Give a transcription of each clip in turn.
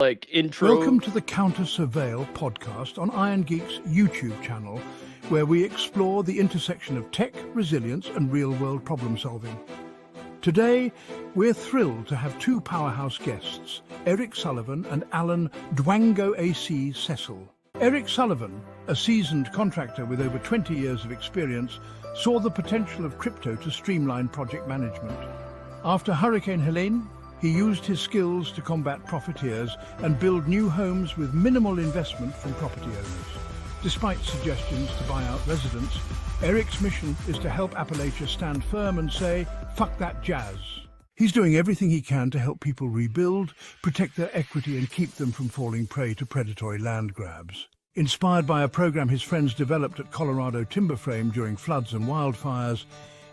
like intro. Welcome to the CounterSurveil podcast on Iron Geek's YouTube channel, where we explore the intersection of tech, resilience, and real-world problem-solving. Today, we're thrilled to have two powerhouse guests, Eric Sullivan and Allan DwangoAC Cecil. Eric Sullivan, a seasoned contractor with over 20 years of experience, saw the potential of crypto to streamline project management. After Hurricane Helene, he used his skills to combat profiteers and build new homes with minimal investment from property owners. Despite suggestions to buy out residents, Eric's mission is to help Appalachia stand firm and say, "Fuck that jazz." He's doing everything he can to help people rebuild, protect their equity and keep them from falling prey to predatory land grabs. Inspired by a program his friends developed at Colorado Timber Frame during floods and wildfires,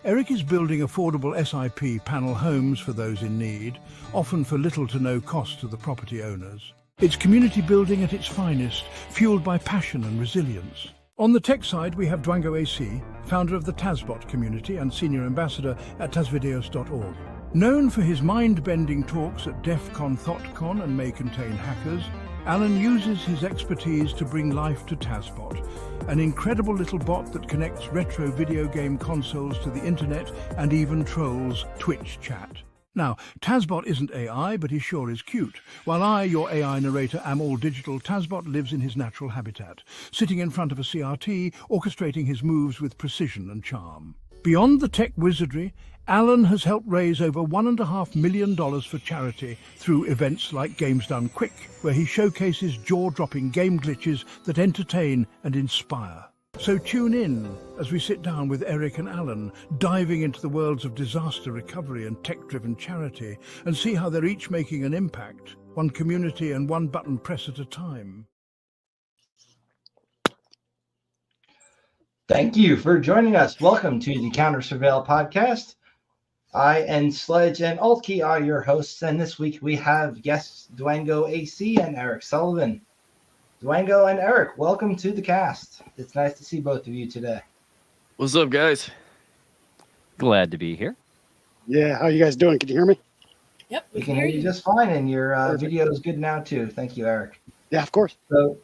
Eric is building affordable SIP panel homes for those in need, often for little to no cost to the property owners. It's community building at its finest, fueled by passion and resilience. On the tech side, we have DwangoAC, founder of the TazBot community and senior ambassador at tazvideos.org. Known for his mind-bending talks at DEF CON, ThoughtCon and may contain hackers, Allan uses his expertise to bring life to TazBot, an incredible little bot that connects retro video game consoles to the internet and even trolls Twitch chat. Now, TazBot isn't AI, but he sure is cute. While I, your AI narrator, am all digital, TazBot lives in his natural habitat, sitting in front of a CRT, orchestrating his moves with precision and charm. Beyond the tech wizardry, Allan has helped raise over $1.5 million for charity through events like Games Done Quick, where he showcases jaw-dropping game glitches that entertain and inspire. So tune in as we sit down with Eric and Allan, diving into the worlds of disaster recovery and tech-driven charity, and see how they're each making an impact, one community and one button press at a time. Thank you for joining us. Welcome to the CounterSurveil podcast. I and Sledge and Altkey are your hosts, and this week we have guests DwangoAC and Eric Sullivan. Dwango and Eric, welcome to the cast. It's nice to see both of you today. What's up, guys? Glad to be here. Yeah, how you guys doing? Can you hear me? Yep, We can hear you just fine, and your video is good now too. Thank you, Eric. Yeah, of course. So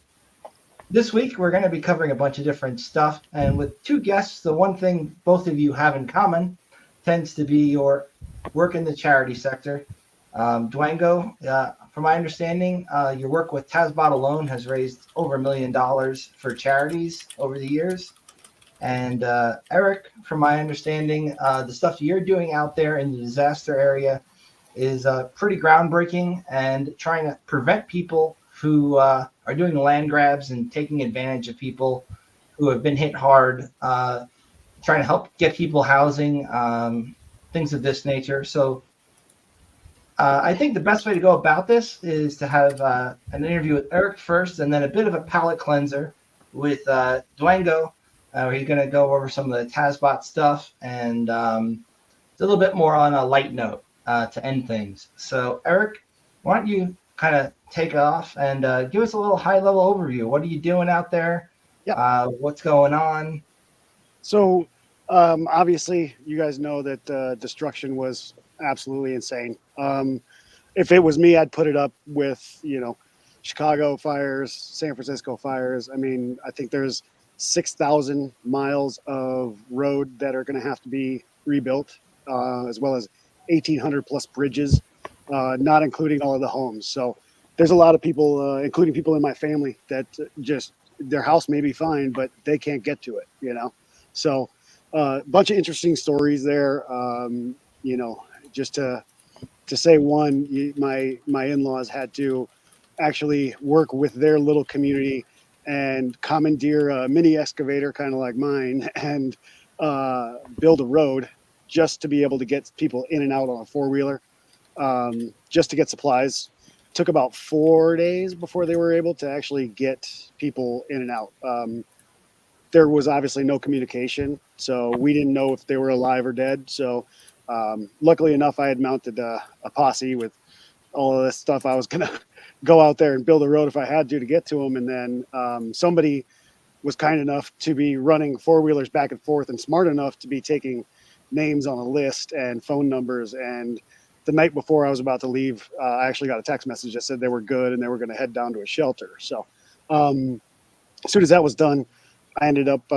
this week we're going to be covering a bunch of different stuff, and with two guests, the one thing both of you have in common tends to be your work in the charity sector. Dwango, from my understanding, your work with TazBot alone has raised over $1 million for charities over the years. And Eric, from my understanding, the stuff you're doing out there in the disaster area is pretty groundbreaking and trying to prevent people who are doing land grabs and taking advantage of people who have been hit hard, trying to help get people housing, things of this nature. So I think the best way to go about this is to have an interview with Eric first, and then a bit of a palate cleanser with Dwango, where he's going to go over some of the TazBot stuff and a little bit more on a light note to end things. So Eric, why don't you kind of take off and give us a little high-level overview. What are you doing out there? Yeah. What's going on? So obviously, you guys know that destruction was absolutely insane. If it was me, I'd put it up with, Chicago fires, San Francisco fires. I mean, I think there's 6,000 miles of road that are going to have to be rebuilt, as well as 1,800 plus bridges, not including all of the homes. So there's a lot of people, including people in my family, that just their house may be fine, but they can't get to it, So a bunch of interesting stories there. Just to say one, my in-laws had to actually work with their little community and commandeer a mini excavator, kind of like mine, and build a road just to be able to get people in and out on a four-wheeler, just to get supplies. Took about 4 days before they were able to actually get people in and out. There was obviously no communication, so we didn't know if they were alive or dead. So luckily enough, I had mounted a posse with all of this stuff. I was going to go out there and build a road if I had to get to them. And then somebody was kind enough to be running four-wheelers back and forth and smart enough to be taking names on a list and phone numbers and the night before I was about to leave, I actually got a text message that said they were good and they were going to head down to a shelter. So as soon as that was done, I ended up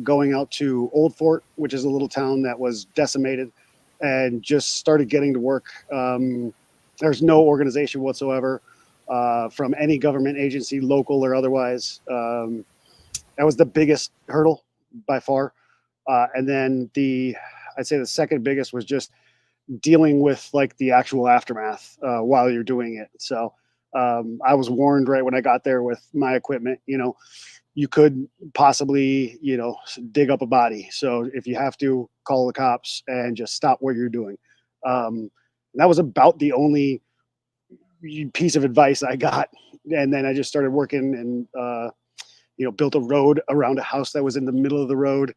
going out to Old Fort, which is a little town that was decimated, and just started getting to work. There's no organization whatsoever from any government agency, local or otherwise. That was the biggest hurdle by far. And then I'd say the second biggest was just dealing with like the actual aftermath while you're doing it. So I was warned right when I got there with my equipment, you could possibly, dig up a body. So if you have to, call the cops and just stop what you're doing. That was about the only piece of advice I got. And then I just started working and, built a road around a house that was in the middle of the road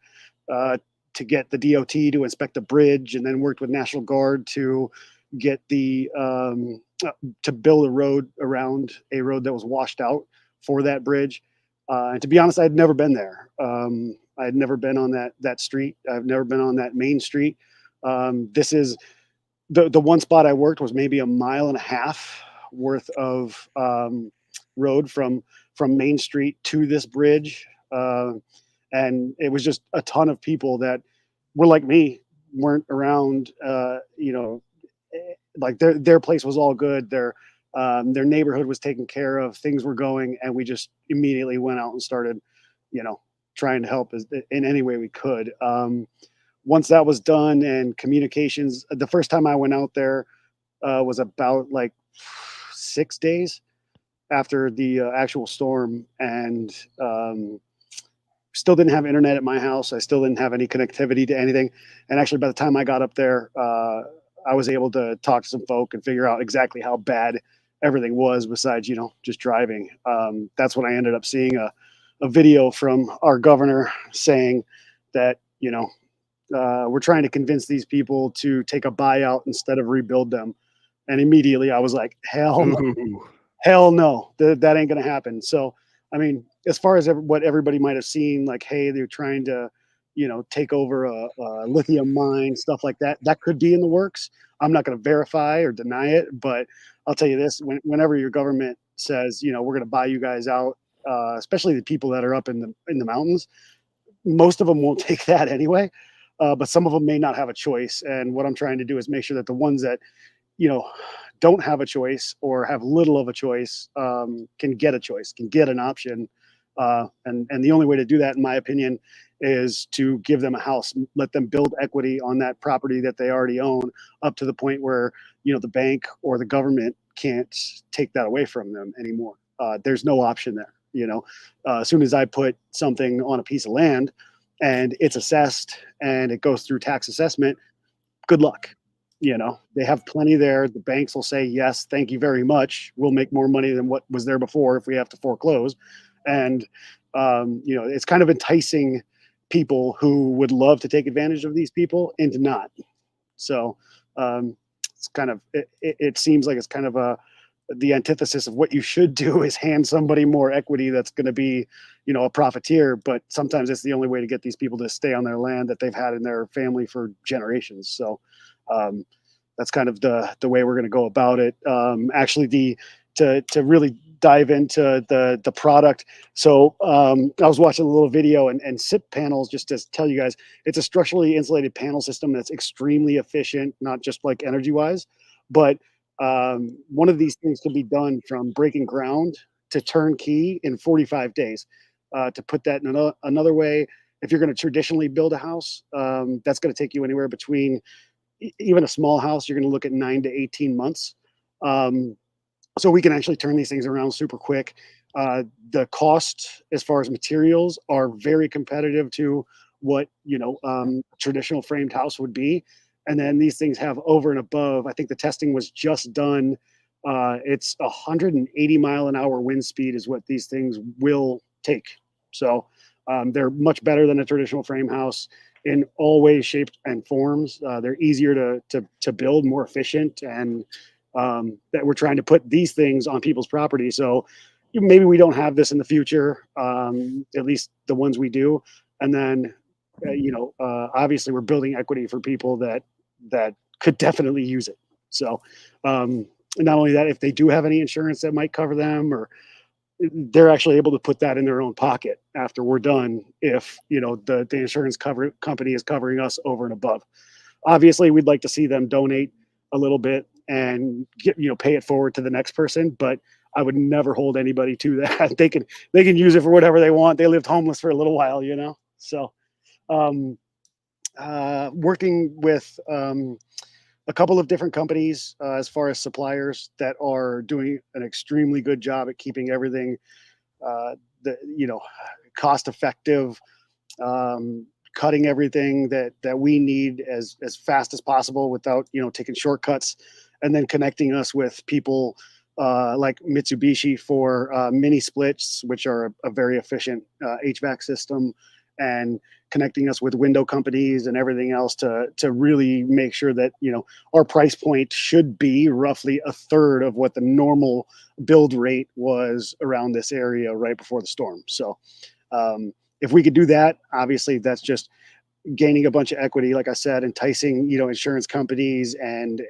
to get the DOT to inspect the bridge, and then worked with National Guard to get to build a road around a road that was washed out for that bridge. And to be honest, I'd never been there. I had never been on that street. I've never been on that main street. This is the one spot I worked was maybe 1.5 miles worth of road from Main Street to this bridge. And it was just a ton of people that were like me, weren't around, like their place was all good. Their neighborhood was taken care of, things were going, and we just immediately went out and started, trying to help in any way we could. Once that was done and communications, the first time I went out there was about like 6 days after the actual storm, and still didn't have internet at my house. I still didn't have any connectivity to anything. And actually, by the time I got up there, I was able to talk to some folk and figure out exactly how bad everything was besides, just driving. That's when I ended up seeing a video from our governor saying that, we're trying to convince these people to take a buyout instead of rebuild them. And immediately I was like, hell no, that ain't going to happen. So, I mean, as far as what everybody might have seen, like, hey, they're trying to, take over a lithium mine, stuff like that, that could be in the works. I'm not going to verify or deny it, but I'll tell you this, whenever your government says, we're going to buy you guys out, especially the people that are up in the mountains, most of them won't take that anyway. But some of them may not have a choice. And what I'm trying to do is make sure that the ones that, don't have a choice or have little of a choice can get a choice, can get an option. And the only way to do that, in my opinion, is to give them a house, let them build equity on that property that they already own, up to the point where, the bank or the government can't take that away from them anymore. There's no option there. As soon as I put something on a piece of land and it's assessed and it goes through tax assessment, good luck. They have plenty there. The banks will say, yes, thank you very much. We'll make more money than what was there before if we have to foreclose. And, it's kind of enticing people who would love to take advantage of these people into not. So it's kind of, it seems like it's kind of the antithesis of what you should do is hand somebody more equity that's going to be, a profiteer. But sometimes it's the only way to get these people to stay on their land that they've had in their family for generations. So that's kind of the way we're going to go about it. Actually, to really dive into the product. So I was watching a little video and SIP panels, just to tell you guys, it's a structurally insulated panel system that's extremely efficient, not just like energy wise, but one of these things can be done from breaking ground to turnkey in 45 days. To put that in another way, if you're going to traditionally build a house, that's going to take you anywhere between, even a small house, you're going to look at 9 to 18 months. So we can actually turn these things around super quick. The cost as far as materials are very competitive to what, traditional framed house would be. And then these things have over and above, I think the testing was just done. It's 180-mile-an-hour wind speed is what these things will take. So they're much better than a traditional frame house in all ways, shapes, and forms. They're easier to build, more efficient, and that we're trying to put these things on people's property. So maybe we don't have this in the future, at least the ones we do. And then, obviously we're building equity for people that could definitely use it. So not only that, if they do have any insurance that might cover them, or they're actually able to put that in their own pocket after we're done, if the insurance company is covering us over and above. Obviously, we'd like to see them donate a little bit and pay it forward to the next person, but I would never hold anybody to that. They can use it for whatever they want. They lived homeless for a little while, So working with a couple of different companies as far as suppliers that are doing an extremely good job at keeping everything cost effective, cutting everything that we need as fast as possible without taking shortcuts, and then connecting us with people like Mitsubishi for mini splits, which are a very efficient HVAC system, and connecting us with window companies and everything else to really make sure that our price point should be roughly a third of what the normal build rate was around this area right before the storm. So if we could do that, obviously that's just gaining a bunch of equity, like I said, enticing insurance companies and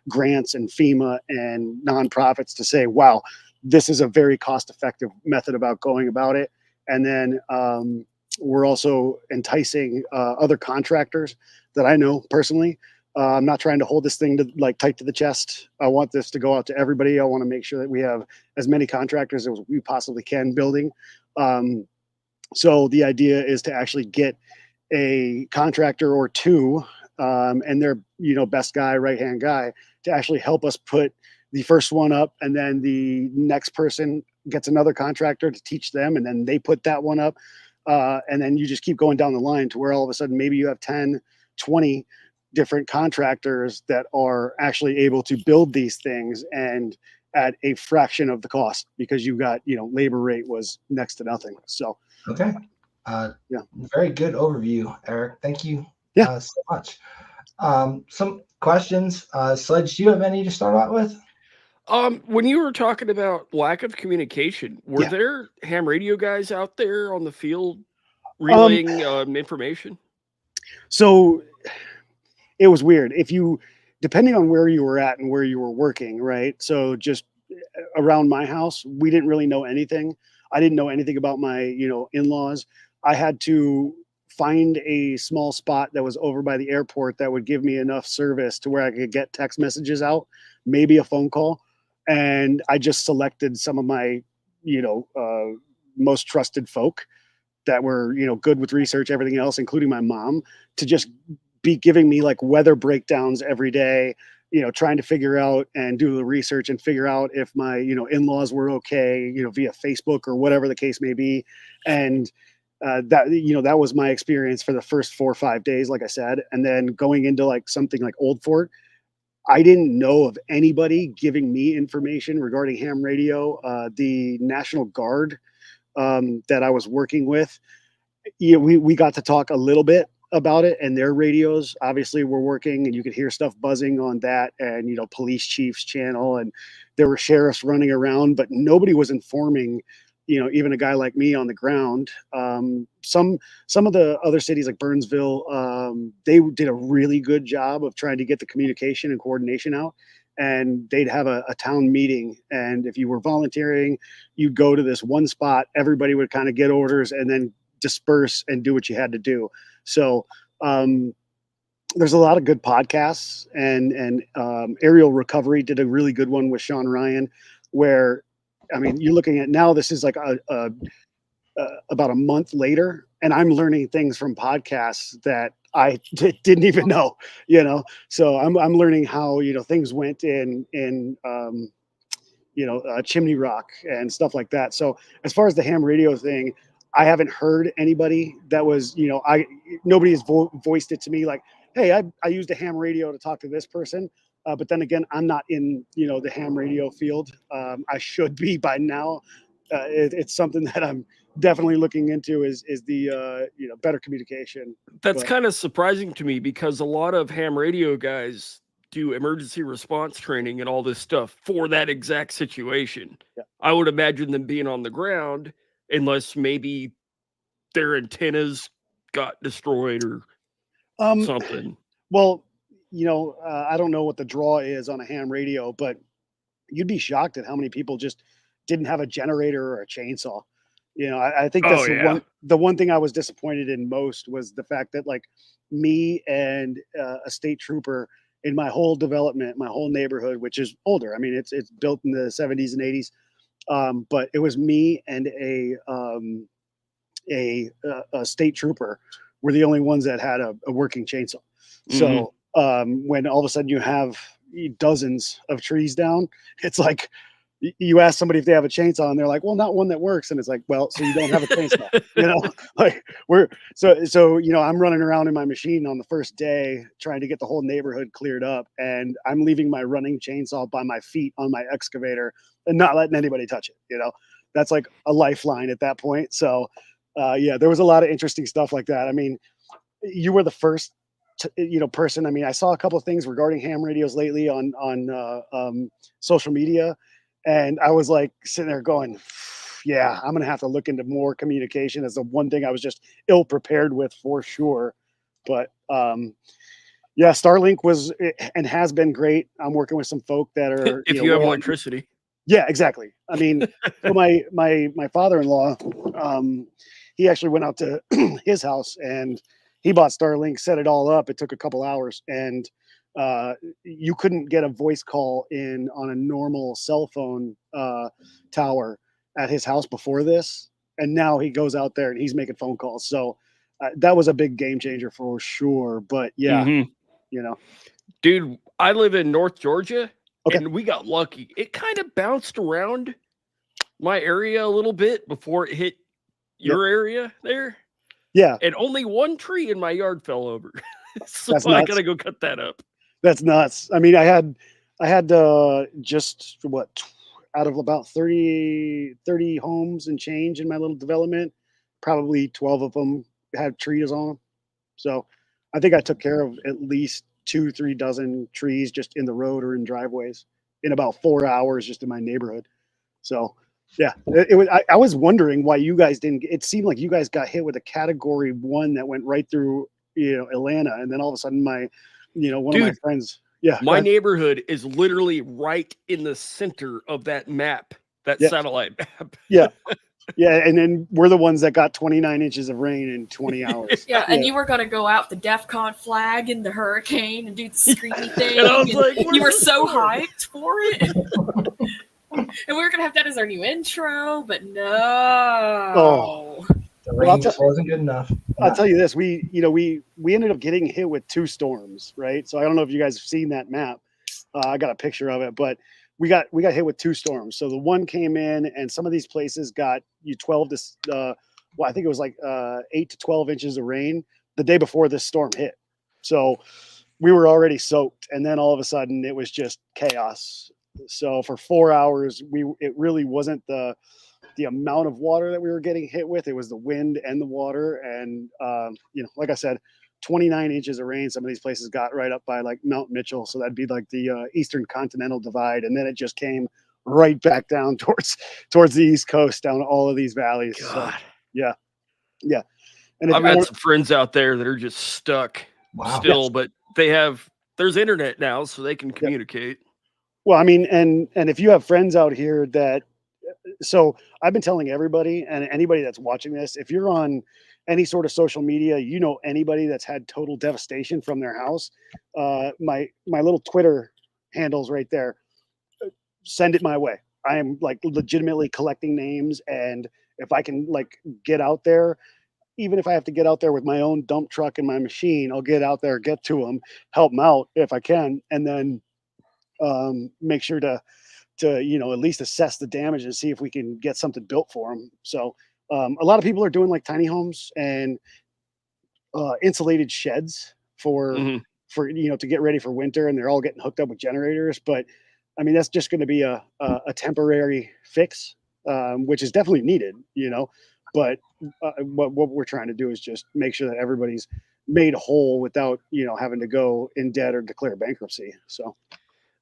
grants and FEMA and nonprofits to say, wow, this is a very cost effective method about going about it. And then we're also enticing other contractors that I know personally. I'm not trying to hold this thing tight to the chest. I want this to go out to everybody. I want to make sure that we have as many contractors as we possibly can building. So the idea is to actually get a contractor or two and their best guy, right hand guy, to actually help us put the first one up, and then the next person gets another contractor to teach them, and then they put that one up. And then you just keep going down the line to where all of a sudden maybe you have 10, 20 different contractors that are actually able to build these things, and at a fraction of the cost, because you got, labor rate was next to nothing. So, okay. Yeah. Very good overview, Eric. Thank you so much. Some questions. Sledge, do you have any to start out with? When you were talking about lack of communication, were there ham radio guys out there on the field relaying information? So it was weird. Depending on where you were at and where you were working, right? So just around my house, we didn't really know anything. I didn't know anything about my, in-laws. I had to find a small spot that was over by the airport that would give me enough service to where I could get text messages out, maybe a phone call. And I just selected some of my, most trusted folk that were, good with research, everything else, including my mom, to just be giving me like weather breakdowns every day, trying to figure out and do the research and figure out if my, in-laws were okay, via Facebook or whatever the case may be. And that was my experience for the first 4 or 5 days, like I said. And then going into like something like Old Fort, I didn't know of anybody giving me information regarding ham radio. The National Guard that I was working with, we got to talk a little bit about it, and their radios obviously were working, and you could hear stuff buzzing on that, and police chief's channel, and there were sheriffs running around, but nobody was informing even a guy like me on the ground. Some of the other cities like Burnsville, they did a really good job of trying to get the communication and coordination out, and they'd have a town meeting, and if you were volunteering, you'd go to this one spot, everybody would kind of get orders and then disperse and do what you had to do. So there's a lot of good podcasts, and Aerial Recovery did a really good one with Sean Ryan, where, I mean, you're looking at now, this is like about a month later, and I'm learning things from podcasts that I didn't even know, so I'm learning how, things went in Chimney Rock and stuff like that. So as far as the ham radio thing, I haven't heard anybody that was, nobody has voiced it to me like, hey, I used a ham radio to talk to this person. But then again, I'm not in, the ham radio field. I should be by now. It's something that I'm definitely looking into is the, better communication. That's kind of surprising to me, because a lot of ham radio guys do emergency response training and all this stuff for that exact situation. Yeah. I would imagine them being on the ground, unless maybe their antennas got destroyed or something. Well, I don't know what the draw is on a ham radio, but you'd be shocked at how many people just didn't have a generator or a chainsaw. I think that's Oh yeah. the one thing I was disappointed in most was the fact that like me and a state trooper in my whole development, my whole neighborhood, which is older. I mean, it's built in the 70s and 80s. But it was me and a state trooper were the only ones that had a working chainsaw. So when all of a sudden you have dozens of trees down, it's like you ask somebody if they have a chainsaw and they're like, well, not one that works. And it's like, well, so you don't have a chainsaw, like I'm running around in my machine on the first day trying to get the whole neighborhood cleared up. And I'm leaving my running chainsaw by my feet on my excavator and not letting anybody touch it. That's like a lifeline at that point. So there was a lot of interesting stuff like that. I mean, you were the first person. I mean, I saw a couple of things regarding ham radios lately on social media. And I was like sitting there going, yeah, I'm going to have to look into more communication. As the one thing I was just ill prepared with for sure. But Starlink was and has been great. I'm working with some folk that are if you have electricity. Yeah, exactly. I mean, so my father-in-law, he actually went out to his house and he bought Starlink, set it all up. It took a couple hours, and you couldn't get a voice call in on a normal cell phone tower at his house before this. And now he goes out there and he's making phone calls. So that was a big game changer for sure. But yeah, dude, I live in North Georgia. Okay. And we got lucky. It kind of bounced around my area a little bit before it hit your area there. Yeah. And only one tree in my yard fell over. So I got to go cut that up. That's nuts. I mean, I had just out of about 30 homes and change in my little development, probably 12 of them had trees on them. So I think I took care of at least 2-3 dozen trees just in the road or in driveways in about 4 hours just in my neighborhood. So yeah, it was. I was wondering why you guys didn't. It seemed like you guys got hit with a category 1 that went right through Atlanta, and then all of a sudden one of my friends. Yeah, my neighborhood is literally right in the center of that map, that satellite map. Yeah. Yeah, and then we're the ones that got 29 inches of rain in 20 hours. Yeah, and you were going to go out the DEFCON flag in the hurricane and do the screamy thing. And I was like, you were so hyped for it. And we were going to have that as our new intro, but no. Oh. The rain just wasn't good enough. I'll tell you this, we ended up getting hit with 2 storms, right? So I don't know if you guys have seen that map. I got a picture of it, but we got hit with 2 storms. So the one came in, and some of these places got 12 to I think it was like 8 to 12 inches of rain the day before this storm hit. So we were already soaked, and then all of a sudden it was just chaos. So for 4 hours, it really wasn't the amount of water that we were getting hit with. It was the wind and the water, and like I said, 29 inches of rain. Some of these places got right up by like Mount Mitchell. So that'd be like the Eastern Continental Divide. And then it just came right back down towards the East Coast, down all of these valleys. God. So, yeah. Yeah. And I've got some friends out there that are just stuck still, but there's internet now, so they can communicate. Well, I mean, and if you have friends out here so I've been telling everybody and anybody that's watching this, if you're on any sort of social media, anybody that's had total devastation from their house, my little Twitter handles right there, send it my way. I am like legitimately collecting names, and if I can like get out there, even if I have to get out there with my own dump truck and my machine, I'll get out there, get to them, help them out if I can, and then make sure to at least assess the damage and see if we can get something built for them. So a lot of people are doing like tiny homes and insulated sheds for to get ready for winter, and they're all getting hooked up with generators. But I mean, that's just going to be a temporary fix, which is definitely needed, but what we're trying to do is just make sure that everybody's made whole without having to go in debt or declare bankruptcy. So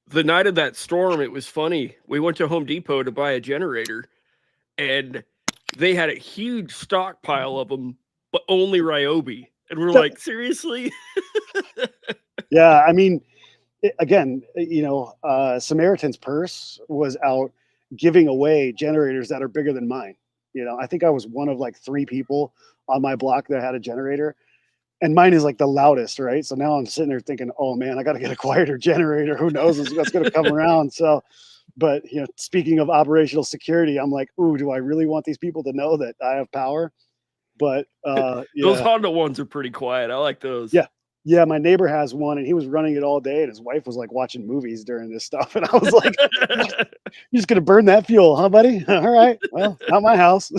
the night of that storm, it was funny. We went to Home Depot to buy a generator, and they had a huge stockpile of them, but only Ryobi. And we're like, seriously? Yeah, I mean, again, Samaritan's Purse was out giving away generators that are bigger than mine. I think I was one of like 3 people on my block that had a generator, and mine is like the loudest, right? So now I'm sitting there thinking, oh man, I got to get a quieter generator. Who knows what's going to come around? So, but speaking of operational security, I'm like, ooh, do I really want these people to know that I have power? But Those Honda ones are pretty quiet. I like those. Yeah, my neighbor has one, and he was running it all day, and his wife was like watching movies during this stuff, and I was like, "You're just gonna burn that fuel, huh, buddy? All right, well, not my house."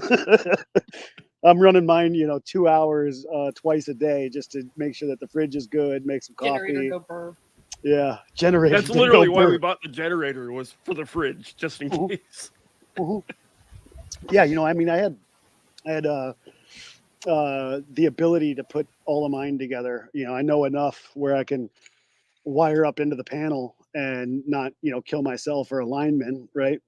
I'm running mine, 2 hours twice a day just to make sure that the fridge is good, make some Generator coffee. go burr. Yeah, generator. That's literally why we bought the generator, was for the fridge, just in case. Yeah, I mean, I had the ability to put all of mine together. I know enough where I can wire up into the panel and not, kill myself or a lineman, right?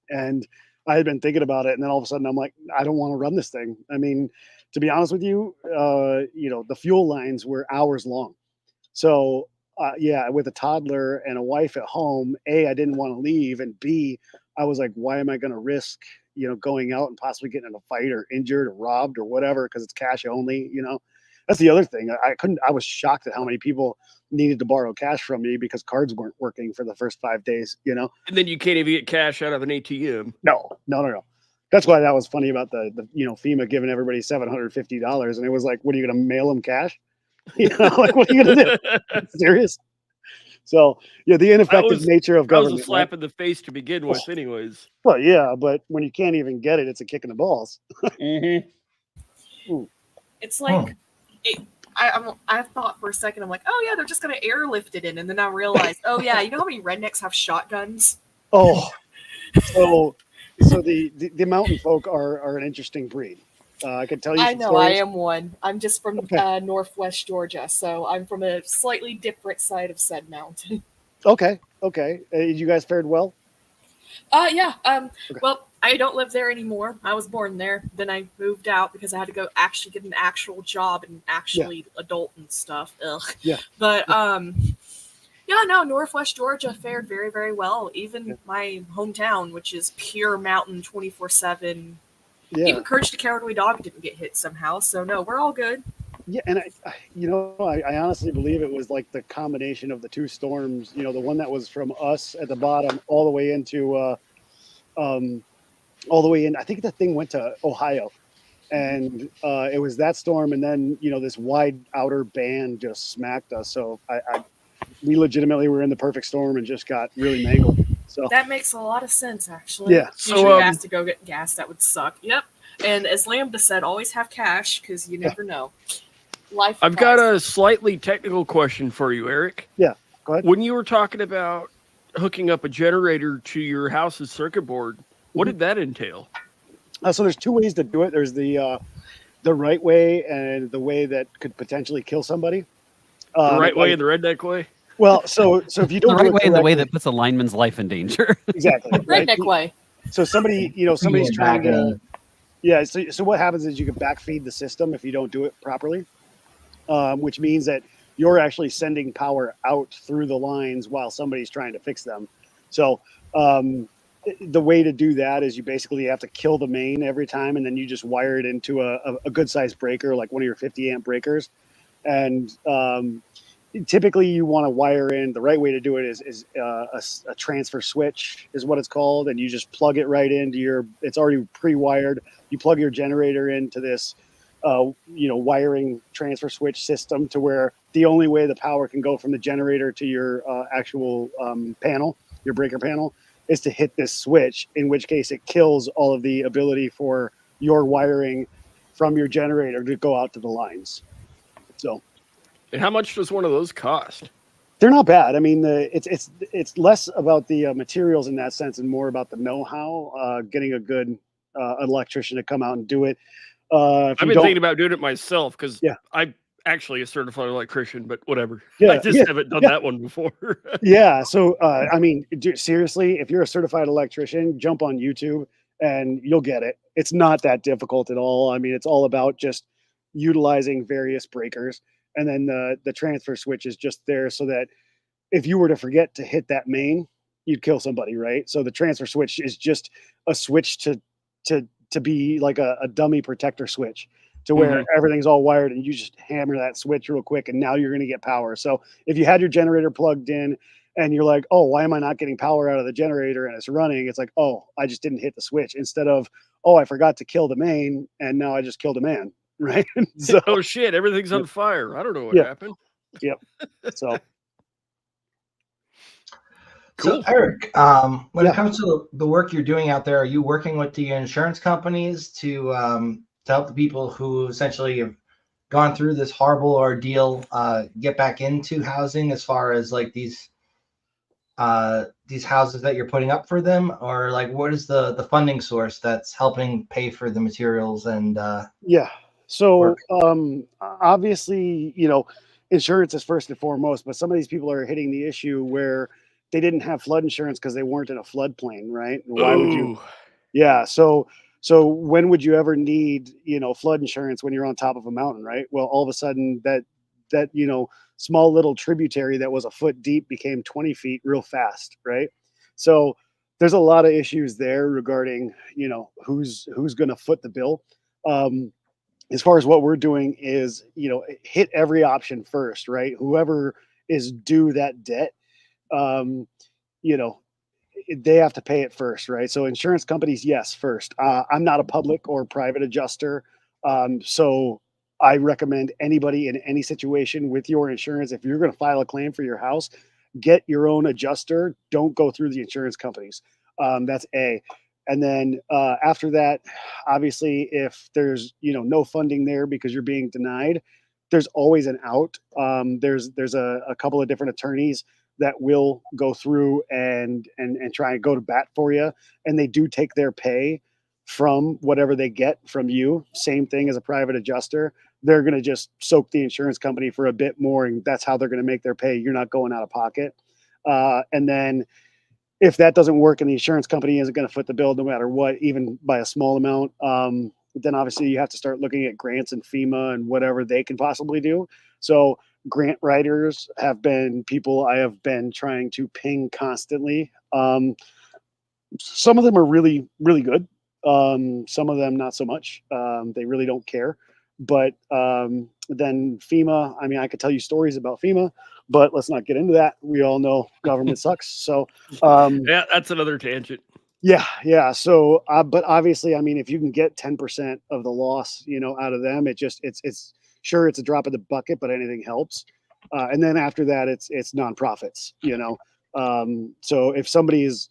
And I had been thinking about it, and then all of a sudden I'm like, I don't want to run this thing. I mean, to be honest with you, the fuel lines were hours long. So with a toddler and a wife at home, A, I didn't want to leave, and B, I was like, why am I going to risk, going out and possibly getting in a fight or injured or robbed or whatever, because it's cash only. That's the other thing. I was shocked at how many people needed to borrow cash from me because cards weren't working for the first 5 days. And then you can't even get cash out of an ATM. No. That's why that was funny about the FEMA giving everybody $750, and it was like, what are you going to mail them cash? Like, what are you going to do? Serious? So the ineffective nature of government. That was a slap in the face to begin with, anyways. Well, yeah, but when you can't even get it, it's a kick in the balls. It's like, I thought for a second, I'm like, oh yeah, they're just gonna airlift it in, and then I realized, oh yeah, you know how many rednecks have shotguns? Oh, so the mountain folk are an interesting breed. I can tell you. I know, I am one. I'm just from Northwest Georgia, so I'm from a slightly different side of said mountain. Okay. You guys fared well? Yeah. Well, I don't live there anymore. I was born there. Then I moved out because I had to go actually get an actual job and actually adult and stuff. Ugh. Yeah. But Northwest Georgia fared very, very well. Even my hometown, which is pure mountain 24/7. Yeah. Even Courage the Cowardly Dog didn't get hit somehow. So no, we're all good. Yeah, and I honestly believe it was like the combination of the 2 storms. The one that was from us at the bottom all the way into, all the way in. I think the thing went to Ohio, and it was that storm, and then this wide outer band just smacked us. So we legitimately were in the perfect storm and just got really mangled. So that makes a lot of sense, actually. Yeah. So you have to go get gas. That would suck. Yep. And as Lambda said, always have cash because you never know. Life. I've got a slightly technical question for you, Eric. Yeah, go ahead. When you were talking about hooking up a generator to your house's circuit board, what did that entail? So there's 2 ways to do it. There's the right way and the way that could potentially kill somebody. The right way and the redneck way? Well, so if you don't the right do it way and the way correctly- that puts a lineman's life in danger. Exactly. Right? Redneck way. So somebody's trying to. Yeah. So what happens is you can backfeed the system if you don't do it properly, which means that you're actually sending power out through the lines while somebody's trying to fix them. So the way to do that is you basically have to kill the main every time, and then you just wire it into a good sized breaker, like one of your 50 amp breakers. And typically you want to wire in. The right way to do it is a transfer switch is what it's called, and you just plug it right into it's already pre-wired. You plug your generator into this wiring transfer switch system to where the only way the power can go from the generator to your actual panel, your breaker panel, is to hit this switch, in which case it kills all of the ability for your wiring from your generator to go out to the lines. So, and how much does one of those cost? They're not bad. I mean, it's less about the materials in that sense and more about the know-how, getting a good electrician to come out and do it. I've been thinking about doing it myself because I'm actually a certified electrician, but whatever. Yeah, I just haven't done that one before. Yeah. So, I mean, seriously, if you're a certified electrician, jump on YouTube and you'll get it. It's not that difficult at all. I mean, it's all about just utilizing various breakers and then the transfer switch is just there so that if you were to forget to hit that main, you'd kill somebody, right? So the transfer switch is just a switch to be like a dummy protector switch, to where everything's all wired and you just hammer that switch real quick and now you're going to get power. So if you had your generator plugged in and you're like, oh, why am I not getting power out of the generator and it's running? It's like, oh, I just didn't hit the switch, instead of, oh, I forgot to kill the main and now I just killed a man, right? So Oh shit, everything's on fire. I don't know what Yeah. happened. Yep. So Cool. So Eric, when Yeah. it comes to the work you're doing out there, are you working with the insurance companies to help the people who essentially have gone through this horrible ordeal get back into housing, as far as like these houses that you're putting up for them, or like what is the funding source that's helping pay for the materials and Yeah. So work? obviously, insurance is first and foremost, but some of these people are hitting the issue where they didn't have flood insurance because they weren't in a floodplain, right? Why would you? Ooh. Yeah. So when would you ever need, flood insurance when you're on top of a mountain, right? Well, all of a sudden that small little tributary that was a foot deep became 20 feet real fast, right? So there's a lot of issues there regarding, who's going to foot the bill. As far as what we're doing is, hit every option first, right? Whoever is due that debt, um, you know, they have to pay it first, right? So insurance companies, yes, first. I'm not a public or private adjuster, so I recommend anybody in any situation with your insurance, if you're going to file a claim for your house, get your own adjuster. Don't go through the insurance companies. That's A. And then after that, obviously, if there's no funding there because you're being denied, there's always an out. There's a couple of different attorneys that will go through and try and go to bat for you, and they do take their pay from whatever they get from you. Same thing as a private adjuster. They're going to just soak the insurance company for a bit more, and that's how they're going to make their pay. You're not going out of pocket. And then if that doesn't work and the insurance company isn't going to foot the bill no matter what, even by a small amount, then obviously you have to start looking at grants and FEMA and whatever they can possibly do. So grant writers have been people I have been trying to ping constantly. Some of them are really, really good. Some of them not so much. They really don't care. But then FEMA, I mean, I could tell you stories about FEMA, but let's not get into that. We all know government sucks. So Yeah, that's another tangent. yeah. So, but obviously, I mean, if you can get 10% of the loss, out of them, it's sure it's a drop in the bucket, but anything helps. And then after that, it's nonprofits. So if somebody is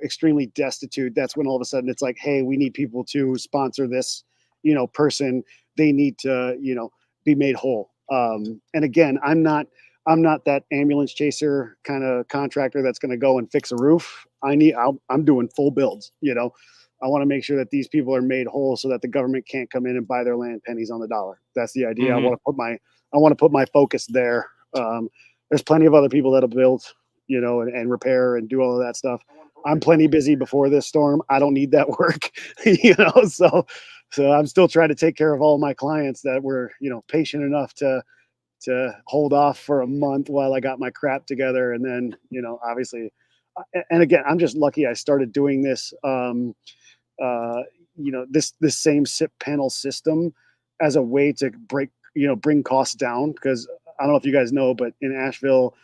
extremely destitute, that's when all of a sudden it's like, hey, we need people to sponsor this person. They need to be made whole. And again, I'm not that ambulance chaser kind of contractor that's going to go and fix a roof. I'm doing full builds. I want to make sure that these people are made whole so that the government can't come in and buy their land pennies on the dollar. That's the idea. I want to put my focus there. There's plenty of other people that'll build, and repair and do all of that stuff. I'm plenty busy before this storm. I don't need that work, so I'm still trying to take care of all my clients that were, patient enough to hold off for a month while I got my crap together. And then, obviously, and again, I'm just lucky I started doing this, this same SIP panel system as a way to bring costs down. Because I don't know if you guys know, but in Asheville,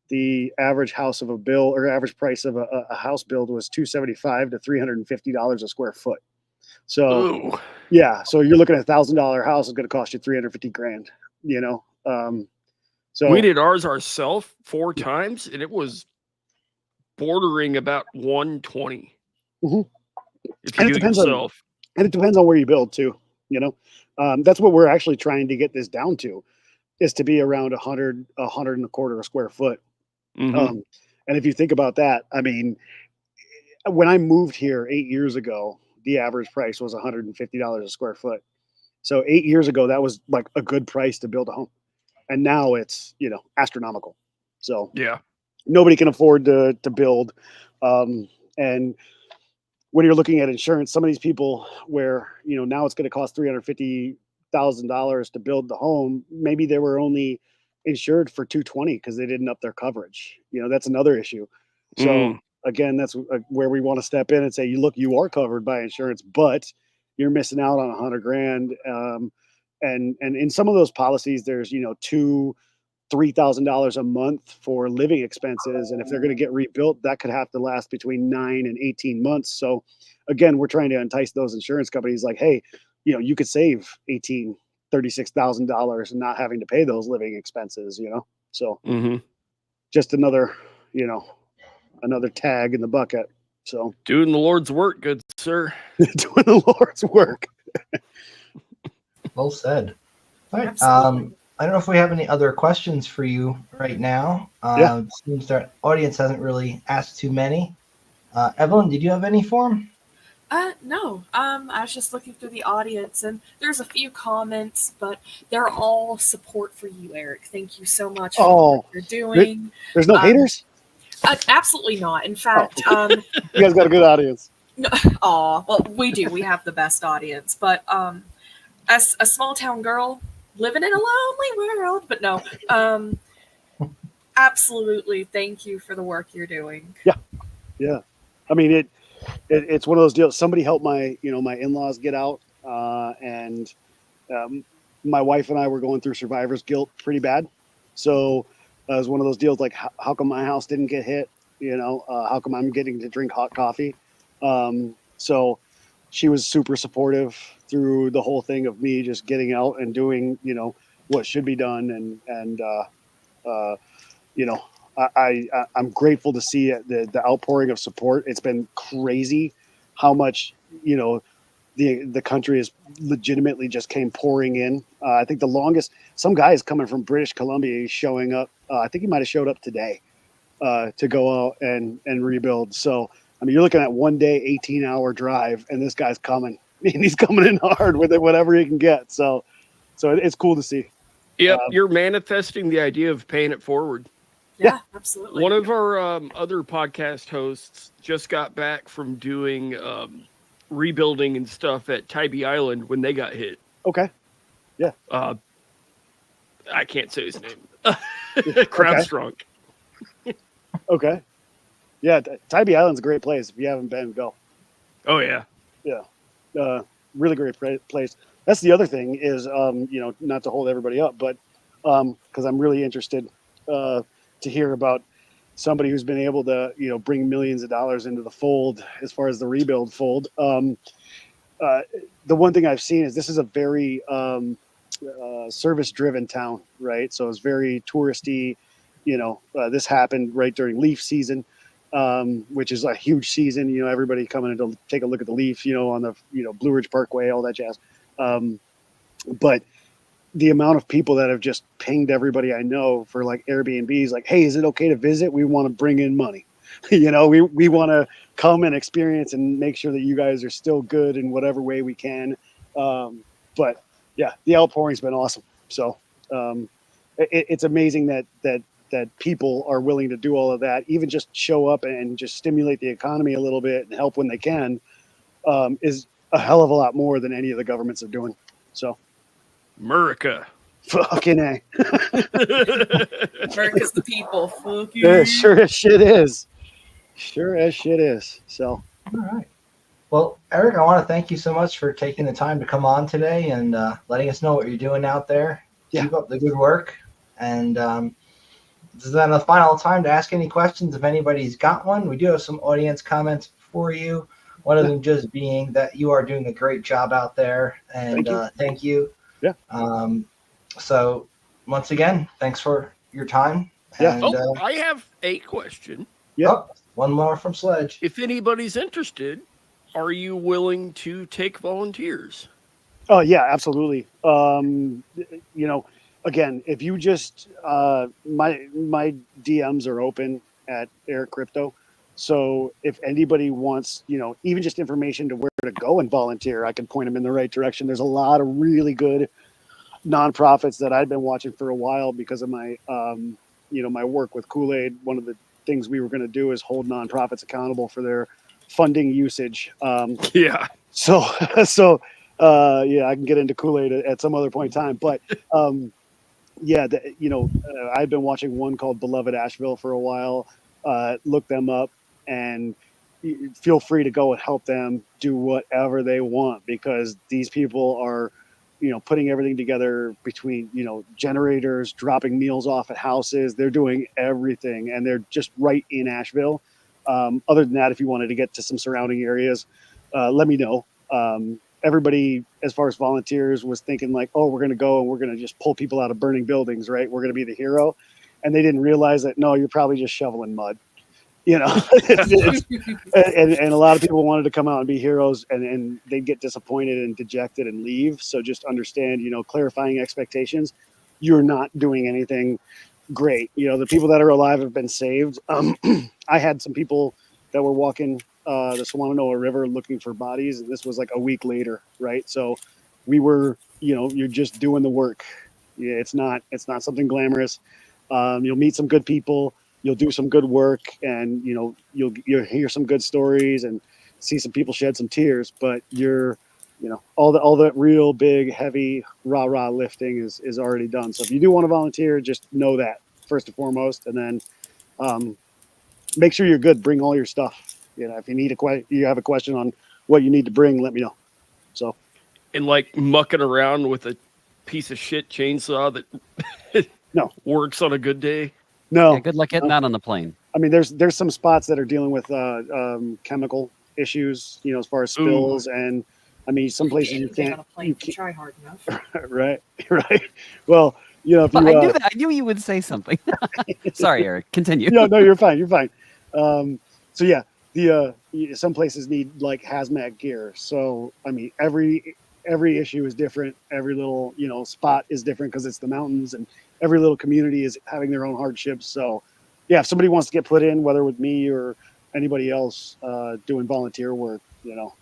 the average house of a bill or average price of a house build was $275 to $350 a square foot. So Ooh. yeah, so you're looking at $1,000 house is going to cost you $350,000. So We did ours ourselves 4 times, and it was bordering about 120. Mhm. If And you it do it depends on- yourself. and it depends on where you build too. That's what we're actually trying to get this down to, is to be around 100 and a quarter a square foot. Mhm. And if you think about that, I mean, when I moved here 8 years ago, the average price was $150 a square foot. So 8 years ago, that was like a good price to build a home. And now it's, astronomical. So Yeah. nobody can afford to build. And when you're looking at insurance, some of these people where, now it's going to cost $350,000 $5,000 to build the home, maybe they were only insured for 220 because they didn't up their coverage. That's another issue. So again, that's where we want to step in and say, you are covered by insurance, but you're missing out on $100,000. And in some of those policies, there's $2,000-$3,000 a month for living expenses, and if they're going to get rebuilt, that could have to last between 9 and 18 months. So again, we're trying to entice those insurance companies like, hey, you could save $36,000 and not having to pay those living expenses. So just another tag in the bucket. So doing the Lord's work, good sir. Doing the Lord's work. Well said. All right. Absolutely. I don't know if we have any other questions for you right now. It seems our audience hasn't really asked too many. Evelyn, did you have any for him? No. I was just looking through the audience, and there's a few comments, but they're all support for you, Eric. Thank you so much for what you're doing. There's no haters? Absolutely not. In fact, you guys got a good audience. No, well, we do. We have the best audience, but as a small town girl living in a lonely world, but no, absolutely. Thank you for the work you're doing. Yeah. I mean, it's one of those deals. Somebody helped my in-laws get out, and my wife and I were going through survivor's guilt pretty bad. So it was one of those deals like, how come my house didn't get hit? How come I'm getting to drink hot coffee? So she was super supportive through the whole thing of me just getting out and doing, what should be done. And I'm grateful to see the outpouring of support. It's been crazy how much, the country is legitimately just came pouring in. I think the longest, some guy is coming from British Columbia. He's showing up. I think he might've showed up today to go out and rebuild. So, I mean, you're looking at 1 day, 18-hour drive, and this guy's coming. And he's coming in hard with it, whatever he can get. So it's cool to see. Yep, you're manifesting the idea of paying it forward. Yeah, absolutely. One of our other podcast hosts just got back from doing rebuilding and stuff at Tybee Island when they got hit. Okay. Yeah. I can't say his name. Crowdstrong. Okay. Yeah, Tybee Island's a great place. If you haven't been, go. Oh, yeah. Yeah. Really great place. That's the other thing is, not to hold everybody up, but because I'm really interested to hear about somebody who's been able to, bring millions of dollars into the fold as far as the rebuild fold. The one thing I've seen is this is a very service-driven town, right? So it's very touristy. This happened right during leaf season, which is a huge season. Everybody coming in to take a look at the leaf, on the Blue Ridge Parkway, all that jazz. But the amount of people that have just pinged everybody I know for like Airbnbs, like, hey, is it okay to visit? We want to bring in money. We want to come and experience and make sure that you guys are still good in whatever way we can. But yeah, the outpouring's been awesome. So it's amazing that people are willing to do all of that, even just show up and just stimulate the economy a little bit and help when they can, is a hell of a lot more than any of the governments are doing. So America. Fucking A. America's the people. Fuck you. Yeah, sure as shit is. Sure as shit is. So. All right. Well, Eric, I want to thank you so much for taking the time to come on today and letting us know what you're doing out there. Yeah. Keep up the good work. And this is then the final time to ask any questions if anybody's got one. We do have some audience comments for you. One of them just being that you are doing a great job out there. And thank you. Yeah. So once again, thanks for your time. Yeah. And, I have a question. Yeah. Oh, one more from Sledge. If anybody's interested, are you willing to take volunteers? Oh yeah, absolutely. Again, if you just my DMs are open at Eric Crypto. So if anybody wants, even just information to where to go and volunteer, I can point them in the right direction. There's a lot of really good nonprofits that I've been watching for a while because of my my work with Kool-Aid. One of the things we were going to do is hold nonprofits accountable for their funding usage. Yeah. So Yeah, I can get into Kool-Aid at some other point in time, but yeah, I've been watching one called Beloved Asheville for a while. Look them up and feel free to go and help them do whatever they want, because these people are, putting everything together between, generators, dropping meals off at houses. They're doing everything, and they're just right in Asheville. Other than that, if you wanted to get to some surrounding areas, let me know. Everybody, as far as volunteers, was thinking like, oh, we're going to go and we're going to just pull people out of burning buildings, right? We're going to be the hero. And they didn't realize that, no, you're probably just shoveling mud, and a lot of people wanted to come out and be heroes, and they'd get disappointed and dejected and leave. So just understand, clarifying expectations. You're not doing anything great. The people that are alive have been saved. I had some people that were walking the Swannanoa River looking for bodies, and this was like a week later, right? So we were, you're just doing the work. Yeah, it's not something glamorous. You'll meet some good people, you'll do some good work, and you'll hear some good stories and see some people shed some tears. But all the real big, heavy, rah lifting is already done. So if you do want to volunteer, just know that first and foremost, and then make sure you're good. Bring all your stuff. If you have a question on what you need to bring, let me know. So, and like mucking around with a piece of shit chainsaw that no works on a good day. No, yeah, good luck getting that on the plane. I mean, there's some spots that are dealing with chemical issues, as far as spills. Ooh. And I mean, some places you can't. You can't try hard enough. Right. Well, if you, I knew you would say something. Sorry, Eric. Continue. No, you're fine. You're fine. So yeah, some places need like hazmat gear. So I mean, every issue is different. Every little spot is different because it's the mountains, and every little community is having their own hardships. So yeah, if somebody wants to get put in, whether with me or anybody else doing volunteer work,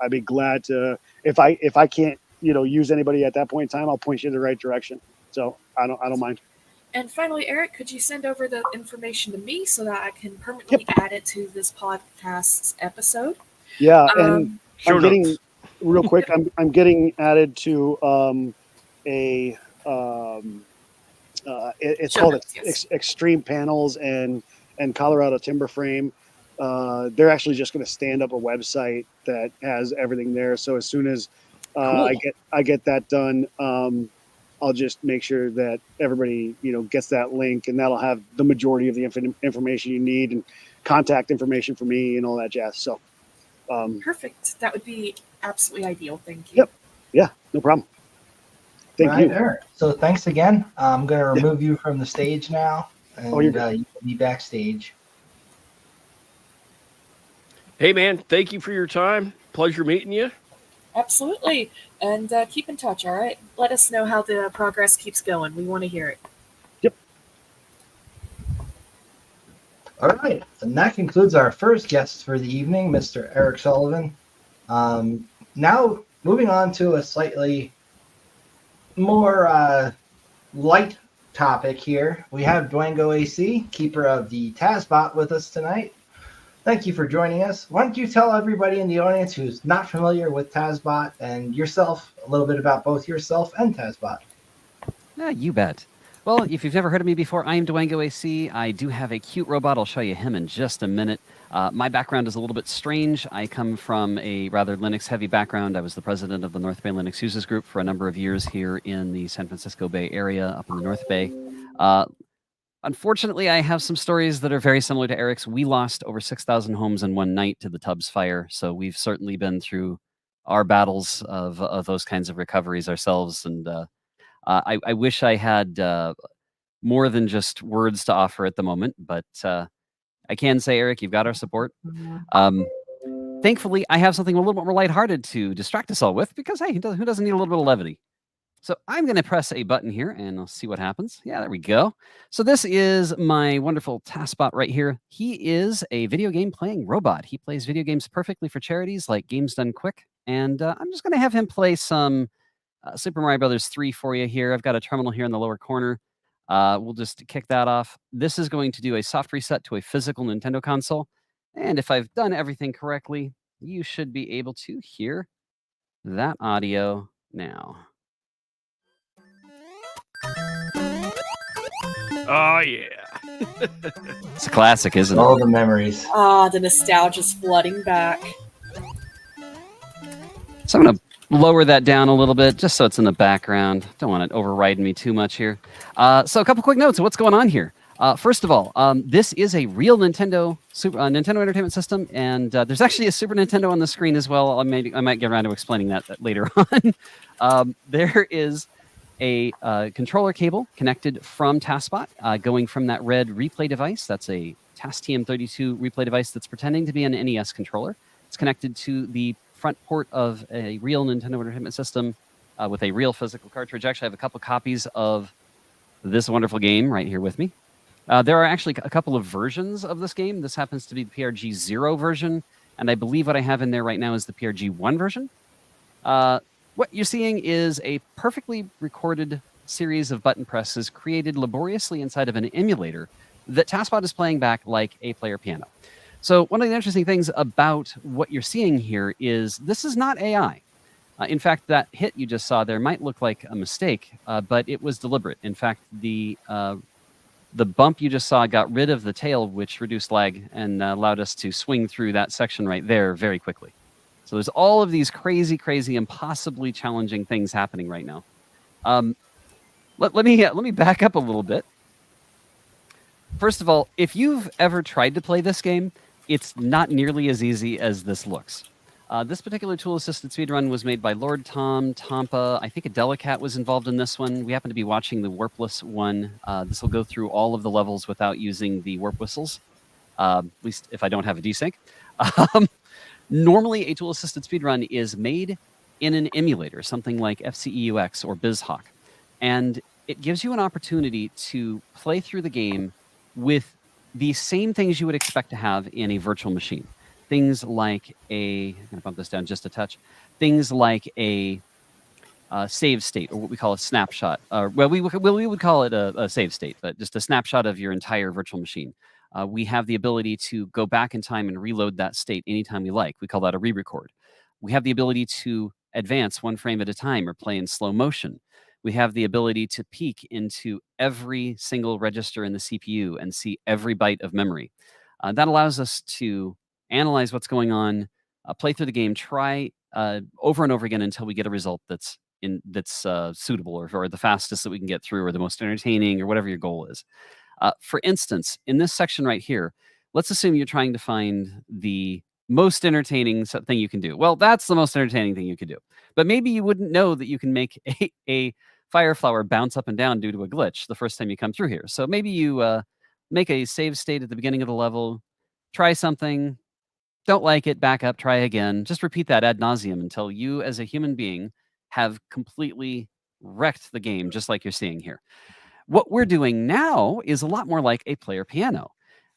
I'd be glad to. If I can't use anybody at that point in time, I'll point you in the right direction. So I don't mind. And finally, Eric, could you send over the information to me so that I can permanently add it to this podcast's episode? Yeah, and I'm getting real quick. I'm getting added to it's called Extreme Panels and Colorado Timber Frame. They're actually just going to stand up a website that has everything there. So as soon as I get that done, I'll just make sure that everybody, gets that link, and that'll have the majority of the information you need and contact information for me and all that jazz. So, perfect. That would be absolutely ideal. Thank you. Yep. Yeah, no problem. Thank you. Eric. So thanks again. I'm going to remove you from the stage now, and you can be backstage. Hey, man, thank you for your time. Pleasure meeting you. Absolutely. And keep in touch, all right? Let us know how the progress keeps going. We want to hear it. Yep. All right. And that concludes our first guest for the evening, Mr. Eric Sullivan. Now, moving on to a slightly more light topic here. We have DwangoAC, keeper of the TazBot, with us tonight. Thank you for joining us. Why don't you tell everybody in the audience who's not familiar with TazBot and yourself a little bit about both yourself and TazBot? You bet. Well, if you've never heard of me before, I am DwangoAC. I do have a cute robot. I'll show you him in just a minute. My background is a little bit strange. I come from a rather Linux-heavy background. I was the president of the North Bay Linux Users Group for a number of years here in the San Francisco Bay Area, up in the North Bay. Unfortunately, I have some stories that are very similar to Eric's. We lost over 6,000 homes in one night to the Tubbs fire, so we've certainly been through our battles of those kinds of recoveries ourselves. And I wish I had more than just words to offer at the moment, but I can say, Eric, you've got our support. Thankfully, I have something a little bit more lighthearted to distract us all with, because hey, who doesn't need a little bit of levity? So I'm going to press a button here, and I'll see what happens. Yeah, there we go. So this is my wonderful TazBot right here. He is a video game playing robot. He plays video games perfectly for charities like Games Done Quick. And I'm just going to have him play some Super Mario Brothers 3 for you here. I've got a terminal here in the lower corner. We'll just kick that off. This is going to do a soft reset to a physical Nintendo console. And if I've done everything correctly, you should be able to hear that audio now. Oh yeah. It's a classic, isn't it? All the memories. Ah, the nostalgia's flooding back. So I'm going to lower that down a little bit just so it's in the background. Don't want it overriding me too much here. So a couple quick notes of what's going on here. First of all, this is a real Nintendo Nintendo Entertainment System, and there's actually a Super Nintendo on the screen as well. I might get around to explaining that later on. There is a controller cable connected from TASBot, going from that red replay device. That's a TAS-TM32 replay device that's pretending to be an NES controller. It's connected to the front port of a real Nintendo Entertainment System with a real physical cartridge. Actually, I have a couple copies of this wonderful game right here with me. There are actually a couple of versions of this game. This happens to be the PRG 0 version, and I believe what I have in there right now is the PRG 1 version. What you're seeing is a perfectly recorded series of button presses created laboriously inside of an emulator that TASBot is playing back like a player piano. So one of the interesting things about what you're seeing here is this is not AI. In fact, that hit you just saw there might look like a mistake, but it was deliberate. In fact, the bump you just saw got rid of the tail, which reduced lag and allowed us to swing through that section right there very quickly. So there's all of these crazy, impossibly challenging things happening right now. Let me back up a little bit. First of all, if you've ever tried to play this game, it's not nearly as easy as this looks. This particular tool-assisted speedrun was made by Lord Tom, Tampa. I think a Delicat was involved in this one. We happen to be watching the warpless one. This will go through all of the levels without using the warp whistles, at least if I don't have a desync. Normally, a tool-assisted speedrun is made in an emulator, something like FCEUX or BizHawk, and it gives you an opportunity to play through the game with the same things you would expect to have in a virtual machine. Things like I'm going to bump this down just a touch. Things like a save state, or what we call a snapshot. We would call it a save state, but just a snapshot of your entire virtual machine. We have the ability to go back in time and reload that state anytime we like. We call that a re-record. We have the ability to advance one frame at a time or play in slow motion. We have the ability to peek into every single register in the CPU and see every byte of memory. That allows us to analyze what's going on, play through the game, try over and over again until we get a result that's suitable or the fastest that we can get through or the most entertaining or whatever your goal is. For instance, in this section right here, let's assume you're trying to find the most entertaining thing you can do. Well, that's the most entertaining thing you could do. But maybe you wouldn't know that you can make a fire flower bounce up and down due to a glitch the first time you come through here. So maybe you make a save state at the beginning of the level, try something, don't like it, back up, try again. Just repeat that ad nauseum until you as a human being have completely wrecked the game, just like you're seeing here. What we're doing now is a lot more like a player piano.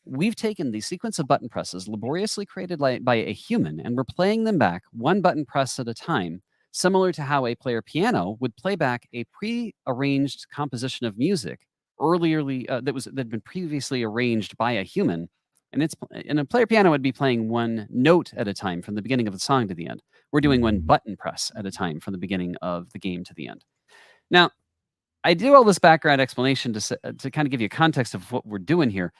We've taken the sequence of button presses laboriously created by a human, and we're playing them back one button press at a time, similar to how a player piano would play back a pre-arranged composition of music that had been previously arranged by a human. And a player piano would be playing one note at a time from the beginning of the song to the end. We're doing one button press at a time from the beginning of the game to the end. Now, I do all this background explanation to kind of give you a context of what we're doing here.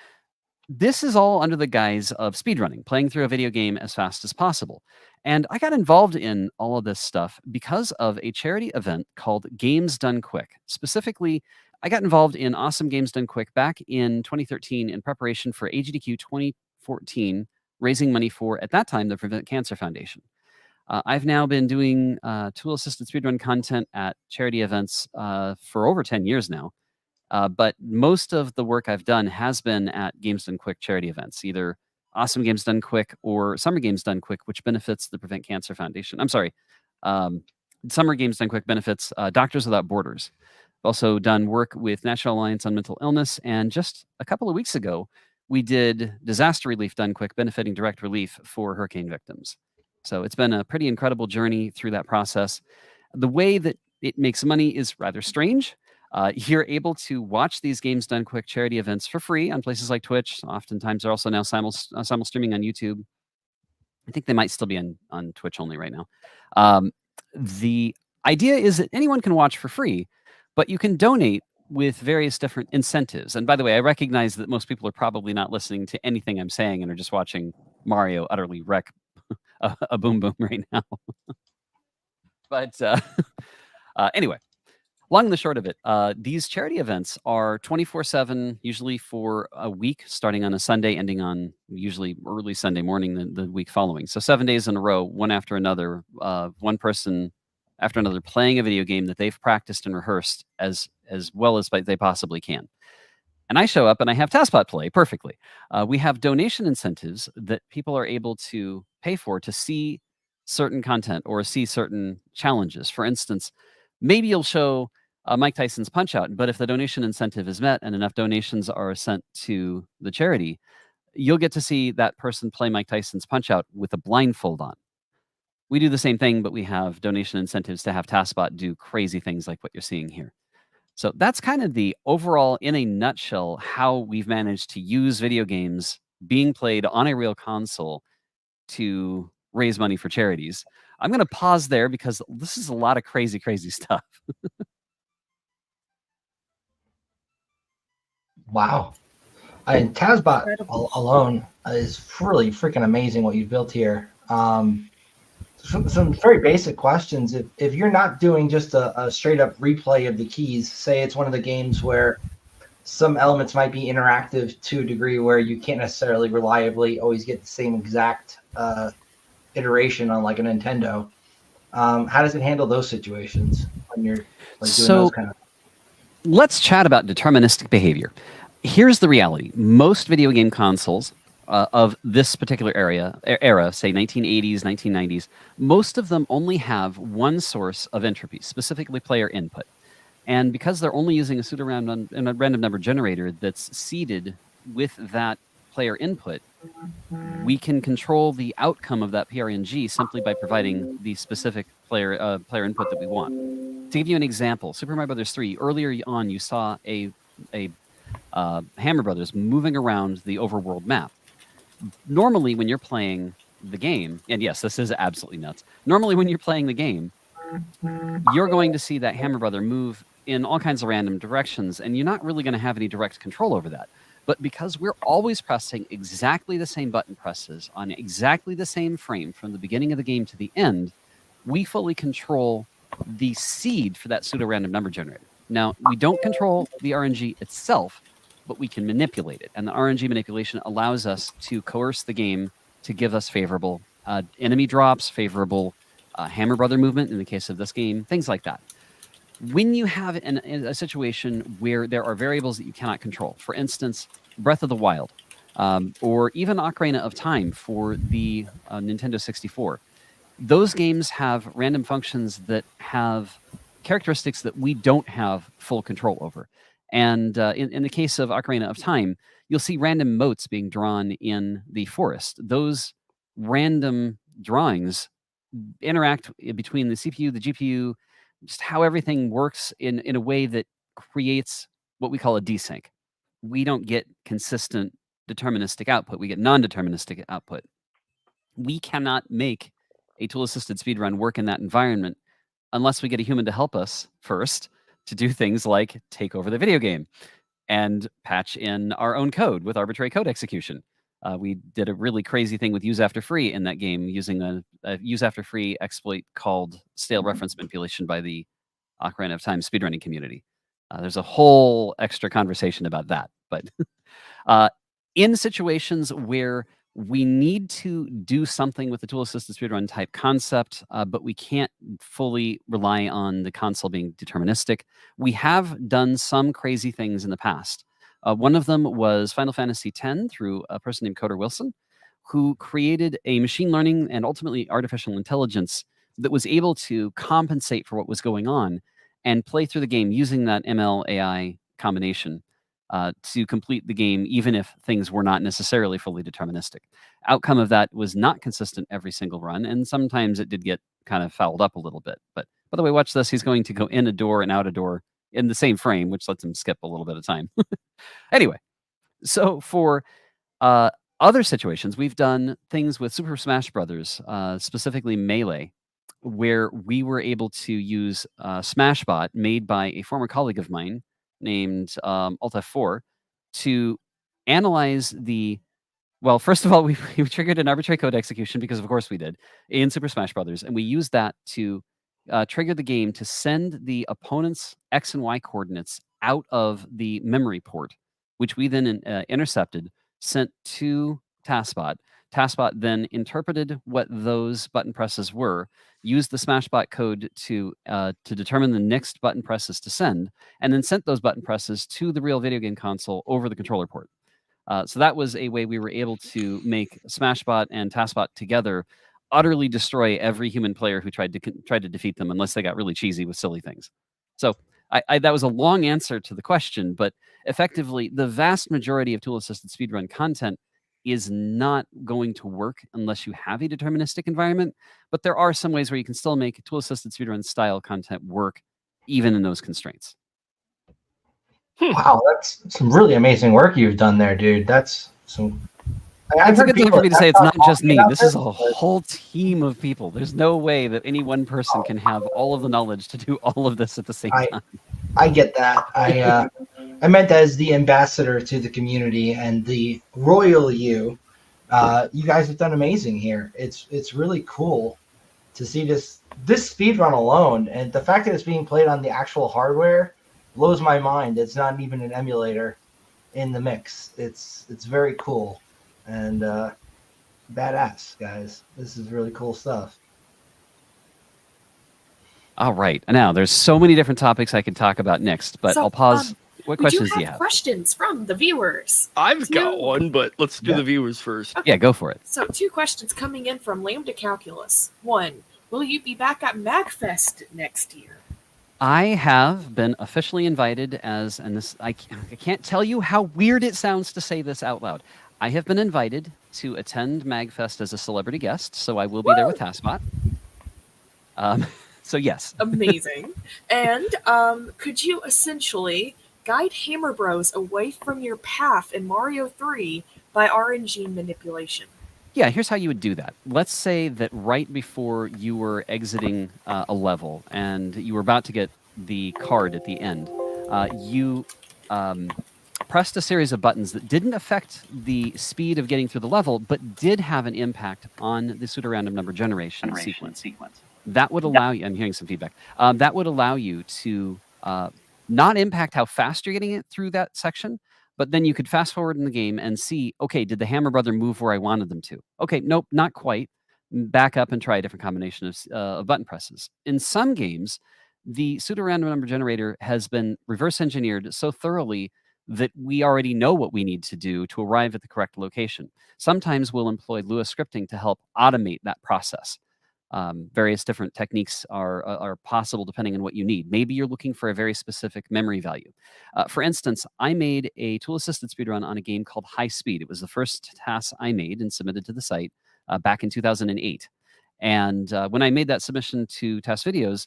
This is all under the guise of speedrunning, playing through a video game as fast as possible. And I got involved in all of this stuff because of a charity event called Games Done Quick. Specifically, I got involved in Awesome Games Done Quick back in 2013 in preparation for AGDQ 2014, raising money for, at that time, the Prevent Cancer Foundation. I've now been doing tool-assisted speedrun content at charity events for over 10 years now. But most of the work I've done has been at Games Done Quick charity events, either Awesome Games Done Quick or Summer Games Done Quick, which benefits the Prevent Cancer Foundation. I'm sorry. Summer Games Done Quick benefits Doctors Without Borders. I've also done work with National Alliance on Mental Illness. And just a couple of weeks ago, we did Disaster Relief Done Quick, benefiting direct relief for hurricane victims. So it's been a pretty incredible journey through that process. The way that it makes money is rather strange. You're able to watch these Games Done Quick charity events for free on places like Twitch. Oftentimes, they're also now simul streaming on YouTube. I think they might still be on Twitch only right now. idea is that anyone can watch for free, but you can donate with various different incentives. And by the way, I recognize that most people are probably not listening to anything I'm saying and are just watching Mario utterly wreck a boom boom right now. But anyway, long and the short of it, these charity events are 24/7, usually for a week, starting on a Sunday, ending on usually early Sunday morning the week following. So 7 days in a row, one after another, one person after another playing a video game that they've practiced and rehearsed as well as they possibly can. And I show up and I have TaskBot play perfectly. We have donation incentives that people are able to pay for to see certain content or see certain challenges. For instance, maybe you'll show Mike Tyson's Punch Out, but if the donation incentive is met and enough donations are sent to the charity, you'll get to see that person play Mike Tyson's Punch Out with a blindfold on. We do the same thing, but we have donation incentives to have TaskBot do crazy things like what you're seeing here. So that's kind of the overall, in a nutshell, how we've managed to use video games being played on a real console to raise money for charities. I'm going to pause there because this is a lot of crazy, crazy stuff. Wow. And TaskBot Incredible. alone is really freaking amazing what you've built here. Some very basic questions. If you're not doing just a straight up replay of the keys, say it's one of the games where some elements might be interactive to a degree where you can't necessarily reliably always get the same exact iteration on like a Nintendo. How does it handle those situations when you're like doing those kind of? Let's chat about deterministic behavior. Here's the reality. Most video game consoles of this particular era, say 1980s, 1990s, most of them only have one source of entropy, specifically player input. And because they're only using a pseudo-random number generator that's seeded with that player input, we can control the outcome of that PRNG simply by providing the specific player input that we want. To give you an example, Super Mario Bros. 3, earlier on you saw a Hammer Brothers moving around the overworld map. Normally when you're playing the game, and yes, this is absolutely nuts. Normally when you're playing the game, you're going to see that Hammer Brother move in all kinds of random directions, and you're not really going to have any direct control over that. But because we're always pressing exactly the same button presses on exactly the same frame from the beginning of the game to the end, we fully control the seed for that pseudo-random number generator. Now, we don't control the RNG itself, but we can manipulate it. And the RNG manipulation allows us to coerce the game to give us favorable enemy drops, favorable Hammer Brother movement in the case of this game, things like that. When you have a situation where there are variables that you cannot control, for instance, Breath of the Wild, or even Ocarina of Time for the Nintendo 64, those games have random functions that have characteristics that we don't have full control over. And in the case of Ocarina of Time, you'll see random motes being drawn in the forest. Those random drawings interact between the CPU, the GPU, just how everything works in a way that creates what we call a desync. We don't get consistent deterministic output. We get non-deterministic output. We cannot make a tool-assisted speedrun work in that environment unless we get a human to help us first to do things like take over the video game and patch in our own code with arbitrary code execution. We did a really crazy thing with use after free in that game using a use after free exploit called stale reference manipulation by the Ocarina of Time speedrunning community. There's a whole extra conversation about that. But in situations where we need to do something with the tool-assisted speedrun type concept, but we can't fully rely on the console being deterministic, we have done some crazy things in the past. One of them was Final Fantasy X through a person named Coder Wilson, who created a machine learning and ultimately artificial intelligence that was able to compensate for what was going on and play through the game using that ML-AI combination to complete the game, even if things were not necessarily fully deterministic. Outcome of that was not consistent every single run, and sometimes it did get kind of fouled up a little bit. But by the way, watch this. He's going to go in a door and out a door in the same frame, which lets him skip a little bit of time. Anyway, so for other situations, we've done things with Super Smash Brothers, specifically Melee, where we were able to use Smashbot, made by a former colleague of mine named Alt F4, to analyze the. Well, first of all, we triggered an arbitrary code execution because, of course, we did in Super Smash Brothers, and we used that to trigger the game to send the opponent's X and Y coordinates out of the memory port, which we then intercepted, sent to Taskbot. Taskbot then interpreted what those button presses were, used the Smashbot code to determine the next button presses to send, and then sent those button presses to the real video game console over the controller port. So that was a way we were able to make Smashbot and Taskbot together utterly destroy every human player who tried to defeat them, unless they got really cheesy with silly things. So that was a long answer to the question, but effectively, the vast majority of tool-assisted speedrun content is not going to work unless you have a deterministic environment. But there are some ways where you can still make tool-assisted speedrun style content work, even in those constraints. Wow, that's some really amazing work you've done there, dude. That's some. It's a good thing for me to say it's not just me. This is a whole team of people. There's no way that any one person can have all of the knowledge to do all of this at the same time. I get that. I meant as the ambassador to the community and the royal you. You guys have done amazing here. It's really cool to see this speedrun alone, and the fact that it's being played on the actual hardware blows my mind. It's not even an emulator in the mix. It's very cool and badass, guys. This is really cool stuff. All right. Now, there's so many different topics I could talk about next, but I'll pause. What questions do you have? Questions from the viewers. I've got one, but let's do the viewers first. Okay. Yeah, go for it. So 2 questions coming in from Lambda Calculus. 1, will you be back at MagFest next year? I have been officially invited as, and this I can't tell you how weird it sounds to say this out loud. I have been invited to attend MagFest as a celebrity guest, so I will be there with Taskbot. So yes. Amazing. And could you essentially guide Hammer Bros away from your path in Mario 3 by RNG manipulation? Yeah, here's how you would do that. Let's say that right before you were exiting a level and you were about to get the card at the end, you pressed a series of buttons that didn't affect the speed of getting through the level, but did have an impact on the pseudo-random number generation sequence. That would allow you, I'm hearing some feedback, that would allow you to not impact how fast you're getting it through that section, but then you could fast forward in the game and see, okay, did the Hammer Brother move where I wanted them to? Okay, nope, not quite. Back up and try a different combination of button presses. In some games, the pseudo-random number generator has been reverse engineered so thoroughly that we already know what we need to do to arrive at the correct location. Sometimes we'll employ Lua scripting to help automate that process. Various different techniques are possible depending on what you need. Maybe you're looking for a very specific memory value. For instance, I made a tool-assisted speedrun on a game called High Speed. It was the first task I made and submitted to the site back in 2008. And when I made that submission to Task Videos,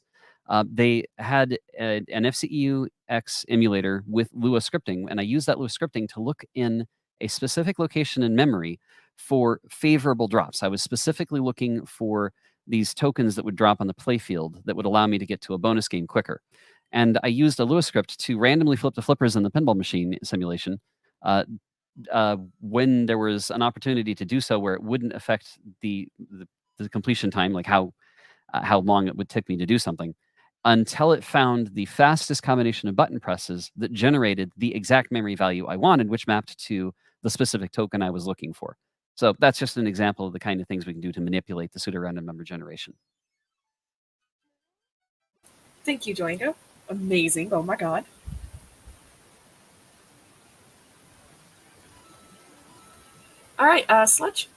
they had an FCEU X emulator with Lua scripting, and I used that Lua scripting to look in a specific location in memory for favorable drops. I was specifically looking for these tokens that would drop on the playfield that would allow me to get to a bonus game quicker. And I used a Lua script to randomly flip the flippers in the pinball machine simulation when there was an opportunity to do so where it wouldn't affect the completion time, like how long it would take me to do something, until it found the fastest combination of button presses that generated the exact memory value I wanted, which mapped to the specific token I was looking for. So that's just an example of the kind of things we can do to manipulate the pseudo-random number generation. Thank you, Dwango. Amazing. Oh my god. All right, Sludge.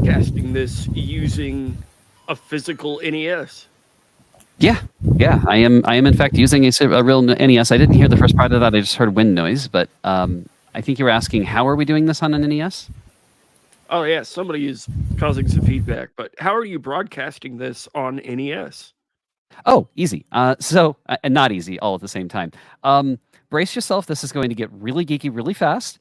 Casting this using a physical NES. Yeah, I am in fact using a real NES. I didn't hear the first part of that. I just heard wind noise, but I think you were asking how are we doing this on an NES? Oh yeah, somebody is causing some feedback, but how are you broadcasting this on NES? Oh, easy. And not easy all at the same time. Brace yourself. This is going to get really geeky really fast,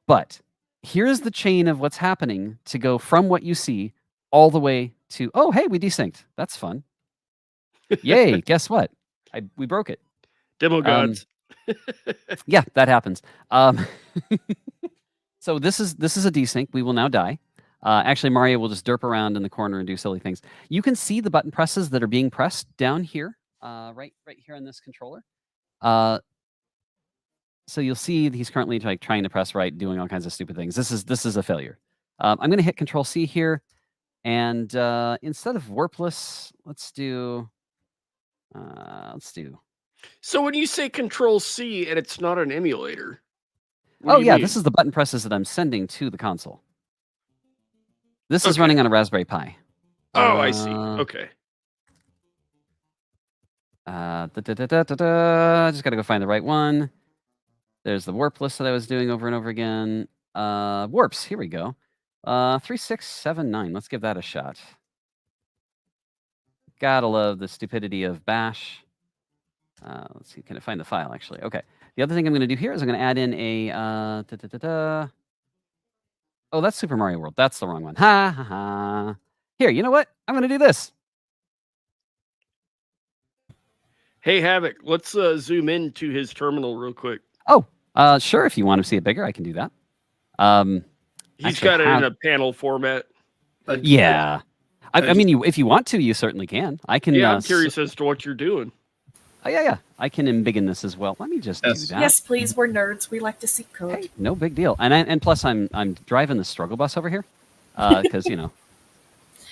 but here's the chain of what's happening to go from what you see all the way to, oh, hey, we desynced. That's fun. Yay, guess what? We broke it. Demo gods. Yeah, that happens. So this is a desync. We will now die. Actually, Mario will just derp around in the corner and do silly things. You can see the button presses that are being pressed down here, right here on this controller. So you'll see that he's currently trying to press right, doing all kinds of stupid things. This is a failure. I'm going to hit Control C here, and instead of warpless, let's do. So when you say Control C and it's not an emulator. Oh yeah, this is the button presses that I'm sending to the console. This is running on a Raspberry Pi. Oh, I see. Okay. Just got to go find the right one. There's the warp list that I was doing over and over again. Warps, here we go. 3679. Let's give that a shot. Gotta love the stupidity of Bash. Let's see, can I find the file actually? Okay. The other thing I'm going to do here is I'm going to add in a. Oh, that's Super Mario World. That's the wrong one. Ha ha ha. Here, you know what? I'm going to do this. Hey, Havoc, let's zoom into his terminal real quick. Oh, sure. If you want to see it bigger, I can do that. He's got it in a panel format. Yeah. I mean, if you want to, you certainly can. I can. Yeah, I'm curious as to what you're doing. Oh, yeah. I can embiggen this as well. Let me just do that. Yes, please. We're nerds. We like to see code. Hey, no big deal. And plus, I'm driving the struggle bus over here because well,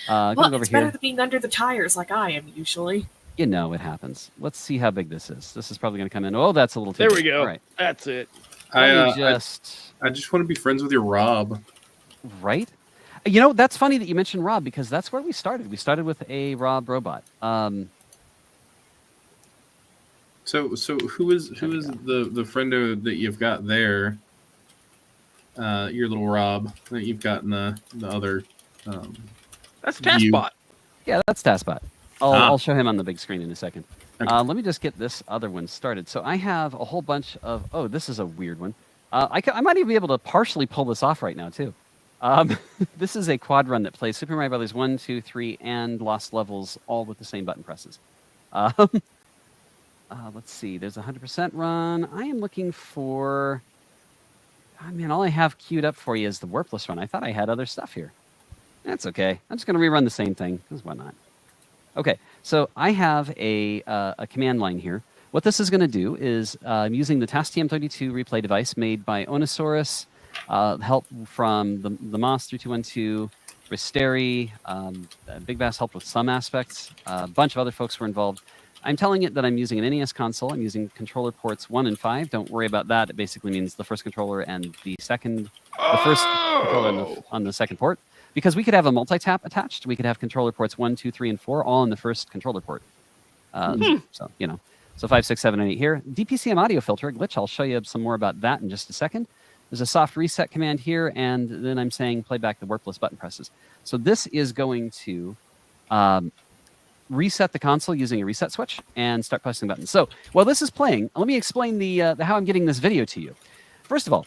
over it's here. better than being under the tires like I am usually. You know it happens. Let's see how big this is. This is probably going to come in. Oh, that's a little too There big. we go. All right. That's it. I just want to be friends with your Rob. Right? You know, that's funny that you mentioned Rob because that's where we started. We started with a Rob robot. So who is the friendo that you've got there? Your little Rob that you've got in the other. That's TaskBot. Yeah, that's TaskBot. I'll show him on the big screen in a second. Okay. Let me just get this other one started. So I have a whole bunch of. Oh, this is a weird one. I might even be able to partially pull this off right now too. This is a quad run that plays Super Mario Brothers 1, 2, 3, and Lost Levels all with the same button presses. Let's see. There's a 100% run. I am looking for. I mean, all I have queued up for you is the warpless run. I thought I had other stuff here. That's okay. I'm just going to rerun the same thing because why not? Okay, so I have a command line here. What this is going to do is I'm using the TASTM32 replay device made by Onosaurus, help from the Moss 3212, Risteri, Big Bass helped with some aspects. A bunch of other folks were involved. I'm telling it that I'm using an NES console. I'm using controller ports 1 and 5. Don't worry about that. It basically means the first controller and the first controller on the second port. Because we could have a multi-tap attached. We could have controller ports 1, 2, 3, and 4 all on the first controller port. So, you know. So 5, 6, 7, and 8 here. DPCM audio filter, a glitch. I'll show you some more about that in just a second. There's a soft reset command here, and then I'm saying play back the warpless button presses. So this is going to reset the console using a reset switch and start pressing buttons. So while this is playing, let me explain the how I'm getting this video to you. First of all,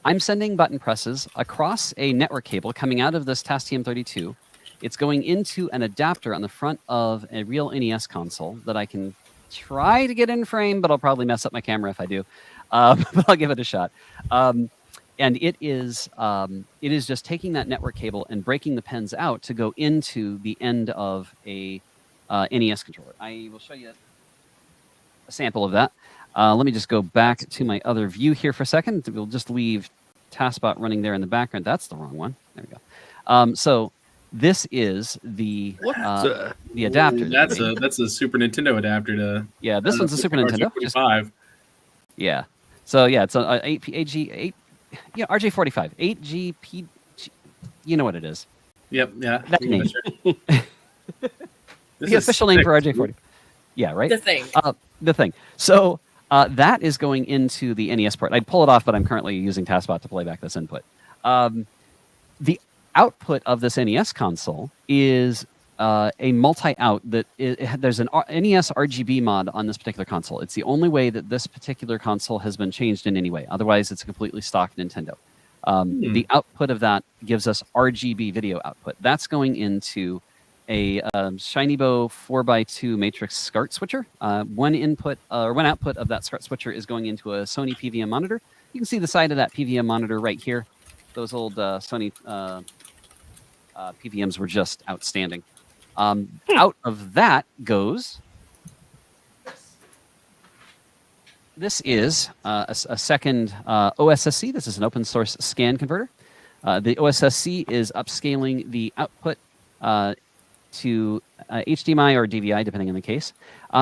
I'm sending button presses across a network cable coming out of this TASTM32. It's going into an adapter on the front of a real NES console that I can try to get in frame, but I'll probably mess up my camera if I do. But I'll give it a shot. And it is just taking that network cable and breaking the pins out to go into the end of a NES controller. I will show you a sample of that. Let me just go back to my other view here for a second. We'll just leave TaskBot running there in the background. That's the wrong one. There we go. So this is the adapter. That's a Super Nintendo adapter to. Yeah, this one's a Super Nintendo. Yeah. So yeah, it's a 8 RJ45 8GP. You know what it is. Yep. Yeah. That name. The official name for RJ40. Yeah. Right. The thing. So that is going into the NES port. I'd pull it off, but I'm currently using TaskBot to play back this input. The output of this NES console is a multi-out that there's an NES RGB mod on this particular console. It's the only way that this particular console has been changed in any way. Otherwise, it's a completely stock Nintendo. The output of that gives us RGB video output. That's going into a ShinyBow 4x2 matrix SCART switcher. One output of that SCART switcher is going into a Sony PVM monitor. You can see the side of that PVM monitor right here. Those old Sony PVMs were just outstanding. Out of that goes. This is a second OSSC. This is an open source scan converter. The OSSC is upscaling the output to HDMI or DVI, depending on the case.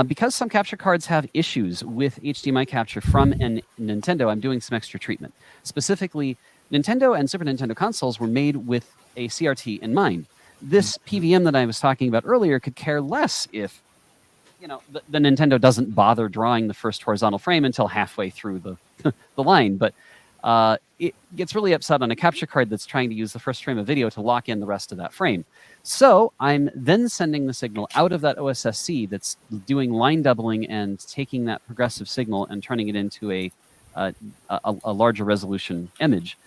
Because some capture cards have issues with HDMI capture from Nintendo, I'm doing some extra treatment. Specifically, Nintendo and Super Nintendo consoles were made with a CRT in mind. This PVM that I was talking about earlier could care less if the Nintendo doesn't bother drawing the first horizontal frame until halfway through the line. But it gets really upset on a capture card that's trying to use the first frame of video to lock in the rest of that frame. So I'm then sending the signal out of that OSSC that's doing line doubling and taking that progressive signal and turning it into a larger resolution image.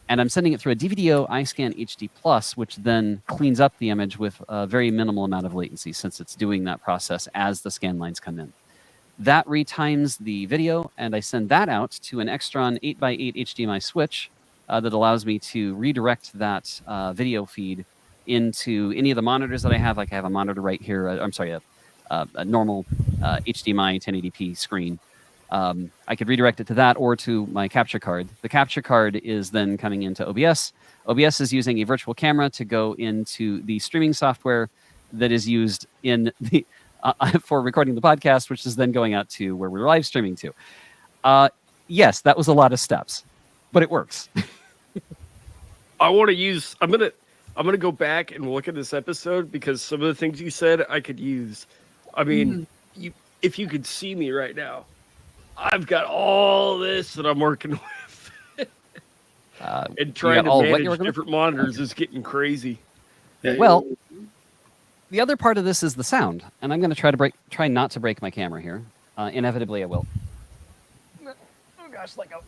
And I'm sending it through a DVDO iScan HD Plus, which then cleans up the image with a very minimal amount of latency since it's doing that process as the scan lines come in. That retimes the video, and I send that out to an Extron 8x8 HDMI switch that allows me to redirect that video feed into any of the monitors that I have. Like I have a monitor right here. A normal HDMI 1080p screen. I could redirect it to that or to my capture card. The capture card is then coming into OBS. OBS is using a virtual camera to go into the streaming software that is used in the for recording the podcast, which is then going out to where we're live streaming to. Yes, that was a lot of steps, but it works. I want to use. I'm gonna go back and look at this episode because some of the things you said I could use. I mean, if you could see me right now, I've got all this that I'm working with, and trying to manage different monitors is getting crazy. Well, the other part of this is the sound, and I'm going to try not to break my camera here. Inevitably, I will. Oh gosh, let go.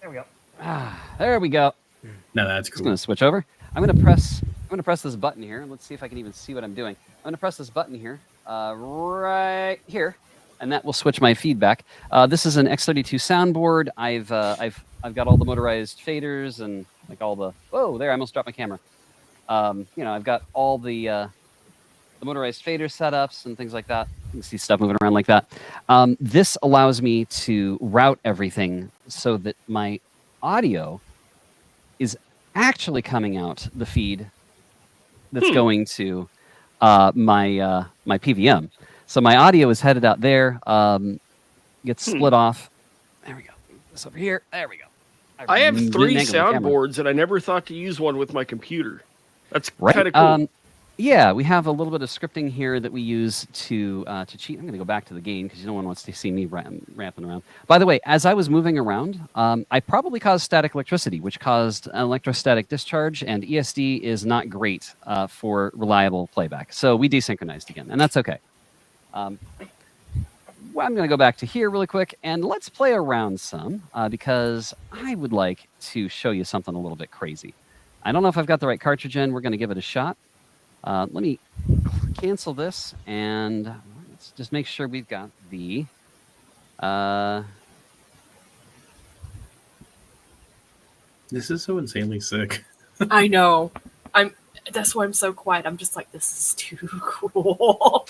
There we go. There we go. No, that's cool. Just going to switch over. I'm going to press this button here. Let's see if I can even see what I'm doing. I'm going to press this button here, right here, and that will switch my feedback. This is an X32 soundboard. I've got all the motorized faders and like all the. Whoa, there! I almost dropped my camera. I've got all the motorized fader setups and things like that. You can see stuff moving around like that. This allows me to route everything so that my audio is actually coming out the feed that's going to my PVM. So my audio is headed out there, gets split off. There we go. This over here. There we go. I have 3 soundboards, and I never thought to use one with my computer. That's kind of cool. Yeah, we have a little bit of scripting here that we use to cheat. I'm going to go back to the game because no one wants to see me ramping around. By the way, as I was moving around, I probably caused static electricity, which caused an electrostatic discharge, and ESD is not great for reliable playback. So we desynchronized again, and that's okay. I'm going to go back to here really quick, and let's play around some because I would like to show you something a little bit crazy. I don't know if I've got the right cartridge in. We're going to give it a shot. Let me cancel this, and let's just make sure we've got the... This is so insanely sick. I know. That's why I'm so quiet. I'm just like, this is too cool.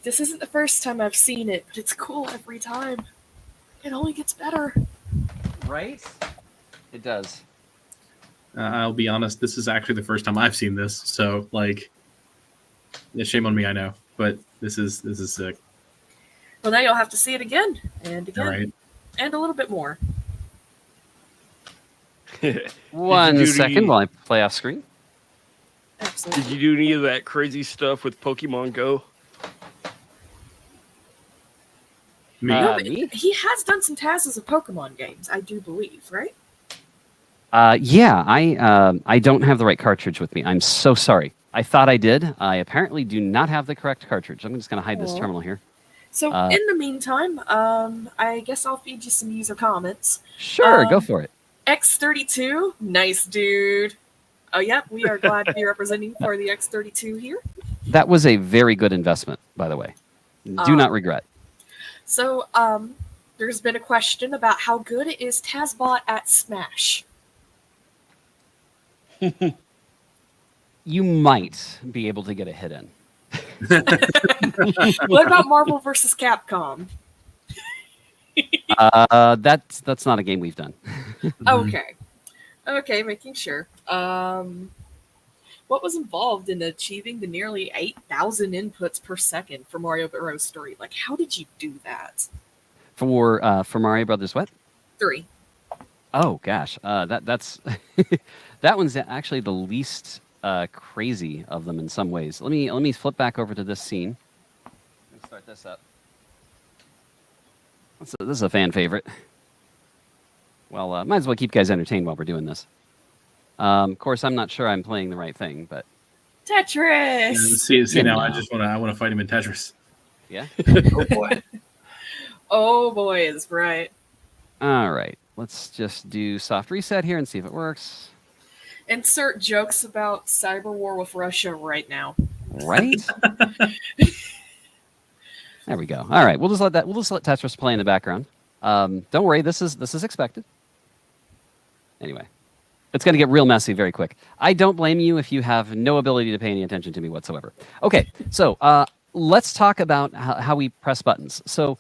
This isn't the first time I've seen it, but it's cool every time. It only gets better. Right? It does. I'll be honest, this is actually the first time I've seen this, so shame on me, I know, but this is sick. Well, now you'll have to see it again and again, right. And a little bit more. 1 second while I play off screen. Absolutely. Did you do any of that crazy stuff with Pokemon Go? Me? He has done some tasks of Pokemon games, I do believe, right? Yeah, I don't have the right cartridge with me. I'm so sorry. I thought I did. I apparently do not have the correct cartridge. I'm just going to hide this terminal here. So in the meantime, I guess I'll feed you some user comments. Sure, go for it. X32, nice dude. Oh, yeah, we are glad to be representing for the X32 here. That was a very good investment, by the way. Do not regret. So, there's been a question about how good is Tazbot at Smash. You might be able to get a hit in. What about Marvel vs. Capcom? That's not a game we've done. Okay, making sure. What was involved in achieving the nearly 8,000 inputs per second for Mario Bros. 3? Like, how did you do that? For Mario Brothers what? 3. Oh gosh, that's that one's actually the least crazy of them in some ways. Let me flip back over to this scene. Let's start this up. This is a fan favorite. Well, might as well keep you guys entertained while we're doing this. Of course, I'm not sure I'm playing the right thing, but Tetris. See now, I want to fight him in Tetris. Yeah. Oh boy. Oh boy, is right. All right, let's just do soft reset here and see if it works. Insert jokes about cyber war with Russia right now. Right. There we go. All right, we'll just let Tetris play in the background. Don't worry, this is expected. Anyway, it's going to get real messy very quick. I don't blame you if you have no ability to pay any attention to me whatsoever. Okay, so let's talk about how we press buttons. So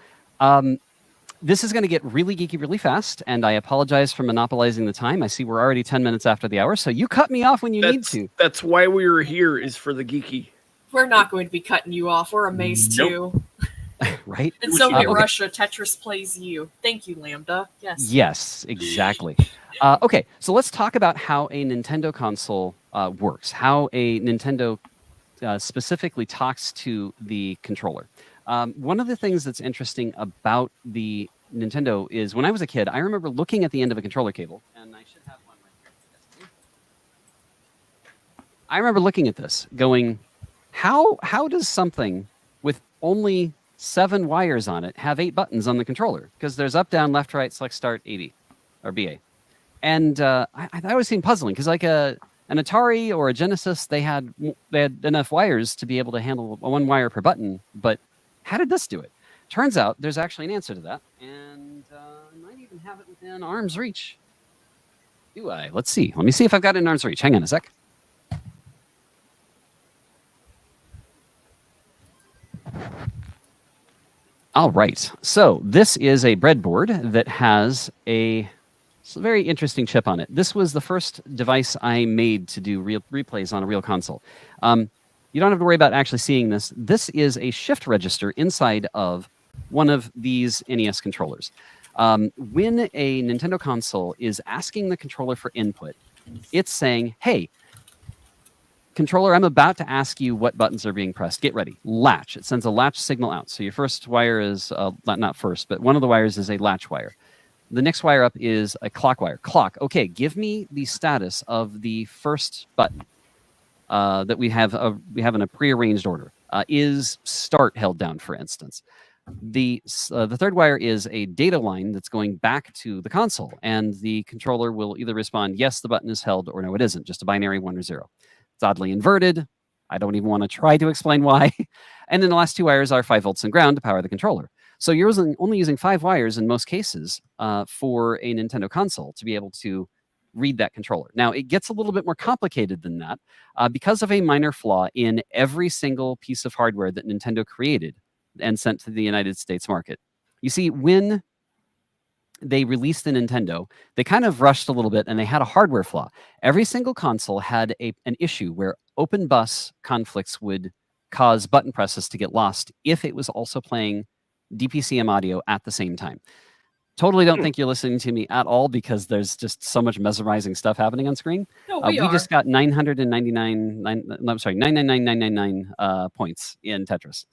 this is going to get really geeky really fast, and I apologize for monopolizing the time. I see we're already 10 minutes after the hour, so you cut me off when you need to. That's why we were here, is for the geeky. We're not going to be cutting you off. We're amazed too. Right? In Soviet Russia, Tetris plays you. Thank you, Lambda. Yes. Yes, exactly. Okay, so let's talk about how a Nintendo console works, how a Nintendo specifically talks to the controller. One of the things that's interesting about the Nintendo is when I was a kid, I remember looking at the end of a controller cable, and I should have one right here. I remember looking at this, going, how does something with only 7 wires on it have 8 buttons on the controller? Because there's up, down, left, right, select, start, AD, or BA. And I always seemed puzzling, because like an Atari or a Genesis, they had enough wires to be able to handle 1 wire per button, but how did this do it? Turns out there's actually an answer to that, and I might even have it within arm's reach. Do I? Let's see. Let me see if I've got it in arm's reach. Hang on a sec. All right. So this is a breadboard that has a very interesting chip on it. This was the first device I made to do real replays on a real console. You don't have to worry about actually seeing this. This is a shift register inside of one of these NES controllers. When a Nintendo console is asking the controller for input, it's saying, hey, controller, I'm about to ask you what buttons are being pressed. Get ready. Latch. It sends a latch signal out. So your first wire is, not first, but one of the wires is a latch wire. The next wire up is a clock wire. Clock. Okay, give me the status of the first button that we have in a prearranged order. Is start held down, for instance? The third wire is a data line that's going back to the console, and the controller will either respond, yes, the button is held, or no, it isn't. Just a binary 1 or 0. It's oddly inverted. I don't even want to try to explain why. And then the last 2 wires are 5 volts and ground to power the controller. So you're only using 5 wires in most cases for a Nintendo console to be able to read that controller. Now, it gets a little bit more complicated than that because of a minor flaw in every single piece of hardware that Nintendo created and sent to the United States market. You see, when they released the Nintendo, they kind of rushed a little bit, and they had a hardware flaw. Every single console had an issue where open bus conflicts would cause button presses to get lost if it was also playing DPCM audio at the same time. Totally don't think you're listening to me at all, because there's just so much mesmerizing stuff happening on screen. No, we just got 999 points in Tetris.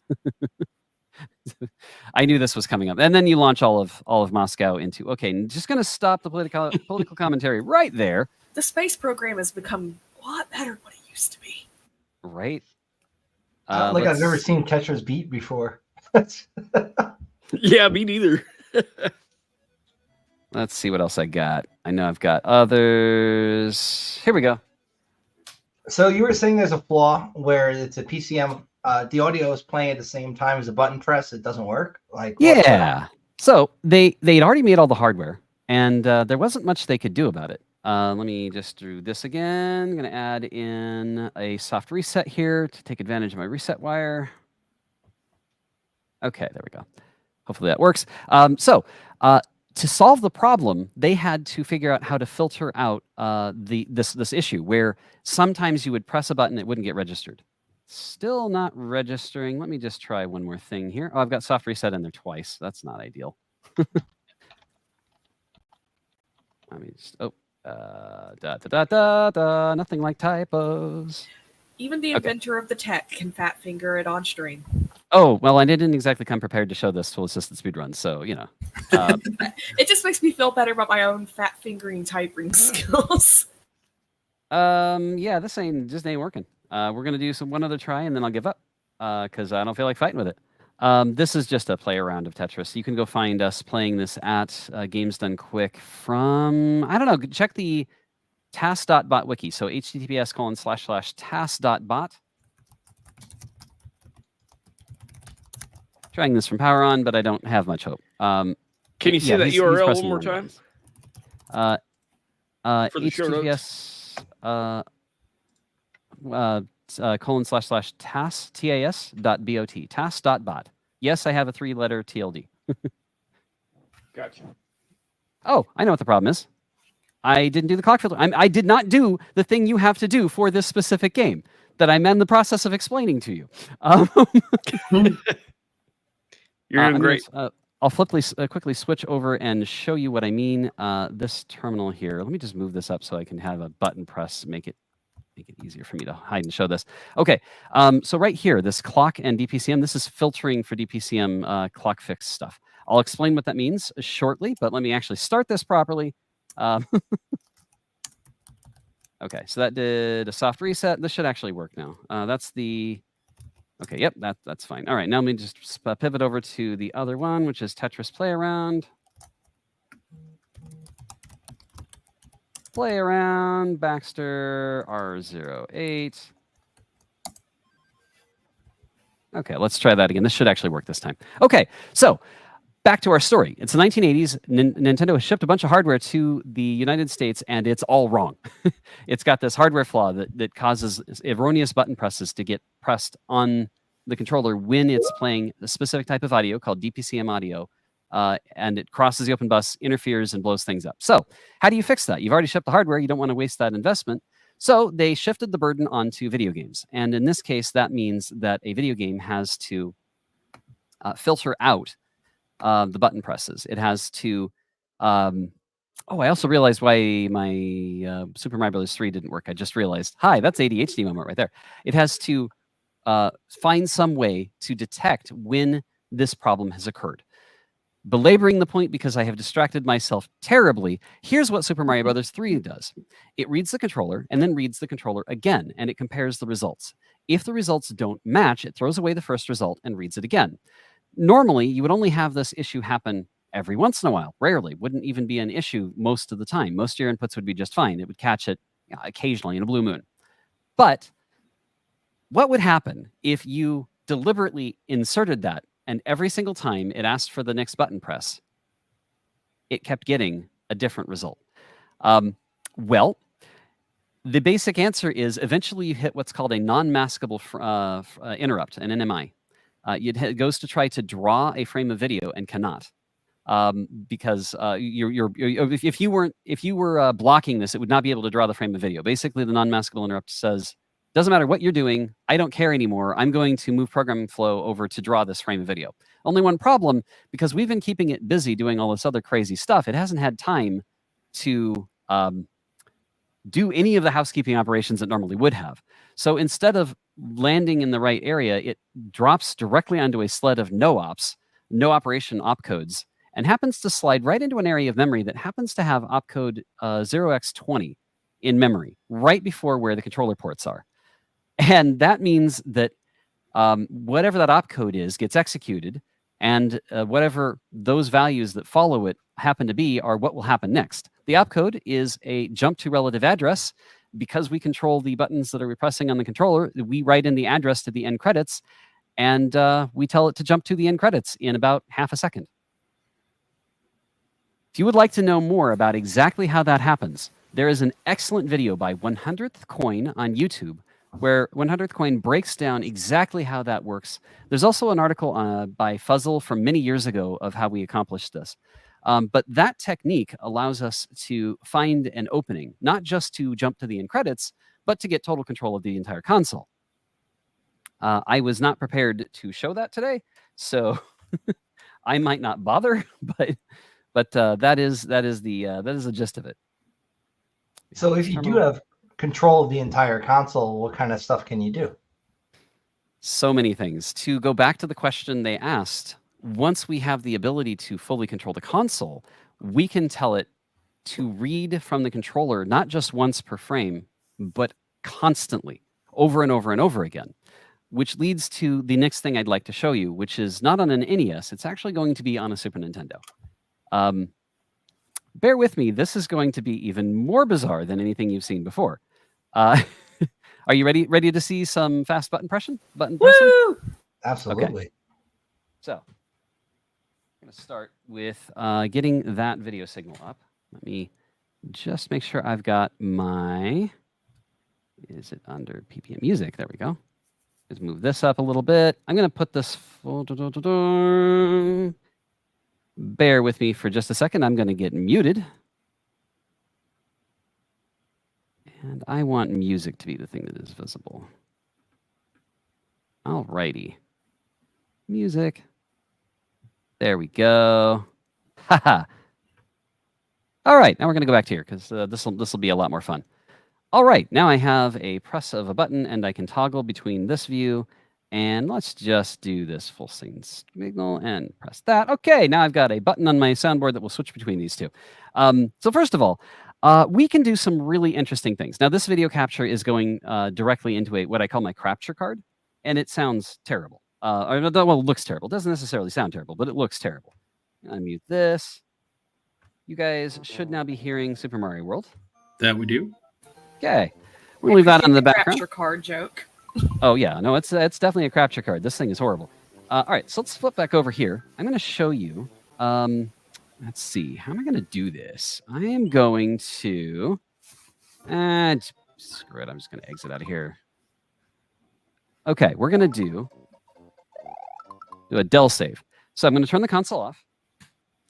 I knew this was coming up. And then you launch all of Moscow into, okay, just going to stop the political commentary right there. The space program has become a lot better than what it used to be. Right. I've never seen Tetris beat before. Yeah, me neither. Let's see what else I got. I know I've got others. Here we go. So you were saying there's a flaw where it's a PCM. The audio is playing at the same time as a button press. It doesn't work. Like Yeah. So they'd already made all the hardware, and there wasn't much they could do about it. Let me just do this again. I'm going to add in a soft reset here to take advantage of my reset wire. Okay, there we go. Hopefully that works. To solve the problem, they had to figure out how to filter out this issue where sometimes you would press a button, it wouldn't get registered. Still not registering. Let me just try one more thing here. Oh, I've got soft reset in there twice. That's not ideal. Let me just, nothing like typos. Even the inventor of the tech can fat finger it on stream. Oh, well, I didn't exactly come prepared to show this tool assisted speedrun, so, you know. It just makes me feel better about my own fat fingering typing skills. Yeah, this just ain't working. We're going to do one other try, and then I'll give up, because I don't feel like fighting with it. This is just a play around of Tetris. You can go find us playing this at Games Done Quick from, I don't know, check the task.bot wiki. So https://task.bot. Trying this from power on, but I don't have much hope. Can you see that URL one more time? For the https ://task.bot. Task.bot. Yes, I have a 3-letter TLD. Gotcha. Oh, I know what the problem is. I didn't do the clock filter. I did not do the thing you have to do for this specific game that I'm in the process of explaining to you. You're doing great. I'll quickly switch over and show you what I mean. This terminal here. Let me just move this up so I can have a button press, make it easier for me to hide and show this. Okay, so right here, this clock and DPCM, this is filtering for DPCM clock fix stuff. I'll explain what that means shortly, but let me actually start this properly. Okay, so that did a soft reset. This should actually work now. That's the... Okay, yep, that's fine. All right, now let me just pivot over to the other one, which is Tetris Play Around. Play Around, Baxter, R08. Okay, let's try that again. This should actually work this time. Okay, so back to our story. It's the 1980s. Nintendo has shipped a bunch of hardware to the United States, and it's all wrong. It's got this hardware flaw that causes erroneous button presses to get pressed on the controller when it's playing a specific type of audio called DPCM audio, and it crosses the open bus, interferes, and blows things up. So how do you fix that? You've already shipped the hardware. You don't want to waste that investment. So they shifted the burden onto video games. And in this case, that means that a video game has to filter out the button presses. It has to... I also realized why my Super Mario Bros. 3 didn't work. I just realized, hi, that's ADHD moment right there. It has to find some way to detect when this problem has occurred. Belaboring the point because I have distracted myself terribly, here's what Super Mario Bros. 3 does. It reads the controller and then reads the controller again, and it compares the results. If the results don't match, it throws away the first result and reads it again. Normally, you would only have this issue happen every once in a while. Rarely. Wouldn't even be an issue most of the time. Most of your inputs would be just fine. It would catch it occasionally in a blue moon. But what would happen if you deliberately inserted that and every single time it asked for the next button press, it kept getting a different result? Well, the basic answer is eventually you hit what's called a non-maskable interrupt, an NMI. It goes to try to draw a frame of video and cannot. Because if you were blocking this, it would not be able to draw the frame of video. Basically, the non-maskable interrupt says, doesn't matter what you're doing, I don't care anymore. I'm going to move programming flow over to draw this frame of video. Only one problem, because we've been keeping it busy doing all this other crazy stuff, it hasn't had time to do any of the housekeeping operations it normally would have. So instead of landing in the right area, it drops directly onto a sled of no operation opcodes, and happens to slide right into an area of memory that happens to have opcode 0x20 in memory, right before where the controller ports are. And that means that whatever that opcode is gets executed, and whatever those values that follow it happen to be are what will happen next. The opcode is a jump to relative address. Because we control the buttons that are pressing on the controller, we write in the address to the end credits, and we tell it to jump to the end credits in about half a second. If you would like to know more about exactly how that happens, there is an excellent video by 100th Coin on YouTube where 100th Coin breaks down exactly how that works. There's also an article by Fuzzle from many years ago of how we accomplished this. But that technique allows us to find an opening, not just to jump to the end credits, but to get total control of the entire console. I was not prepared to show that today, so I might not bother, but that is the gist of it. So if you do have control of the entire console, what kind of stuff can you do? So many things. To go back to the question they asked, once we have the ability to fully control the console, we can tell it to read from the controller, not just once per frame, but constantly, over and over and over again, which leads to the next thing I'd like to show you, which is not on an NES. It's actually going to be on a Super Nintendo. Bear with me. This is going to be even more bizarre than anything you've seen before. Are you ready to see some fast button pressing? Woo! Absolutely. Okay. So I'm going to start with getting that video signal up. Let me just make sure I've got my, is it under PPM music? There we go. Let's move this up a little bit. I'm going to put this, bear with me for just a second. I'm going to get muted. And I want music to be the thing that is visible. Alrighty. Music. There we go. Haha. All right, now we're going to go back to here because this will be a lot more fun. All right, now I have a press of a button and I can toggle between this view and let's just do this full scene signal and press that. Okay, now I've got a button on my soundboard that will switch between these two. So first of all, we can do some really interesting things. Now this video capture is going directly into what I call my capture card, and it sounds terrible. Well, it looks terrible. It doesn't necessarily sound terrible, but it looks terrible. I mute this. You guys should now be hearing Super Mario World. That we do. Okay, we'll leave that on the background. Capture card joke. Oh yeah, no, it's definitely a capture card. This thing is horrible. All right, so let's flip back over here. I'm going to show you. Let's see. How am I going to do this? I am going to. Screw it. I'm just going to exit out of here. Okay, we're going to do a del save. So I'm going to turn the console off.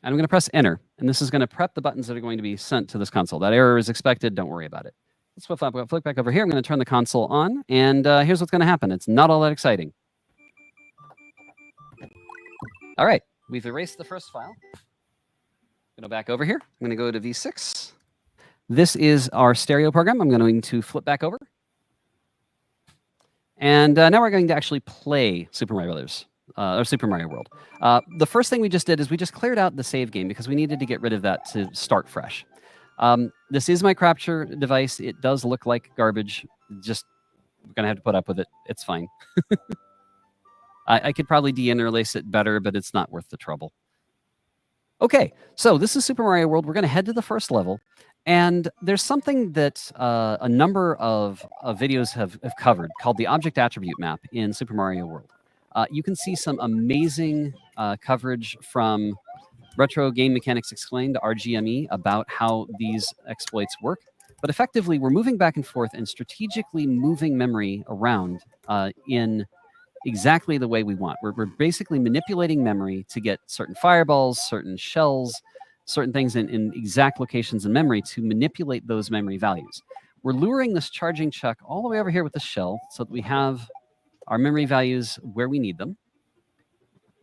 And I'm going to press enter. And this is going to prep the buttons that are going to be sent to this console. That error is expected. Don't worry about it. Let's flip back over here. I'm going to turn the console on. And here's what's going to happen. It's not all that exciting. All right. We've erased the first file. Go back over here. I'm going to go to V6. This is our stereo program. I'm going to flip back over. And now we're going to actually play Super Mario Brothers. Or Super Mario World. The first thing we just did is we just cleared out the save game because we needed to get rid of that to start fresh. This is my capture device. It does look like garbage. Just we're going to have to put up with it. It's fine. I could probably deinterlace it better, but it's not worth the trouble. Okay, so this is Super Mario World. We're going to head to the first level. And there's something that a number of videos have covered called the Object Attribute Map in Super Mario World. You can see some amazing coverage from Retro Game Mechanics Explained, RGME, about how these exploits work. But effectively, we're moving back and forth and strategically moving memory around in exactly the way we want. We're basically manipulating memory to get certain fireballs, certain shells, certain things in exact locations in memory to manipulate those memory values. We're luring this charging chuck all the way over here with the shell so that we have our memory values where we need them.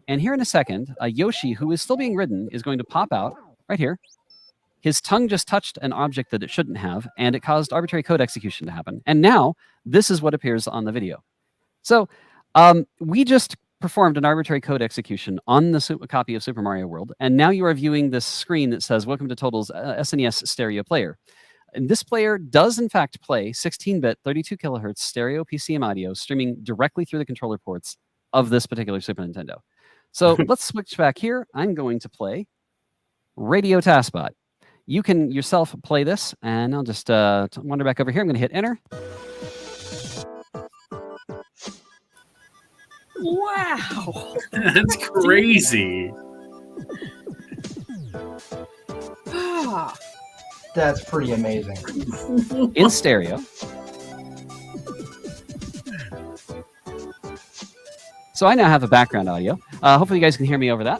And here in a second, Yoshi, who is still being ridden, is going to pop out right here. His tongue just touched an object that it shouldn't have, and it caused arbitrary code execution to happen. And now, this is what appears on the video. So we just performed an arbitrary code execution on the copy of Super Mario World, and now you are viewing this screen that says, "Welcome to Total's SNES Stereo Player." And this player does, in fact, play 16-bit, 32 kilohertz stereo PCM audio streaming directly through the controller ports of this particular Super Nintendo. So let's switch back here. I'm going to play Radio TASBot. You can yourself play this, and I'll just wander back over here. I'm going to hit enter. Wow. That's crazy. Ah. That's pretty amazing. In stereo. So I now have a background audio. Hopefully you guys can hear me over that.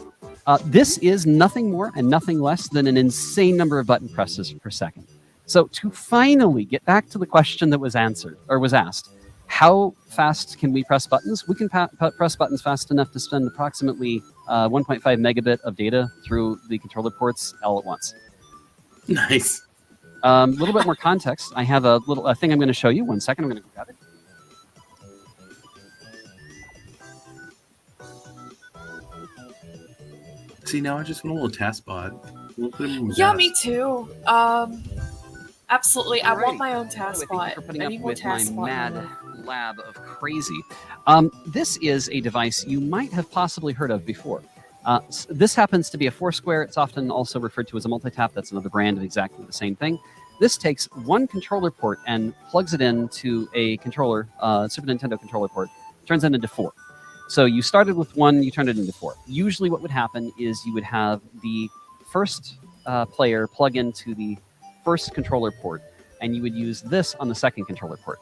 This is nothing more and nothing less than an insane number of button presses per second. So to finally get back to the question that was answered or was asked, how fast can we press buttons? We can press buttons fast enough to send approximately 1.5 megabit of data through the controller ports all at once. Nice. A little bit more context. I have a thing I'm going to show you. 1 second. I'm going to grab it. See, now I just want a little TASBot. We'll put him in the Yeah, desk. me too. Absolutely. I want Alrighty. my own Thank you for TASBot. putting I up need more with my TASBot. mad lab of crazy. This is a device you might have possibly heard of before. This happens to be a Foursquare. It's often also referred to as a multi-tap. That's another brand of exactly the same thing. This takes one controller port and plugs it into a controller, Super Nintendo controller port, turns it into 4. So you started with 1, you turned it into 4. Usually what would happen is you would have the first player plug into the first controller port, and you would use this on the second controller port.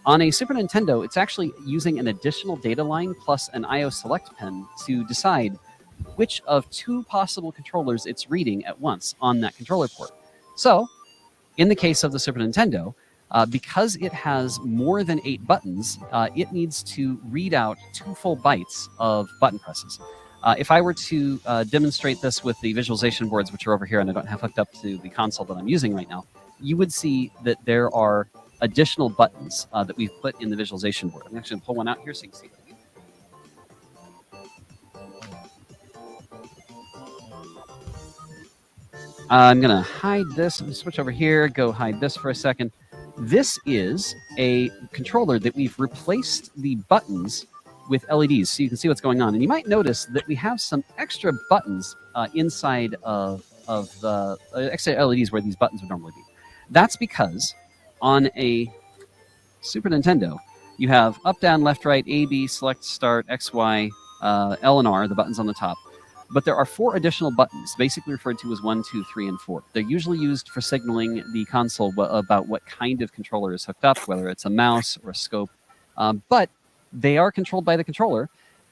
On a Super Nintendo, it's actually using an additional data line plus an IO select pin to decide which of 2 possible controllers it's reading at once on that controller port. So, in the case of the Super Nintendo, because it has more than 8 buttons, it needs to read out 2 full bytes of button presses. If I were to demonstrate this with the visualization boards, which are over here and I don't have hooked up to the console that I'm using right now, you would see that there are additional buttons that we've put in the visualization board. I'm actually going to pull one out here so you can see it. I'm going to hide this. I'm going to switch over here, go hide this for a second. This is a controller that we've replaced the buttons with LEDs so you can see what's going on. And you might notice that we have some extra buttons inside of the extra LEDs where these buttons would normally be. That's because on a Super Nintendo, you have up, down, left, right, A, B, select, start, X, Y, L, and R, the buttons on the top. But there are 4 additional buttons, basically referred to as 1, 2, 3, and 4. They're usually used for signaling the console about what kind of controller is hooked up, whether it's a mouse or a scope. But they are controlled by the controller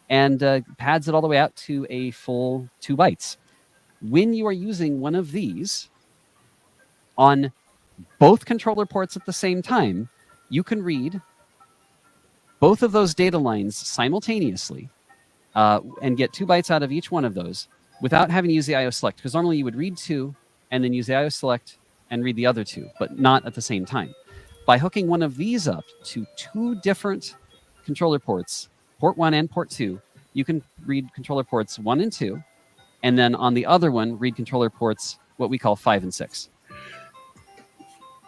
and pads it all the way out to a full 2 bytes. When you are using one of these on both controller ports at the same time, you can read both of those data lines simultaneously and get 2 bytes out of each one of those without having to use the IO select. Because normally you would read 2 and then use the IO select and read the other 2, but not at the same time. By hooking one of these up to 2 different controller ports, port 1 and port 2, you can read controller ports 1 and 2, and then on the other one, read controller ports, what we call 5 and 6,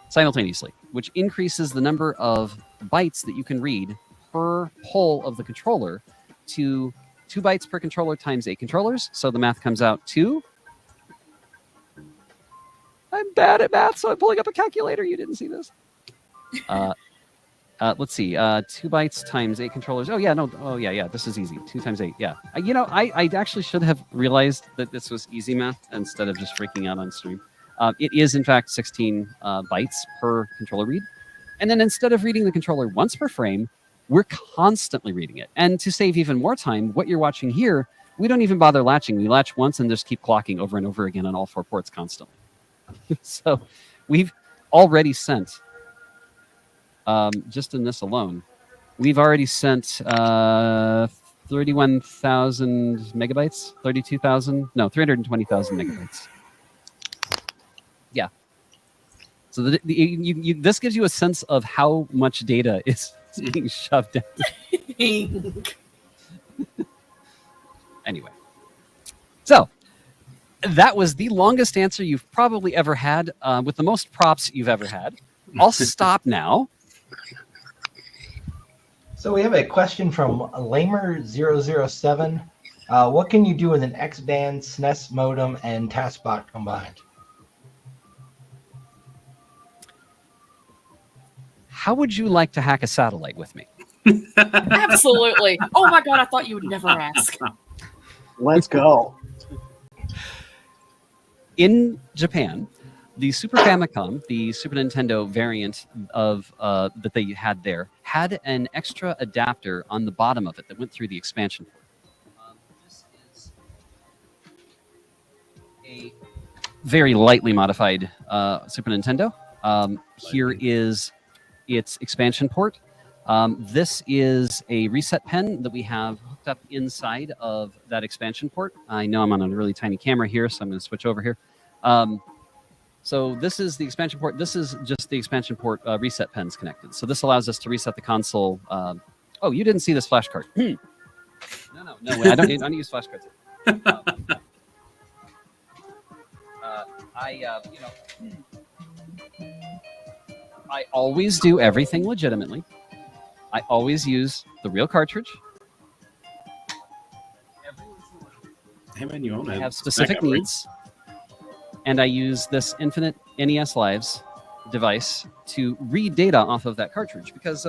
simultaneously, which increases the number of bytes that you can read per pole of the controller to 2 bytes per controller times 8 controllers. So the math comes out to... I'm bad at math, so I'm pulling up a calculator. You didn't see this. Let's see. 2 bytes times 8 controllers. Oh, yeah. No. Oh, yeah. This is easy. 2 times 8. Yeah. I actually should have realized that this was easy math instead of just freaking out on stream. It is, in fact, 16 bytes per controller read. And then instead of reading the controller once per frame, we're constantly reading it. And to save even more time, what you're watching here, we don't even bother latching. We latch once and just keep clocking over and over again on all 4 ports constantly. So we've already sent, just in this alone, we've already sent 31,000 megabytes, 320,000 megabytes. Yeah. So this gives you a sense of how much data is being shoved down. Anyway. So, That was the longest answer you've probably ever had, with the most props you've ever had. I'll stop now. So we have a question from Lamer007. What can you do with an X-band SNES modem and taskbot combined? How would you like to hack a satellite with me? Absolutely. Oh my god, I thought you would never ask. Let's go. In Japan, the Super Famicom, the Super Nintendo variant of that they had there, had an extra adapter on the bottom of it that went through the expansion port. This is a very lightly modified Super Nintendo. Here is its expansion port. This is a reset pen that we have hooked up inside of that expansion port. I know I'm on a really tiny camera here, so I'm going to switch over here. So this is the expansion port. This is just the expansion port reset pens connected. So this allows us to reset the console. Oh, you didn't see this flash card. No, I don't use flashcards. I always do everything legitimately. I always use the real cartridge. Hey man, you own it. I have specific needs, and I use this Infinite NES Lives device to read data off of that cartridge because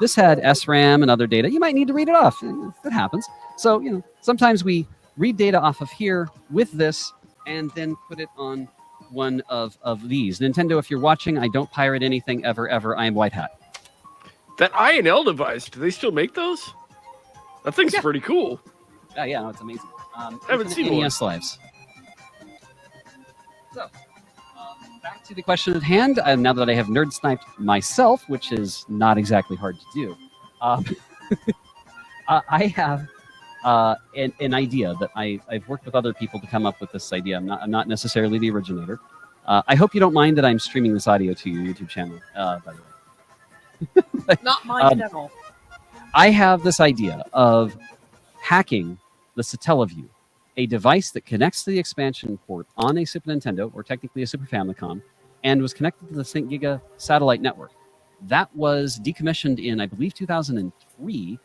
this had SRAM and other data. You might need to read it off. That happens. So sometimes we read data off of here with this and then put it on one of these. Nintendo, if you're watching, I don't pirate anything ever. I am white hat. That INL device, do they still make those? That thing's pretty cool. Yeah, no, it's amazing. I haven't seen NES Lives. So, back to the question at hand. Now that I have nerd sniped myself, which is not exactly hard to do, I have an idea that I've worked with other people to come up with this idea. I'm not necessarily the originator. I hope you don't mind that I'm streaming this audio to your YouTube channel, by the way. Not mine at all. I have this idea of hacking the Satellaview, a device that connects to the expansion port on a Super Nintendo, or technically a Super Famicom, and was connected to the St. Giga satellite network. That was decommissioned in, I believe, 2003,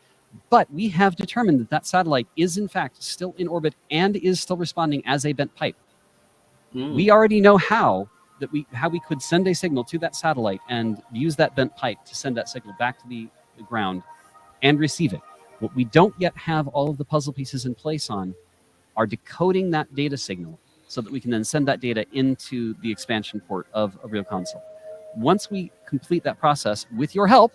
but we have determined that that satellite is, in fact, still in orbit and is still responding as a bent pipe. We already know how we could send a signal to that satellite and use that bent pipe to send that signal back to the ground and receive it. What we don't yet have all of the puzzle pieces in place on are decoding that data signal so that we can then send that data into the expansion port of a real console. Once we complete that process, with your help,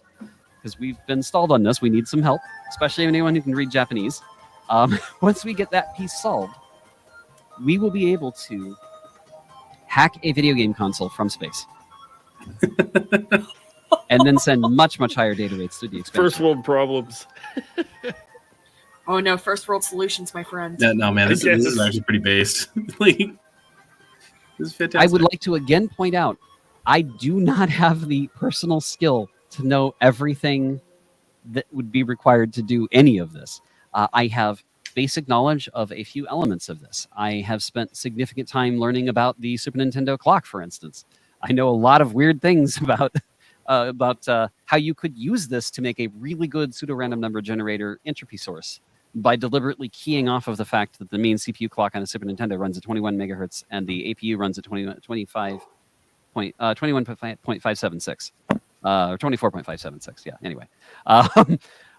because we've been stalled on this, we need some help, especially anyone who can read Japanese. Once we get that piece solved, we will be able to hack a video game console from space. And then send much higher data rates through the expansion. First world problems. Oh no, first world solutions, my friend. No, man, this is actually pretty based. Like, this is fantastic. I would like to again point out, I do not have the personal skill to know everything that would be required to do any of this. I have basic knowledge of a few elements of this. I have spent significant time learning about the Super Nintendo clock, for instance. I know a lot of weird things about how you could use this to make a really good pseudo-random number generator entropy source by deliberately keying off of the fact that the main CPU clock on a Super Nintendo runs at 21 megahertz and the APU runs at 21.576 or 24.576. Yeah, anyway.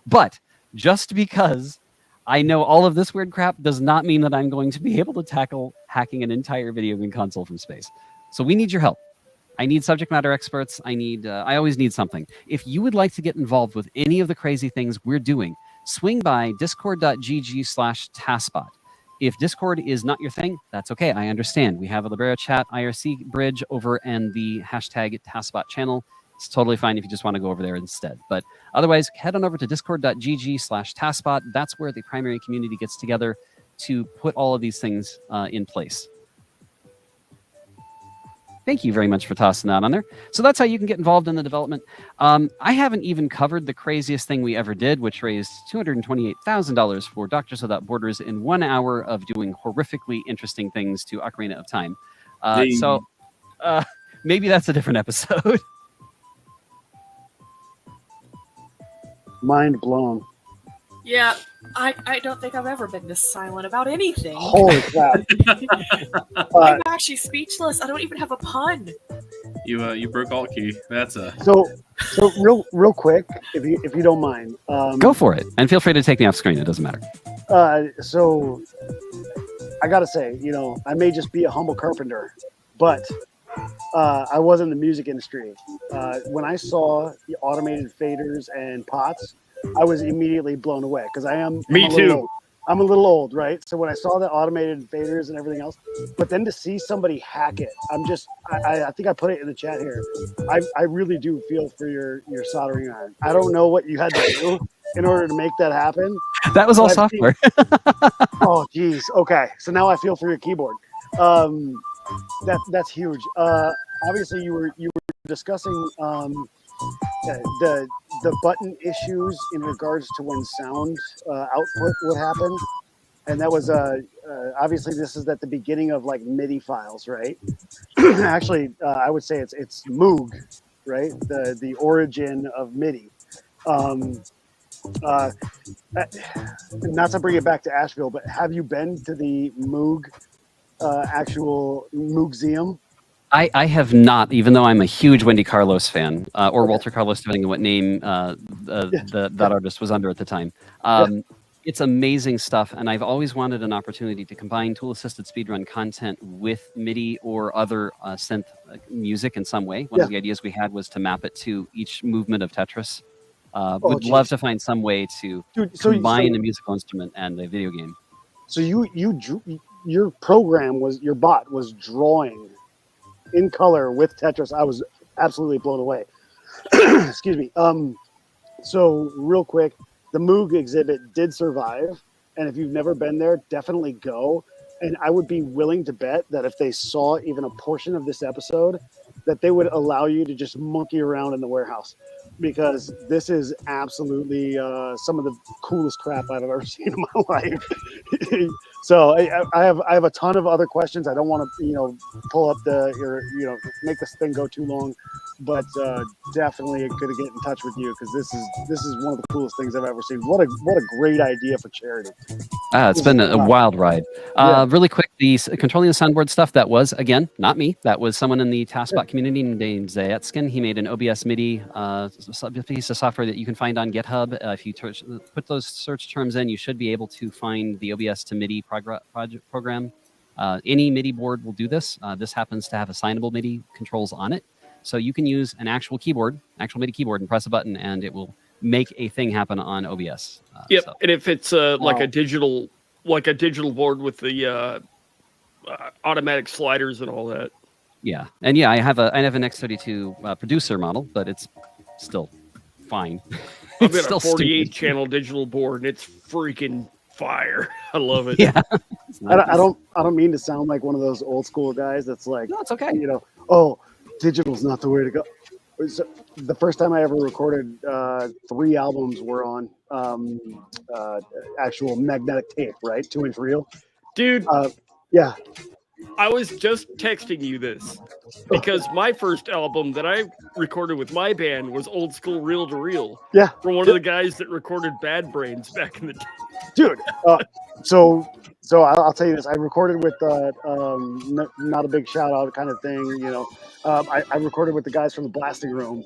But just because I know all of this weird crap does not mean that I'm going to be able to tackle hacking an entire video game console from space. So we need your help. I need subject matter experts. I always need something. If you would like to get involved with any of the crazy things we're doing, swing by discord.gg/taskbot. If Discord is not your thing, that's okay. I understand. We have a Libera Chat IRC bridge over and the hashtag taskbot channel. It's totally fine if you just want to go over there instead. But otherwise, head on over to discord.gg/taskbot. That's where the primary community gets together to put all of these things in place. Thank you very much for tossing that on there. So that's how you can get involved in the development. I haven't even covered the craziest thing we ever did, which raised $228,000 for Doctors Without Borders in 1 hour of doing horrifically interesting things to Ocarina of Time. So maybe that's a different episode. Mind blown. Yeah, I don't think I've ever been this silent about anything. Holy crap. I'm actually speechless. I don't even have a pun. You broke alt key. That's a So real quick, if you don't mind, Go for it, and feel free to take me off screen. It doesn't matter. So I gotta say, I may just be a humble carpenter, but I was in the music industry. When I saw the automated faders and pots, I was immediately blown away because Me too. I'm a little old, right? So when I saw the automated faders and everything else, but then to see somebody hack it, I think I put it in the chat here. I really do feel for your soldering iron. I don't know what you had to do in order to make that happen. That was all software. Oh, geez. Okay, so now I feel for your keyboard. That's huge. Obviously, you were discussing the button issues in regards to when sound output would happen, and that was obviously this is at the beginning of like MIDI files, right? Actually, I would say it's Moog, right? The origin of MIDI. Not to bring it back to Asheville, but have you been to the Moog actual Moogseum? I have not, even though I'm a huge Wendy Carlos fan, or Walter Carlos, depending on what name that artist was under at the time. It's amazing stuff, and I've always wanted an opportunity to combine tool-assisted speedrun content with MIDI or other synth music in some way. One of the ideas we had was to map it to each movement of Tetris. Would love to find some way to combine a musical instrument and a video game. So your program your bot was drawing in color with Tetris. I was absolutely blown away. Excuse me. So real quick, the Moog exhibit did survive, and if you've never been there, definitely go. And I would be willing to bet that if they saw even a portion of this episode, that they would allow you to just monkey around in the warehouse, because this is absolutely some of the coolest crap I've ever seen in my life. So I have a ton of other questions. I don't want to pull up make this thing go too long, but definitely going to get in touch with you, because this is one of the coolest things I've ever seen. What a great idea for charity. It's been a wild ride. Really quick, the controlling the soundboard stuff, that was, again, not me. That was someone in the TaskBot community named Zayatskin. He made an OBS MIDI piece of software that you can find on GitHub. If you put those search terms in, you should be able to find the OBS to MIDI program. Any MIDI board will do this. This happens to have assignable MIDI controls on it. So you can use an actual MIDI keyboard, and press a button, and it will make a thing happen on OBS. Yep, and if it's like a digital board with the automatic sliders and all that. Yeah, and I have an X32 producer model, but it's still fine. I've got a 48 channel digital board, and it's freaking fire. I love it. Yeah, I don't mean to sound like one of those old school guys that's like, no, it's okay. Digital's not the way to go. So the first time I ever recorded 3 albums were on actual magnetic tape, right? 2-inch reel. Dude. Yeah. I was just texting you this because my first album that I recorded with my band was old school reel to reel. Yeah. From one of the guys that recorded Bad Brains back in the day. Dude. So I'll tell you this. I recorded with not a big shout out kind of thing, I recorded with the guys from the Blasting Room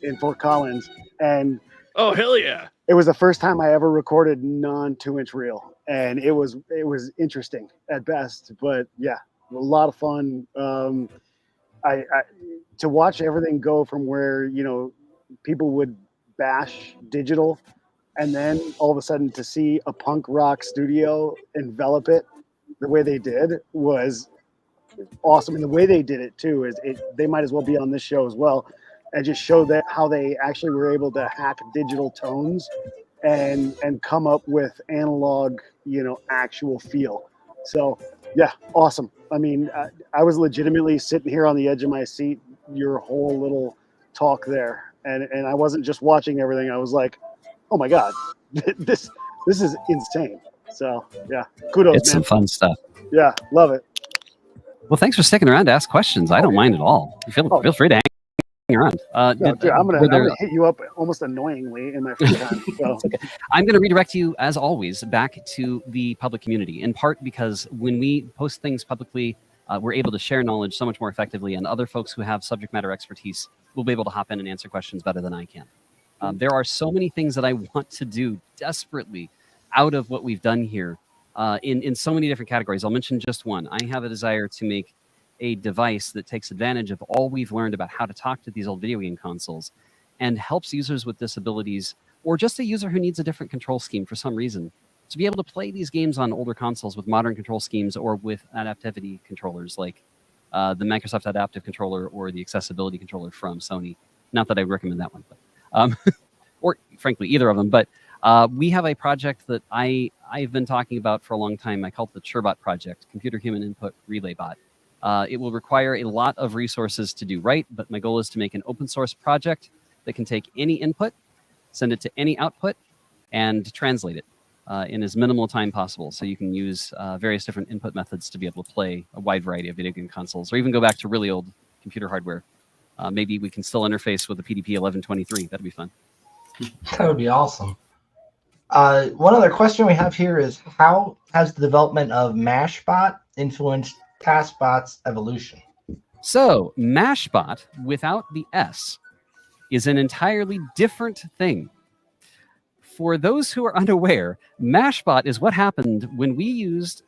in Fort Collins, and oh hell yeah! It was the first time I ever recorded non 2-inch reel, and it was interesting at best, but yeah, a lot of fun. I to watch everything go from where people would bash digital, and then all of a sudden to see a punk rock studio envelop it the way they did was awesome. And the way they did it too is they might as well be on this show as well, and just show that how they actually were able to hack digital tones and come up with analog actual feel. So Yeah, awesome. I mean, I was legitimately sitting here on the edge of my seat your whole little talk there, and I wasn't just watching everything. I was like, oh my god, this is insane. So yeah, kudos, It's man. some fun stuff. Yeah, love it. Well, thanks for sticking around to ask questions. I don't mind at all. Feel free to hang around. No, dude, I'm gonna hit you up almost annoyingly in my free time. So. Okay. I'm going to redirect you, as always, back to the public community, in part because when we post things publicly, we're able to share knowledge so much more effectively, and other folks who have subject matter expertise will be able to hop in and answer questions better than I can. There are so many things that I want to do desperately out of what we've done here in so many different categories. I'll mention just one. I have a desire to make a device that takes advantage of all we've learned about how to talk to these old video game consoles and helps users with disabilities, or just a user who needs a different control scheme for some reason, to be able to play these games on older consoles with modern control schemes or with adaptivity controllers like the Microsoft Adaptive Controller or the Accessibility Controller from Sony. Not that I recommend that one, but or frankly, either of them. But we have a project that I've been talking about for a long time. I call it the CHIRBOT project, Computer Human Input Relay Bot. It will require a lot of resources to do right, but my goal is to make an open source project that can take any input, send it to any output, and translate it in as minimal time possible. So you can use various different input methods to be able to play a wide variety of video game consoles, or even go back to really old computer hardware. Maybe we can still interface with the PDP 1123. That'd be fun. That would be awesome. One other question we have here is, how has the development of Mashbot influenced TaskBot's evolution? So Mashbot, without the S, is an entirely different thing. For those who are unaware, Mashbot is what happened when we used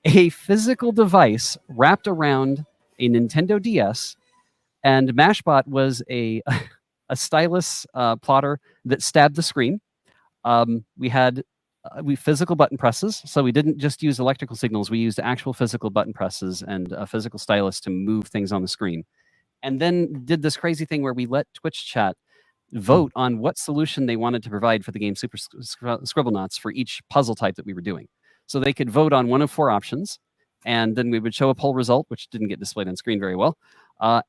a physical device wrapped around a Nintendo DS, and Mashbot was a stylus plotter that stabbed the screen. We had physical button presses, so we didn't just use electrical signals. We used actual physical button presses and a physical stylus to move things on the screen. And then did this crazy thing where we let Twitch chat vote on what solution they wanted to provide for the game Super Scribblenauts for each puzzle type that we were doing. So they could vote on one of 4 options, and then we would show a poll result, which didn't get displayed on screen very well.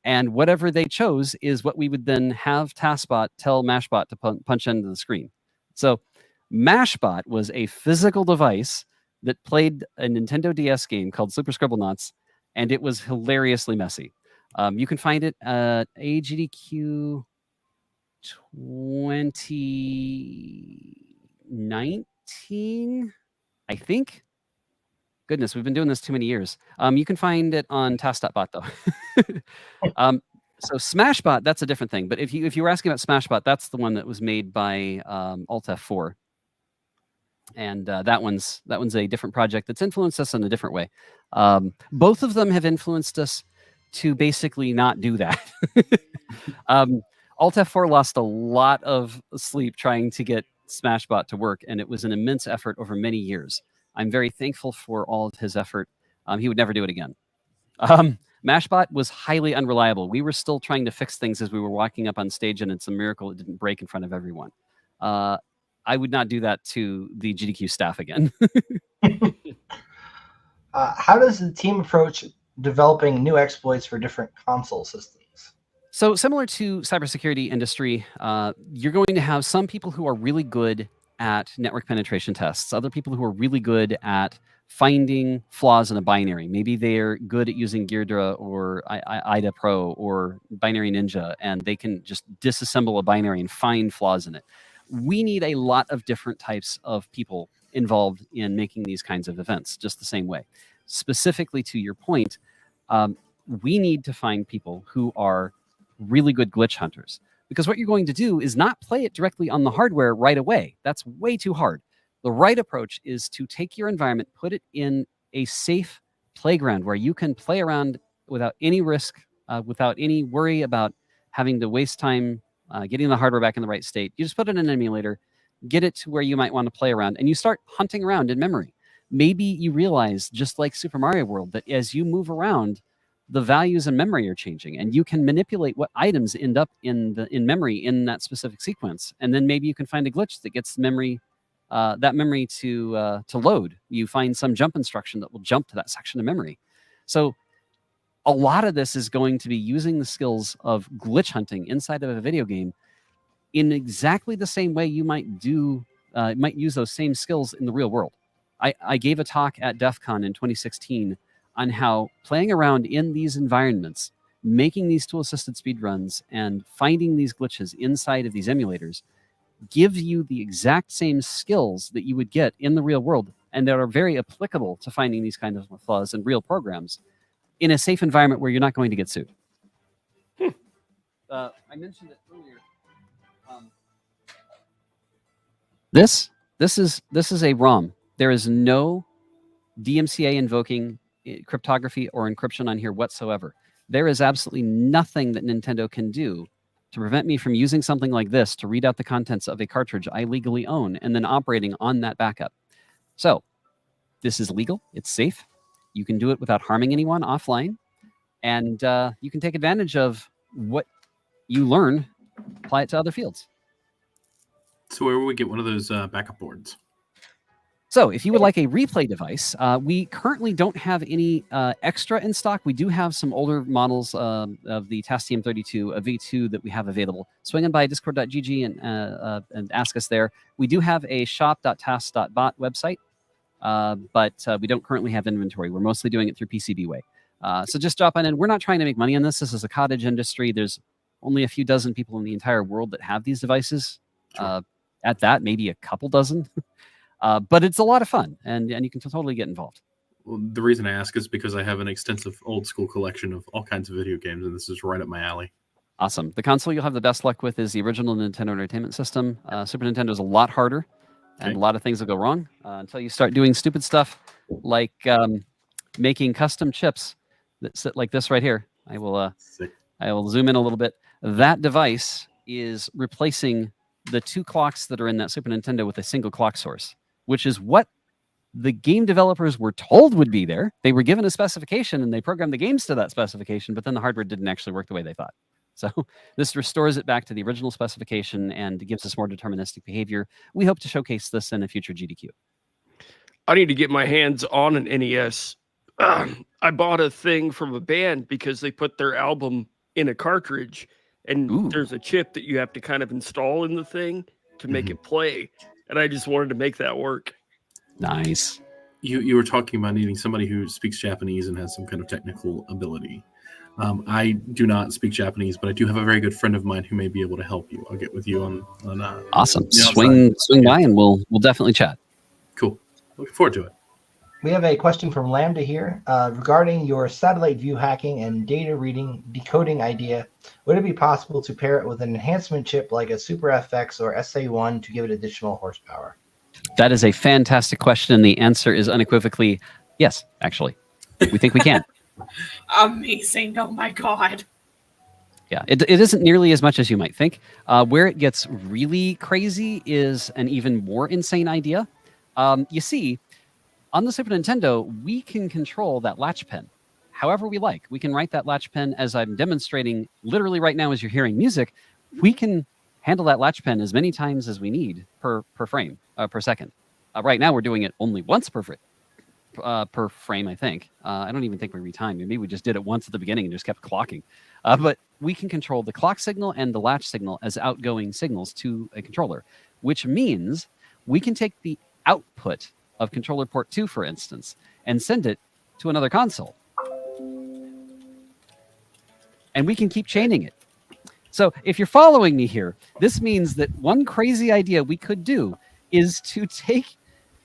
And whatever they chose is what we would then have TaskBot tell Mashbot to punch into the screen. So Mashbot was a physical device that played a Nintendo DS game called Super Scribblenauts, and it was hilariously messy. You can find it at AGDQ 2019, I think. Goodness, we've been doing this too many years. You can find it on task.bot, though. So Smashbot, that's a different thing. But if you were asking about Smashbot, that's the one that was made by Alt F4. And that one's a different project that's influenced us in a different way. Both of them have influenced us to basically not do that. Alt F4 lost a lot of sleep trying to get Smashbot to work, and it was an immense effort over many years. I'm very thankful for all of his effort. He would never do it again. Mashbot was highly unreliable. We were still trying to fix things as we were walking up on stage, and it's a miracle it didn't break in front of everyone. I would not do that to the GDQ staff again. How does the team approach developing new exploits for different console systems? So similar to cybersecurity industry, you're going to have some people who are really good at network penetration tests, other people who are really good at finding flaws in a binary. Maybe they're good at using Geardra or IDA Pro or Binary Ninja, and they can just disassemble a binary and find flaws in it. We need a lot of different types of people involved in making these kinds of events, just the same way. Specifically to your point, we need to find people who are really good glitch hunters, because what you're going to do is not play it directly on the hardware right away. That's way too hard. The right approach is to take your environment, put it in a safe playground where you can play around without any risk, without any worry about having to waste time getting the hardware back in the right state. You just put it in an emulator, get it to where you might want to play around, and you start hunting around in memory. Maybe you realize, just like Super Mario World, that as you move around, the values in memory are changing, and you can manipulate what items end up in memory in that specific sequence. And then maybe you can find a glitch that gets memory to load. You find some jump instruction that will jump to that section of memory. So a lot of this is going to be using the skills of glitch hunting inside of a video game in exactly the same way you might use those same skills in the real world. I gave a talk at DEF CON in 2016 on how playing around in these environments, making these tool-assisted speedruns, and finding these glitches inside of these emulators give you the exact same skills that you would get in the real world, and that are very applicable to finding these kinds of flaws in real programs in a safe environment where you're not going to get sued. I mentioned it earlier. This is a ROM. There is no DMCA invoking cryptography or encryption on here whatsoever. There is absolutely nothing that Nintendo can do to prevent me from using something like this to read out the contents of a cartridge I legally own and then operating on that backup. So this is legal. It's safe. You can do it without harming anyone offline. And you can take advantage of what you learn, apply it to other fields. So where would we get one of those backup boards? So if you would like a replay device, we currently don't have any extra in stock. We do have some older models of the TAS TM32, a V2 that we have available. Swing in by discord.gg and ask us there. We do have a shop.tas.bot website, but we don't currently have inventory. We're mostly doing it through PCBWay. So just drop on in. We're not trying to make money on this. This is a cottage industry. There's only a few dozen people in the entire world that have these devices. Sure. At that, maybe a couple dozen. But it's a lot of fun, and you can totally get involved. Well, the reason I ask is because I have an extensive old school collection of all kinds of video games, and this is right up my alley. Awesome. The console you'll have the best luck with is the original Nintendo Entertainment System. Super Nintendo is a lot harder, and a lot of things will go wrong until you start doing stupid stuff like making custom chips that sit like this right here. I will zoom in a little bit. That device is replacing the two clocks that are in that Super Nintendo with a single clock source, which is what the game developers were told would be there. They were given a specification and they programmed the games to that specification, but then the hardware didn't actually work the way they thought. So this restores it back to the original specification and gives us more deterministic behavior. We hope to showcase this in a future GDQ. I need to get my hands on an NES. I bought a thing from a band because they put their album in a cartridge, and there's a chip that you have to kind of install in the thing to make it play. And I just wanted to make that work. Nice. You were talking about needing somebody who speaks Japanese and has some kind of technical ability. I do not speak Japanese, but I do have a very good friend of mine who may be able to help you. I'll get with you on awesome. Swing by and we'll definitely chat. Cool. Looking forward to it. We have a question from Lambda here regarding your satellite view hacking and data reading decoding idea. Would it be possible to pair it with an enhancement chip like a Super FX or SA1 to give it additional horsepower? That is a fantastic question, and the answer is unequivocally yes, actually. We think we can. Amazing. Oh, my God. Yeah, it isn't nearly as much as you might think. Where it gets really crazy is an even more insane idea. You see, on the Super Nintendo, we can control that latch pen however we like. We can write that latch pen as I'm demonstrating literally right now as you're hearing music. We can handle that latch pen as many times as we need per frame, per second. Right now, we're doing it only once per frame, I think. I don't even think we retimed. Maybe we just did it once at the beginning and just kept clocking. But we can control the clock signal and the latch signal as outgoing signals to a controller, which means we can take the output of controller port 2, for instance, and send it to another console. And we can keep chaining it. So if you're following me here, this means that one crazy idea we could do is to take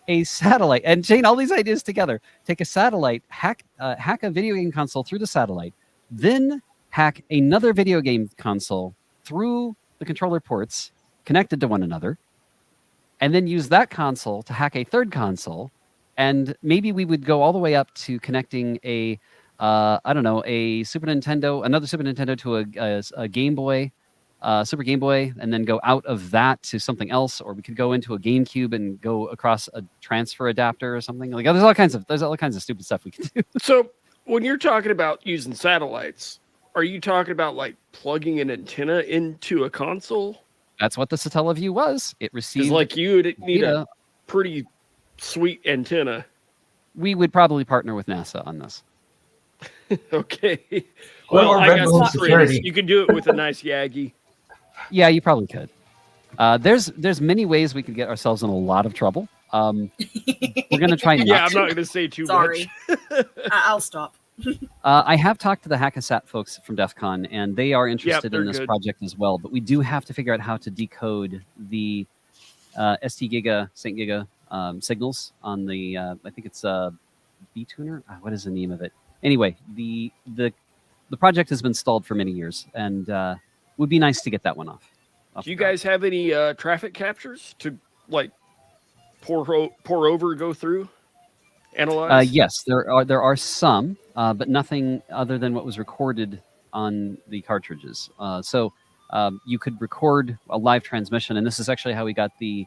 a satellite and chain all these ideas together. Take a satellite, hack a video game console through the satellite, then hack another video game console through the controller ports connected to one another, and then use that console to hack a third console. And maybe we would go all the way up to connecting a Super Nintendo, another Super Nintendo to a Game Boy, Super Game Boy, and then go out of that to something else. Or we could go into a GameCube and go across a transfer adapter or something. Like there's all kinds of stupid stuff we can do. So when you're talking about using satellites, are you talking about like plugging an antenna into a console? That's what the Satellaview was. It received like you would need data pretty sweet antenna. We would probably partner with NASA on this. Okay. Or Well, I Red got Bull some security. friends. You can do it with a nice Yagi. Yeah, you probably could. There's many ways we could get ourselves in a lot of trouble. We're gonna try not. Yeah, I'm not going to say too Sorry. much. I'll stop. I have talked to the Hackasat folks from DEF CON, and they are interested in they're this good. project as well. But we do have to figure out how to decode the ST Giga, St. Giga signals on the, I think it's B-Tuner? What is the name of it? Anyway, the project has been stalled for many years, and would be nice to get that one off. Do you guys have any traffic captures to like pour over, go through, analyze? Yes, there are some, but nothing other than what was recorded on the cartridges. So you could record a live transmission, and this is actually how we got the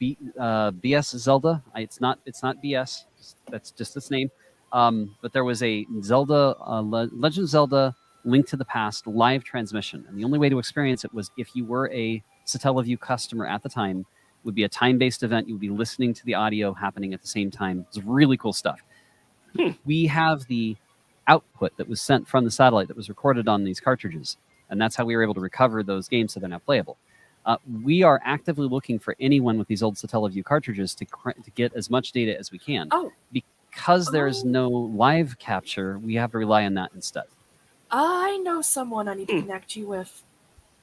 BS Zelda. It's not BS. That's just its name. But there was a Zelda, Legend of Zelda: Link to the Past live transmission, and the only way to experience it was if you were a Satellaview customer at the time. It would be a time-based event. You would be listening to the audio happening at the same time. It's really cool stuff. We have the output that was sent from the satellite that was recorded on these cartridges, and that's how we were able to recover those games so they're now playable. We are actively looking for anyone with these old Satellaview cartridges to get as much data as we can. Oh. Because there's no live capture, we have to rely on that instead. I know someone I need to connect you with.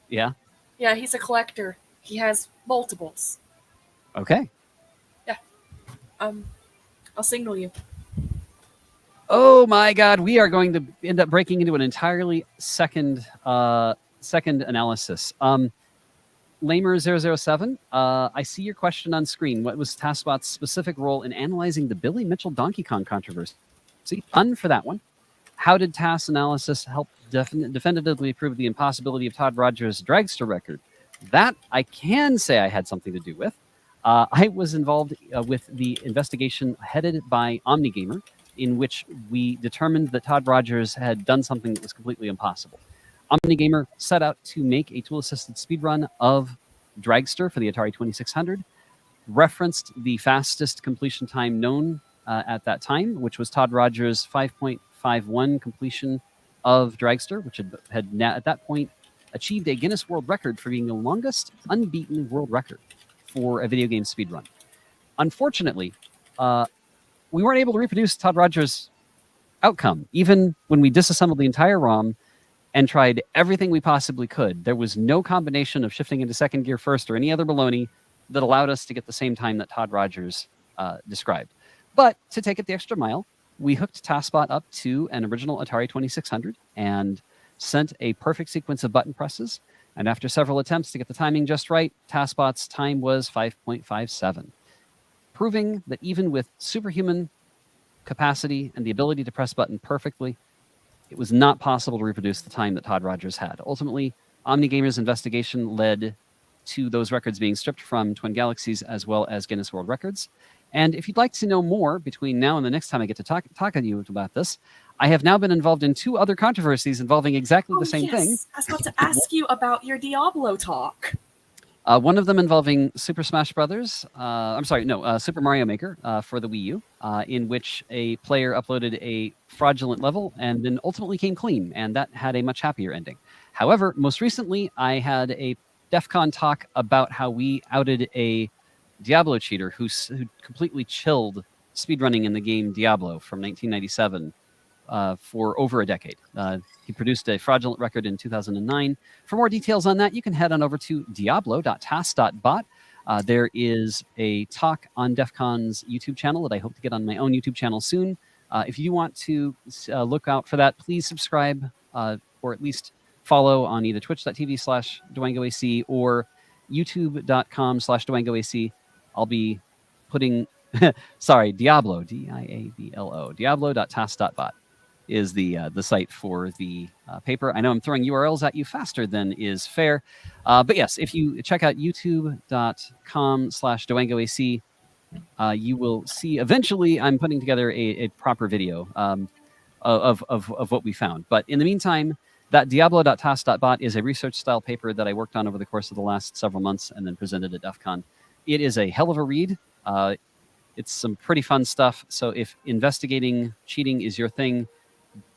Yeah? Yeah, he's a collector. He has multiples. Okay. I'll signal you. Oh my God, we are going to end up breaking into an entirely second analysis. Lamer007, I see your question on screen. What was TASBot's specific role in analyzing the Billy Mitchell Donkey Kong controversy? See, fun for that one. How did TAS analysis help definitively prove the impossibility of Todd Rogers' dragster record? That I can say I had something to do with. I was involved with the investigation headed by OmniGamer, in which we determined that Todd Rogers had done something that was completely impossible. OmniGamer set out to make a tool-assisted speedrun of Dragster for the Atari 2600, referenced the fastest completion time known at that time, which was Todd Rogers' 5.51 completion of Dragster, which had at that point achieved a Guinness World Record for being the longest unbeaten world record for a video game speedrun. Unfortunately, we weren't able to reproduce Todd Rogers' outcome. Even when we disassembled the entire ROM and tried everything we possibly could, there was no combination of shifting into second gear first or any other baloney that allowed us to get the same time that Todd Rogers described. But to take it the extra mile, we hooked TASBot up to an original Atari 2600 and sent a perfect sequence of button presses. And after several attempts to get the timing just right, TASBot's time was 5.57, proving that even with superhuman capacity and the ability to press button perfectly, it was not possible to reproduce the time that Todd Rogers had. Ultimately, OmniGamer's investigation led to those records being stripped from Twin Galaxies as well as Guinness World Records. And if you'd like to know more between now and the next time I get to talk to you about this, I have now been involved in 2 other controversies involving exactly the same thing. I was about to ask you about your Diablo talk. One of them involving Super Smash Brothers. Super Mario Maker for the Wii U, in which a player uploaded a fraudulent level and then ultimately came clean, and that had a much happier ending. However, most recently, I had a DEF CON talk about how we outed a Diablo cheater who completely chilled speedrunning in the game Diablo from 1997 for over a decade. He produced a fraudulent record in 2009. For more details on that, you can head on over to diablo.tas.bot. There is a talk on DEF CON's YouTube channel that I hope to get on my own YouTube channel soon. If you want to look out for that, please subscribe or at least follow on either twitch.tv/DwangoAC or youtube.com/DwangoAC. I'll be putting, Diablo, Diablo, diablo.tas.bot is the site for the paper. I know I'm throwing URLs at you faster than is fair. But yes, if you check out youtube.com/DwangoAC, you will see eventually I'm putting together a proper video of what we found. But in the meantime, that diablo.tas.bot is a research style paper that I worked on over the course of the last several months and then presented at DEF CON. it is a hell of a read. It's some pretty fun stuff. So if investigating cheating is your thing,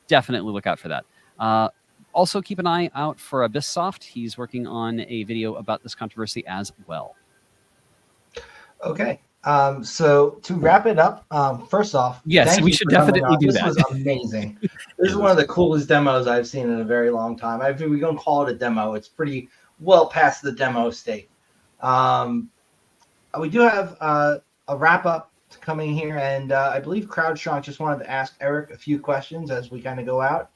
definitely look out for that. Also, keep an eye out for Abysssoft. He's working on a video about this controversy as well. Okay. So to wrap it up, first off, yes, thank we you should for coming definitely on. do This that. was amazing. This is one of the coolest demos I've seen in a very long time. I think we don't call it a demo. It's pretty well past the demo state. We do have a wrap up coming here, and I believe CrowdStrong just wanted to ask Eric a few questions as we kind of go out.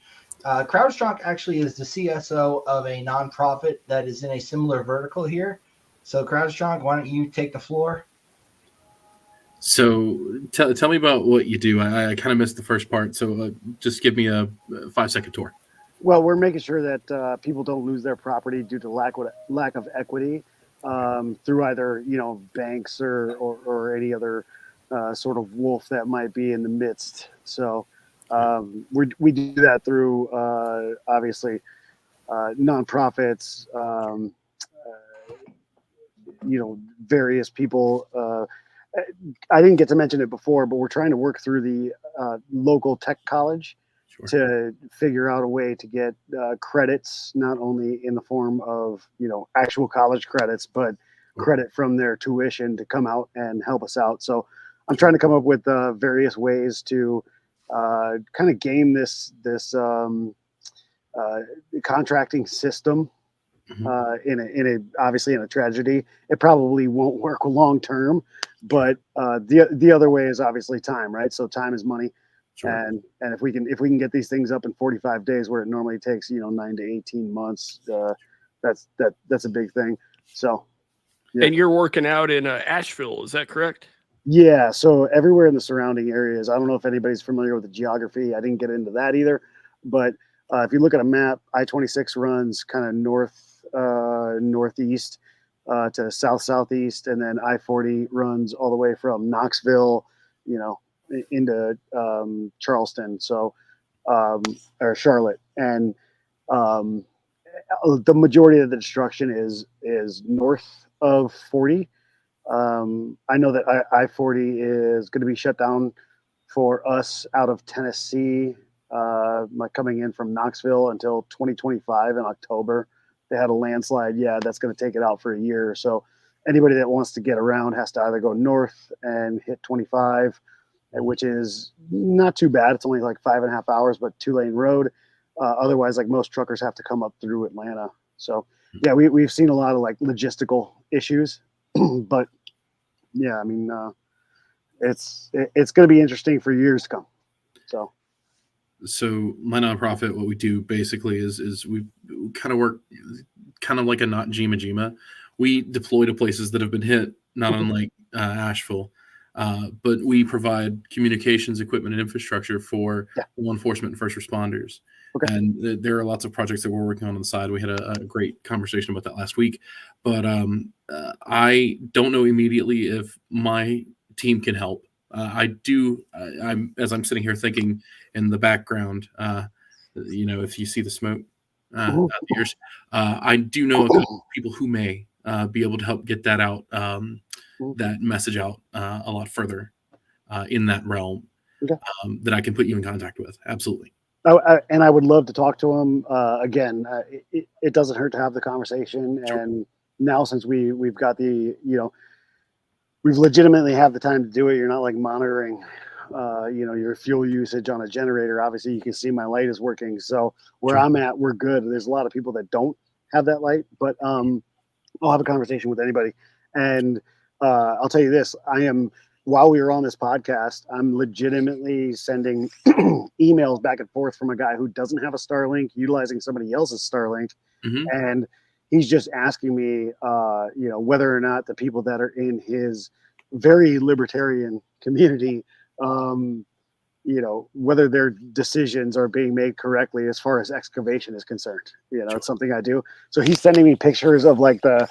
CrowdStrong actually is the CSO of a nonprofit that is in a similar vertical here. So CrowdStrong, why don't you take the floor? So tell me about what you do. I kind of missed the first part, so just give me a 5-second tour. Well, we're making sure that people don't lose their property due to lack of equity through either banks or any other sort of wolf that might be in the midst. So we do that through obviously nonprofits, various people. I didn't get to mention it before, but we're trying to work through the local tech college to figure out a way to get credits, not only in the form of actual college credits, but credit from their tuition to come out and help us out. So I'm trying to come up with various ways to kind of game this contracting system. Obviously in a tragedy, it probably won't work long term, but the other way is obviously time, right? So time is money. Sure. And if we can get these things up in 45 days where it normally takes 9 to 18 months, that's a big thing. So yeah. And you're working out in Asheville, is that correct? Yeah, so everywhere in the surrounding areas. I don't know if anybody's familiar with the geography. I didn't get into that either, but if you look at a map, I-26 runs kind of northeast to southeast, and then I-40 runs all the way from Knoxville, into Charleston, or Charlotte, and the majority of the destruction is north of 40. I know that I-40 is going to be shut down for us out of Tennessee, coming in from Knoxville until 2025 in October. They had a landslide. Yeah, that's going to take it out for a year. So anybody that wants to get around has to either go north and hit 25, which is not too bad. It's only like 5.5 hours, but 2-lane road. Otherwise, like most truckers have to come up through Atlanta. So yeah, we've seen a lot of like logistical issues, but yeah, I mean, it's going to be interesting for years to come. So my nonprofit, what we do basically is we kind of work kind of like a not Jima. We deploy to places that have been hit, not unlike Asheville, but we provide communications equipment and infrastructure for law enforcement and first responders. Okay. And there are lots of projects that we're working on the side. We had a great conversation about that last week, but I don't know immediately if my team can help. I do. As I'm sitting here thinking in the background, if you see the smoke, I do know a couple of people who may be able to help get that out, that message out a lot further in that realm, that I can put you in contact with. Absolutely. And I would love to talk to him again. It doesn't hurt to have the conversation. Sure. And now since we've got we've legitimately have the time to do it. You're not like monitoring, your fuel usage on a generator. Obviously, you can see my light is working. So where I'm at, we're good. There's a lot of people that don't have that light, but I'll have a conversation with anybody. And I'll tell you this: while we were on this podcast, I'm legitimately sending emails back and forth from a guy who doesn't have a Starlink, utilizing somebody else's Starlink, and he's just asking me, whether or not the people that are in his very libertarian community, whether their decisions are being made correctly as far as excavation is concerned. It's something I do. So he's sending me pictures of like the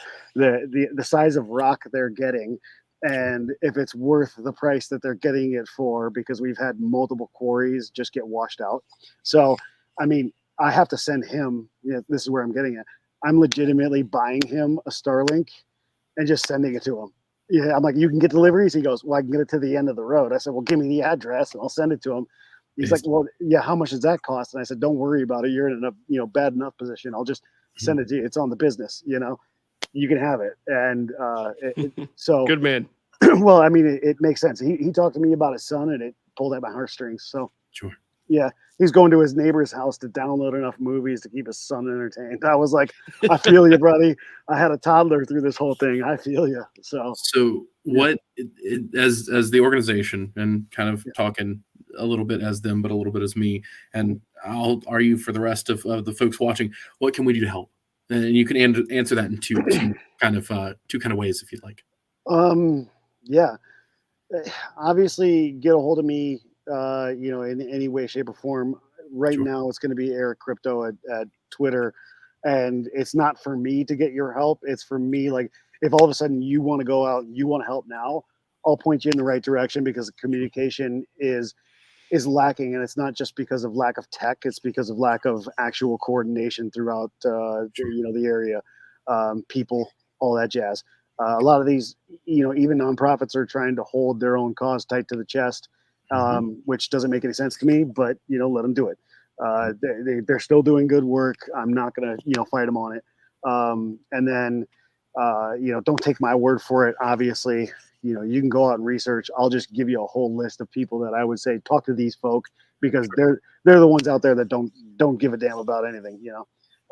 size of rock they're getting, and if it's worth the price that they're getting it for, because we've had multiple quarries just get washed out. So, I mean, I have to send him, this is where I'm getting at. I'm legitimately buying him a Starlink and just sending it to him. Yeah, I'm like, you can get deliveries. He goes, well, I can get it to the end of the road. I said, well, give me the address and I'll send it to him. He's like, well, yeah, how much does that cost? And I said, don't worry about it. You're in a bad enough position. I'll just send it to you. It's on the business, you can have it. And so Good man. well, I mean, it makes sense. He talked to me about his son, and it pulled at my heartstrings. So Sure. yeah, he's going to his neighbor's house to download enough movies to keep his son entertained. I was like, I feel you, buddy. I had a toddler through this whole thing. I feel you. So what as the organization, and kind of talking a little bit as them, but a little bit as me, and I'll argue for the rest of the folks watching, what can we do to help? And you can answer that in two kind of ways if you'd like. Yeah, obviously get a hold of me, in any way, shape, or form. Right Sure. now, it's going to be Eric Crypto at Twitter, and it's not for me to get your help. It's for me, like, if all of a sudden you want to go out and you want to help now, I'll point you in the right direction, because the communication is lacking, and it's not just because of lack of tech. It's because of lack of actual coordination throughout the area, people, all that jazz. A lot of these, even nonprofits are trying to hold their own cause tight to the chest, which doesn't make any sense to me, but let them do it. They're still doing good work. I'm not gonna fight them on it. And then don't take my word for it. Obviously, you can go out and research. I'll just give you a whole list of people that I would say talk to these folk, because they're the ones out there that don't give a damn about anything.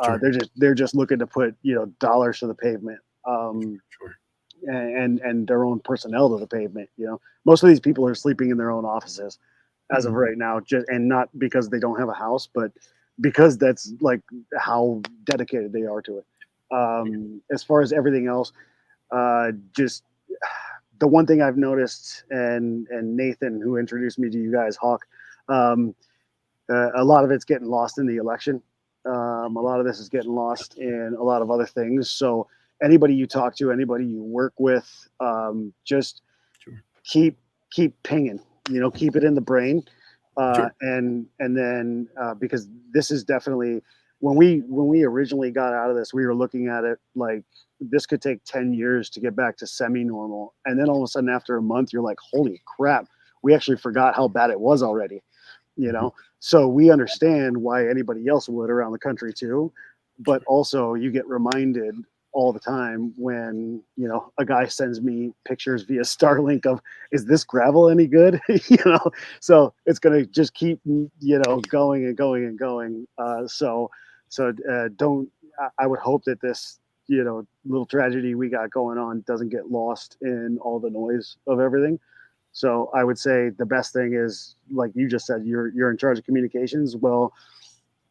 Sure. They're just looking to put dollars to the pavement. Sure. And their own personnel to the pavement. Most of these people are sleeping in their own offices as of right now, and not because they don't have a house, but because that's like how dedicated they are to it. As far as everything else, just the one thing I've noticed, and Nathan, who introduced me to you guys, Hawk, a lot of it's getting lost in the election. A lot of this is getting lost in a lot of other things. So anybody you talk to, anybody you work with, just keep pinging, keep it in the brain. And then because this is definitely, when we originally got out of this, we were looking at it like this could take 10 years to get back to semi-normal. And then all of a sudden, after a month, you're like, holy crap, we actually forgot how bad it was already, So we understand why anybody else would around the country too. But also you get reminded all the time when, a guy sends me pictures via Starlink of, is this gravel any good? So it's going to just keep, going and going and going. So don't, I would hope that this, little tragedy we got going on doesn't get lost in all the noise of everything. So I would say the best thing is, like you just said, you're in charge of communications. Well,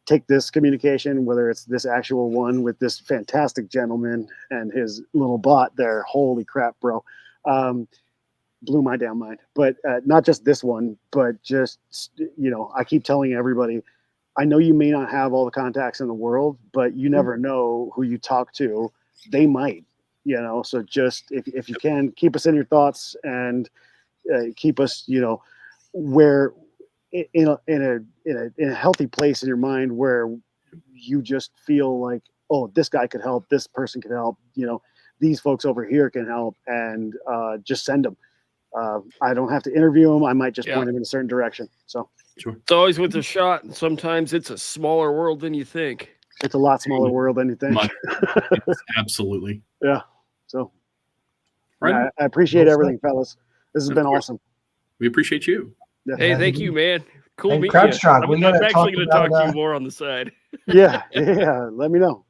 take this communication, whether it's this actual one with this fantastic gentleman and his little bot there. Holy crap, bro. Blew my damn mind. But not just this one, but just, I keep telling everybody, I know you may not have all the contacts in the world, but you never know who you talk to. They might, so just, if you can, keep us in your thoughts, and keep us, where in a healthy place in your mind, where you just feel like, oh, this guy could help, this person could help, these folks over here can help, and just send them. I don't have to interview them. I might just point them in a certain direction. So Sure. It's always with a shot, and sometimes it's a smaller world than you think. It's a lot smaller world than you think. Absolutely. Yeah. So Right. I appreciate everything, fellas. This has been awesome. We appreciate you. Yeah. Hey, thank you, man. Cool And meeting you. CrowdStrong, I'm we gotta actually going to talk about, to you more on the side. Yeah. Let me know.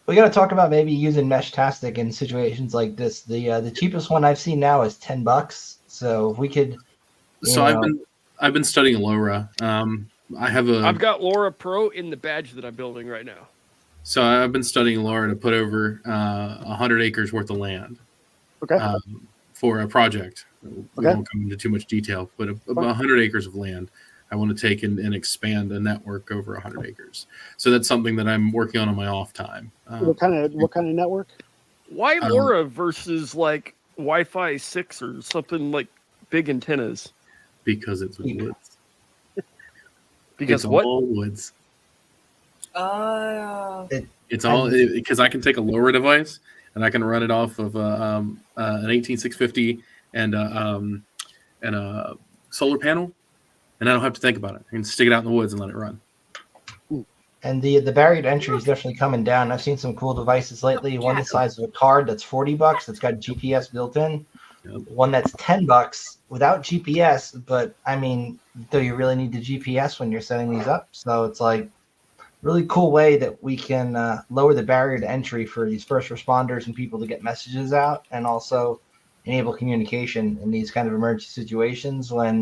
We got to talk about maybe using Meshtastic in situations like this. The cheapest one I've seen now is $10. So if we could. So I've been studying LoRa. I've got LoRa Pro in the badge that I'm building right now. So I've been studying LoRa to put over 100 acres worth of land. Okay. For a project. We Okay. won't go into too much detail, but about 100 acres of land I want to take and expand a network over 100 acres. So that's something that I'm working on my off time. What kind of network? Why LoRa versus like Wi-Fi 6 or something like big antennas? Because it's woods. Because it's what? all woods. Oh. It's all because I can take a LoRa device and I can run it off of an 18650 and a solar panel, and I don't have to think about it. I can stick it out in the woods and let it run. And the barrier to entry is definitely coming down. I've seen some cool devices lately. One the size of a card that's $40 that's got GPS built in. Yep. One that's $10 without GPS, but I mean, do you really need the GPS when you're setting these up? So it's like really cool way that we can lower the barrier to entry for these first responders and people to get messages out, and also enable communication in these kind of emergency situations when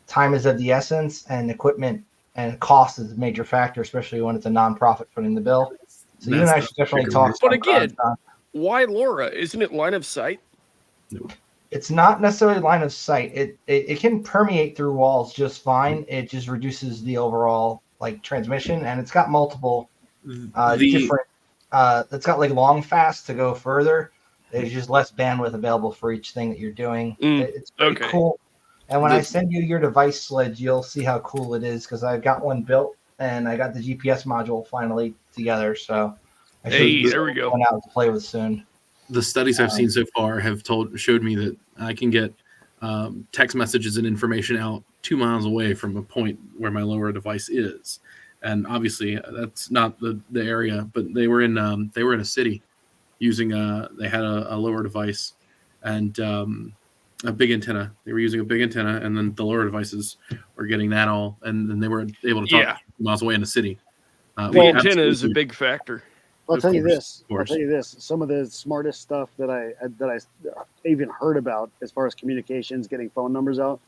time is of the essence and equipment and cost is a major factor, especially when it's a nonprofit putting the bill. So you and I should definitely talk. But again, why Laura? Isn't it line of sight? No. It's not necessarily line of sight. It can permeate through walls just fine. It just reduces the overall like transmission, and it's got multiple different. It's got like long fast to go further. There's just less bandwidth available for each thing that you're doing. It's pretty cool. And when I send you your device sled, you'll see how cool it is because I've got one built and I got the GPS module finally together. So I should there we go. One out to play with soon. The studies I've seen so far have showed me that I can get text messages and information out 2 miles away from a point where my lower device is. And obviously that's not the area, but they were in a city using they had a lower device and a big antenna. They were using a big antenna, and then the lower devices were getting that all, and then they were able to talk 2 miles away in the city. The antenna is a big factor. I'll tell you this. Some of the smartest stuff that I even heard about as far as communications, getting phone numbers out,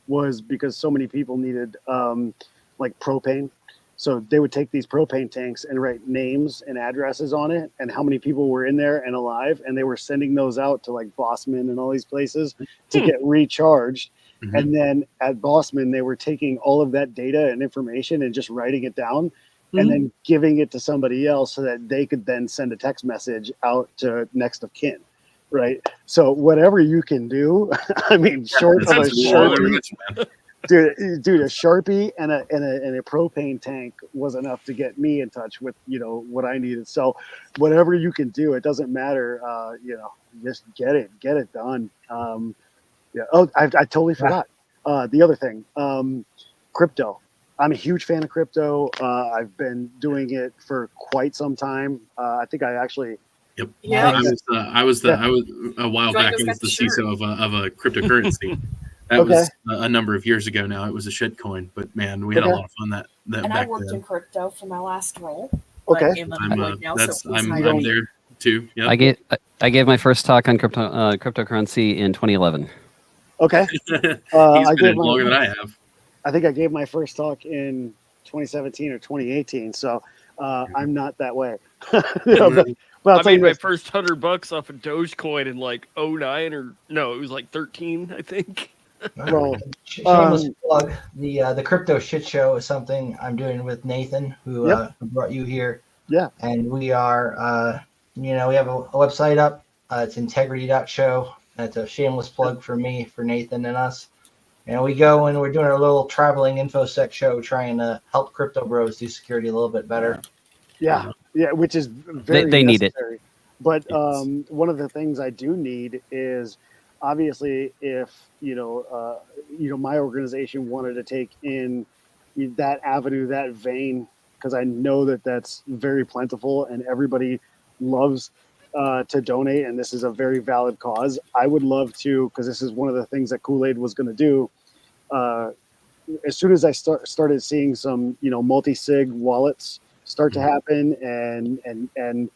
was because so many people needed like propane. So they would take these propane tanks and write names and addresses on it and how many people were in there and alive. And they were sending those out to like Bossman and all these places to get recharged. Mm-hmm. And then at Bossman, they were taking all of that data and information and just writing it down and then giving it to somebody else so that they could then send a text message out to next of kin. Right. So whatever you can do, I mean, short of a Sharpie, dude, a Sharpie and a propane tank was enough to get me in touch with, what I needed. So whatever you can do, it doesn't matter. Just get it done. Yeah. Oh, I totally forgot. The other thing, crypto. I'm a huge fan of crypto. I've been doing it for quite some time. I think I actually. Yep. Yeah. I was a while back. I was the CISO of a cryptocurrency. That was a number of years ago now. It was a shit coin, but man, we had a lot of fun that and back I worked then. in crypto for my last role. Okay. I'm there too. Yep. I gave my first talk on cryptocurrency in 2011. Okay. He's been in longer than I have. I think I gave my first talk in 2017 or 2018. So I'm not that way. I made my first $100 off of Dogecoin in like 09 or no, it was like 13, I think. Well, shameless plug. The crypto shit show is something I'm doing with Nathan, who brought you here. Yeah. And we are, we have a website up. It's integrity.show. That's a shameless plug for me, for Nathan and us. And we go and we're doing our little traveling InfoSec show, trying to help crypto bros do security a little bit better. Yeah, which is very they need it. But one of the things I do need is obviously if my organization wanted to take in that avenue, that vein, because I know that that's very plentiful and everybody loves to donate, and this is a very valid cause. I would love to, because this is one of the things that Kool-Aid was going to do. As soon as I started seeing some multi-sig wallets start to happen and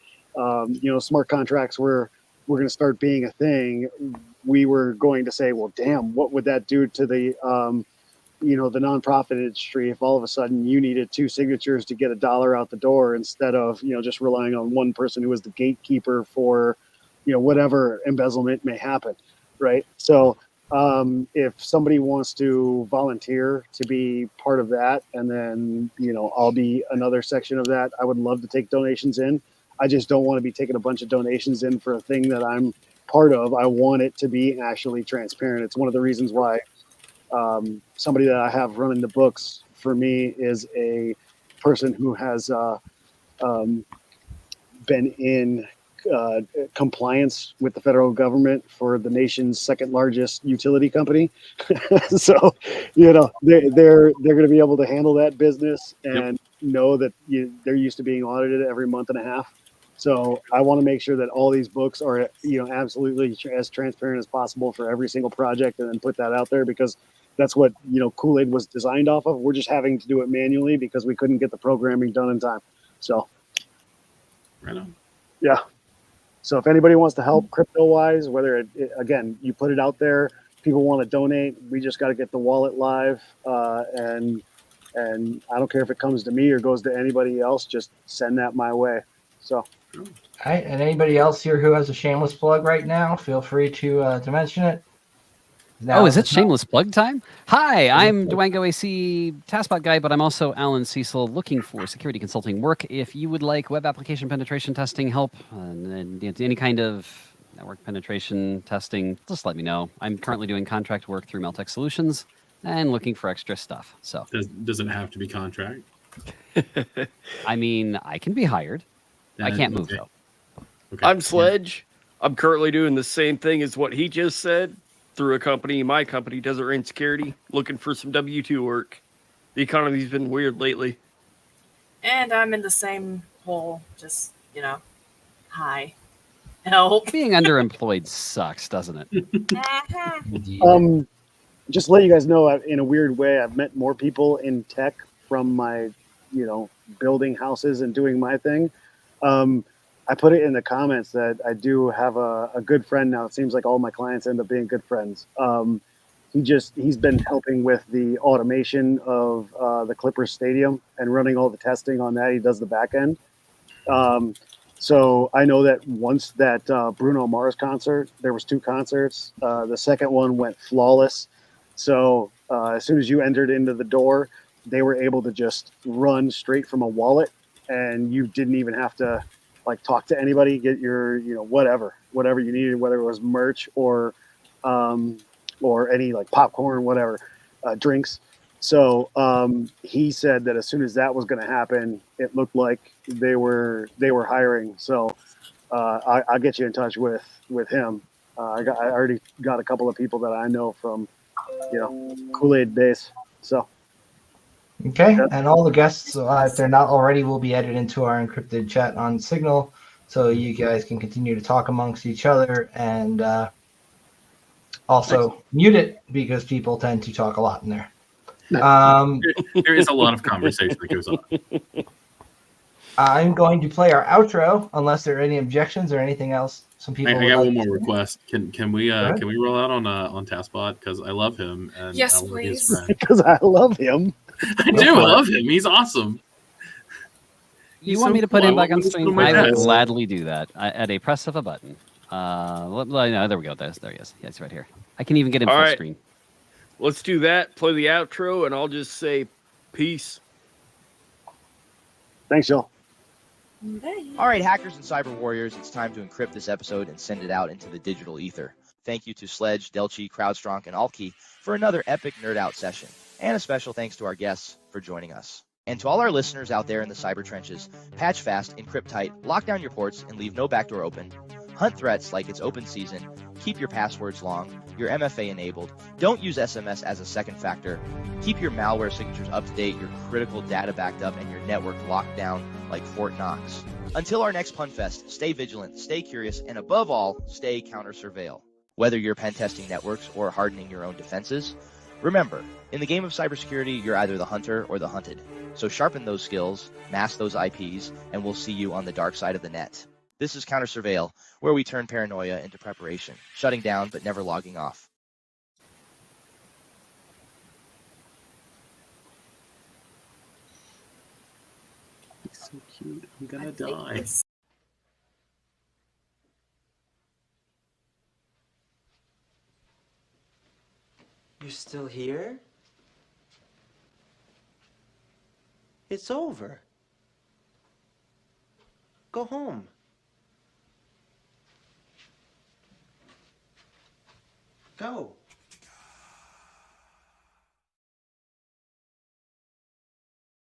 smart contracts were going to start being a thing, we were going to say, well, damn, what would that do to the the nonprofit industry if all of a sudden you needed 2 signatures to get $1 out the door instead of just relying on one person who was the gatekeeper for whatever embezzlement may happen, right? So if somebody wants to volunteer to be part of that, and then I'll be another section of that, I would love to take donations in. I just don't want to be taking a bunch of donations in for a thing that I'm part of. I want it to be actually transparent. It's one of the reasons why somebody that I have running the books for me is a person who has been in compliance with the federal government for the nation's second largest utility company. So, you know, they're going to be able to handle that business and know that they're used to being audited every month and a half. So I want to make sure that all these books are, you know, absolutely as transparent as possible for every single project, and then put that out there, because that's what, you know, Kool-Aid was designed off of. We're just having to do it manually because we couldn't get the programming done in time. So, Right on. yeah. So if anybody wants to help crypto wise, whether again, you put it out there, people want to donate, we just got to get the wallet live. And I don't care if it comes to me or goes to anybody else, just send that my way. So. All right, and anybody else here who has a shameless plug right now, feel free to mention it. Now Is it shameless plug time? Hi, I'm DwangoAC Taskbot guy, but I'm also Allan Cecil, looking for security consulting work. If you would like web application penetration testing help, and any kind of network penetration testing, just let me know. I'm currently doing contract work through Meltech Solutions and looking for extra stuff. So Does it have to be contract? I mean, I can be hired. I can't move though. Okay. I'm Sledge. I'm currently doing the same thing as what he just said through a company. My company, Desert Rain Security, looking for some W-2 work. The economy's been weird lately. And I'm in the same hole. Just, you know, hi. Help. Being underemployed sucks, doesn't it? Just to let you guys know, in a weird way, I've met more people in tech from my, you know, building houses and doing my thing. I put it in the comments that I do have a good friend now. It seems like all my clients end up being good friends. He's been helping with the automation of the Clippers stadium and running all the testing on that. He does the back end. So I know that once that Bruno Mars concert, there was 2 concerts. The second one went flawless. So as soon as you entered into the door, they were able to just run straight from a wallet, and you didn't even have to like talk to anybody, get your, you know, whatever you needed, whether it was merch or any like popcorn, whatever, drinks. So he said that as soon as that was going to happen, it looked like they were hiring. So I'll get you in touch with him. I already got a couple of people that I know from, you know, Kool-Aid base. So. Okay, and all the guests, if they're not already, will be added into our encrypted chat on Signal, so you guys can continue to talk amongst each other, and also mute it because people tend to talk a lot in there. There is a lot of conversation that goes on. I'm going to play our outro unless there are any objections or anything else. Some people. I got one more request. Can we roll out on Taskbot, because I love him and yes, I want to be his please. friend. Because I love him. I do. I love him. He's awesome. You want me to put him back on stream? I will will gladly do that at a press of a button. No, there we go. There he is. Yeah, he's right here. I can even get him full screen. Let's do that. Play the outro, and I'll just say peace. Thanks, y'all. All right, hackers and cyber warriors, it's time to encrypt this episode and send it out into the digital ether. Thank you to Sledge, Delchi, CrowdStrong, and Altkey for another epic nerd out session. And a special thanks to our guests for joining us. And to all our listeners out there in the cyber trenches, patch fast, encrypt tight, lock down your ports, and leave no backdoor open. Hunt threats like it's open season. Keep your passwords long, your MFA enabled. Don't use SMS as a second factor. Keep your malware signatures up to date, your critical data backed up, and your network locked down like Fort Knox. Until our next PunFest, stay vigilant, stay curious, and above all, stay CounterSurveil. Whether you're pen testing networks or hardening your own defenses, remember, in the game of cybersecurity, you're either the hunter or the hunted. So sharpen those skills, mask those IPs, and we'll see you on the dark side of the net. This is CounterSurveil, where we turn paranoia into preparation, shutting down but never logging off. He's so cute. I'm gonna die. You're still here? It's over. Go home. Go.